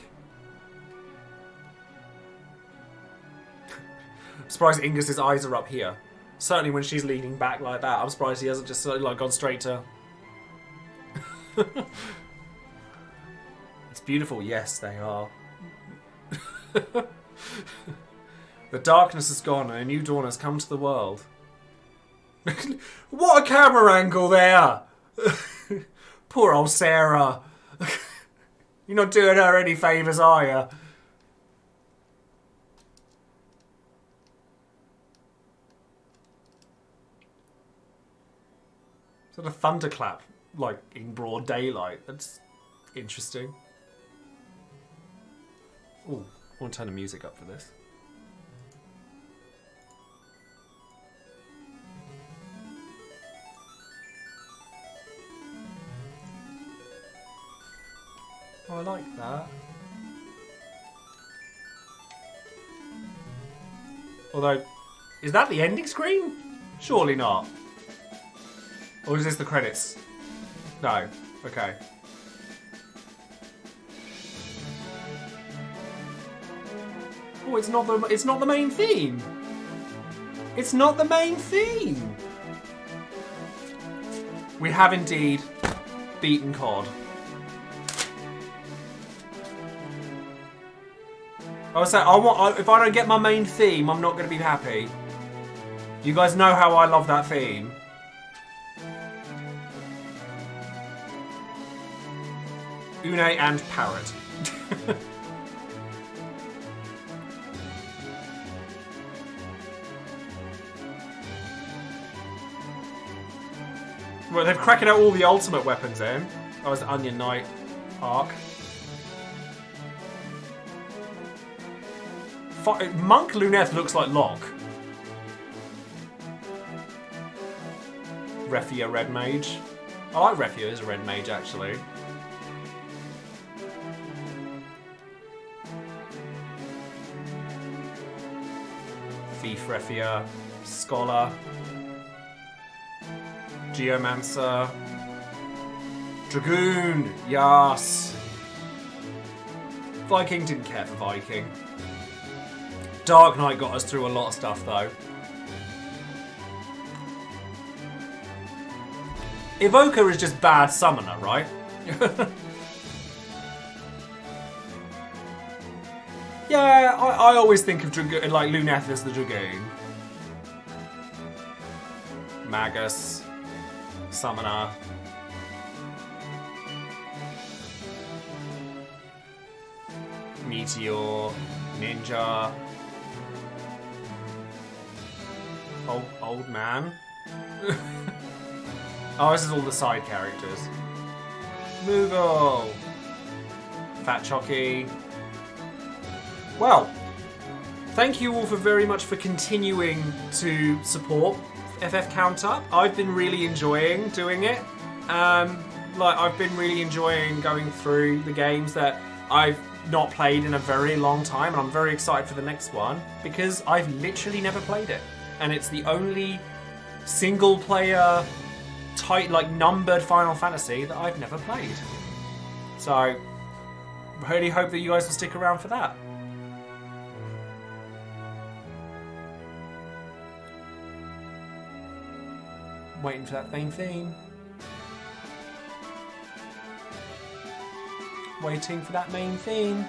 surprised Ingus's eyes are up here. Certainly when she's leaning back like that. I'm surprised he hasn't just like gone straight to... It's beautiful. Yes, they are. The darkness is gone and a new dawn has come to the world. What a camera angle there! Poor old Sarah. You're not doing her any favours, are you? Is that a thunderclap, like, in broad daylight? That's interesting. Ooh, I want to turn the music up for this. Oh, I like that. Although, is that the ending screen? Surely not. Or is this the credits? No. Okay. Oh, it's not the main theme. It's not the main theme. We have indeed beaten COD. I was saying, if I don't get my main theme, I'm not going to be happy. You guys know how I love that theme. Une and Parrot. Well, they're cracking out all the ultimate weapons then. That was the Onion Knight arc. Monk Luneth looks like Locke. Refia Red Mage. I like Refia as a Red Mage actually. Thief Refia. Scholar. Geomancer. Dragoon. Yes. Viking didn't care for Viking. Dark Knight got us through a lot of stuff, though. Evoker is just bad summoner, right? Yeah, I always think of like Luneth as the Dragoon. Magus. Summoner. Meteor. Ninja. Old man. Oh, this is all the side characters. Moogle. Fat Chocky. Well, thank you all very much for continuing to support FF Countup. I've been really enjoying doing it. I've been really enjoying going through the games that I've not played in a very long time, and I'm very excited for the next one because I've literally never played it. And it's the only single-player, numbered Final Fantasy that I've never played. So, I really hope that you guys will stick around for that. Waiting for that main theme. Waiting for that main theme.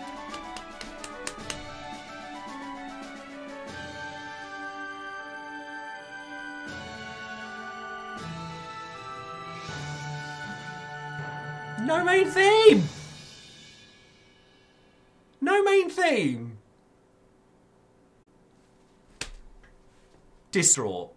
No main theme! No main theme! Distraught.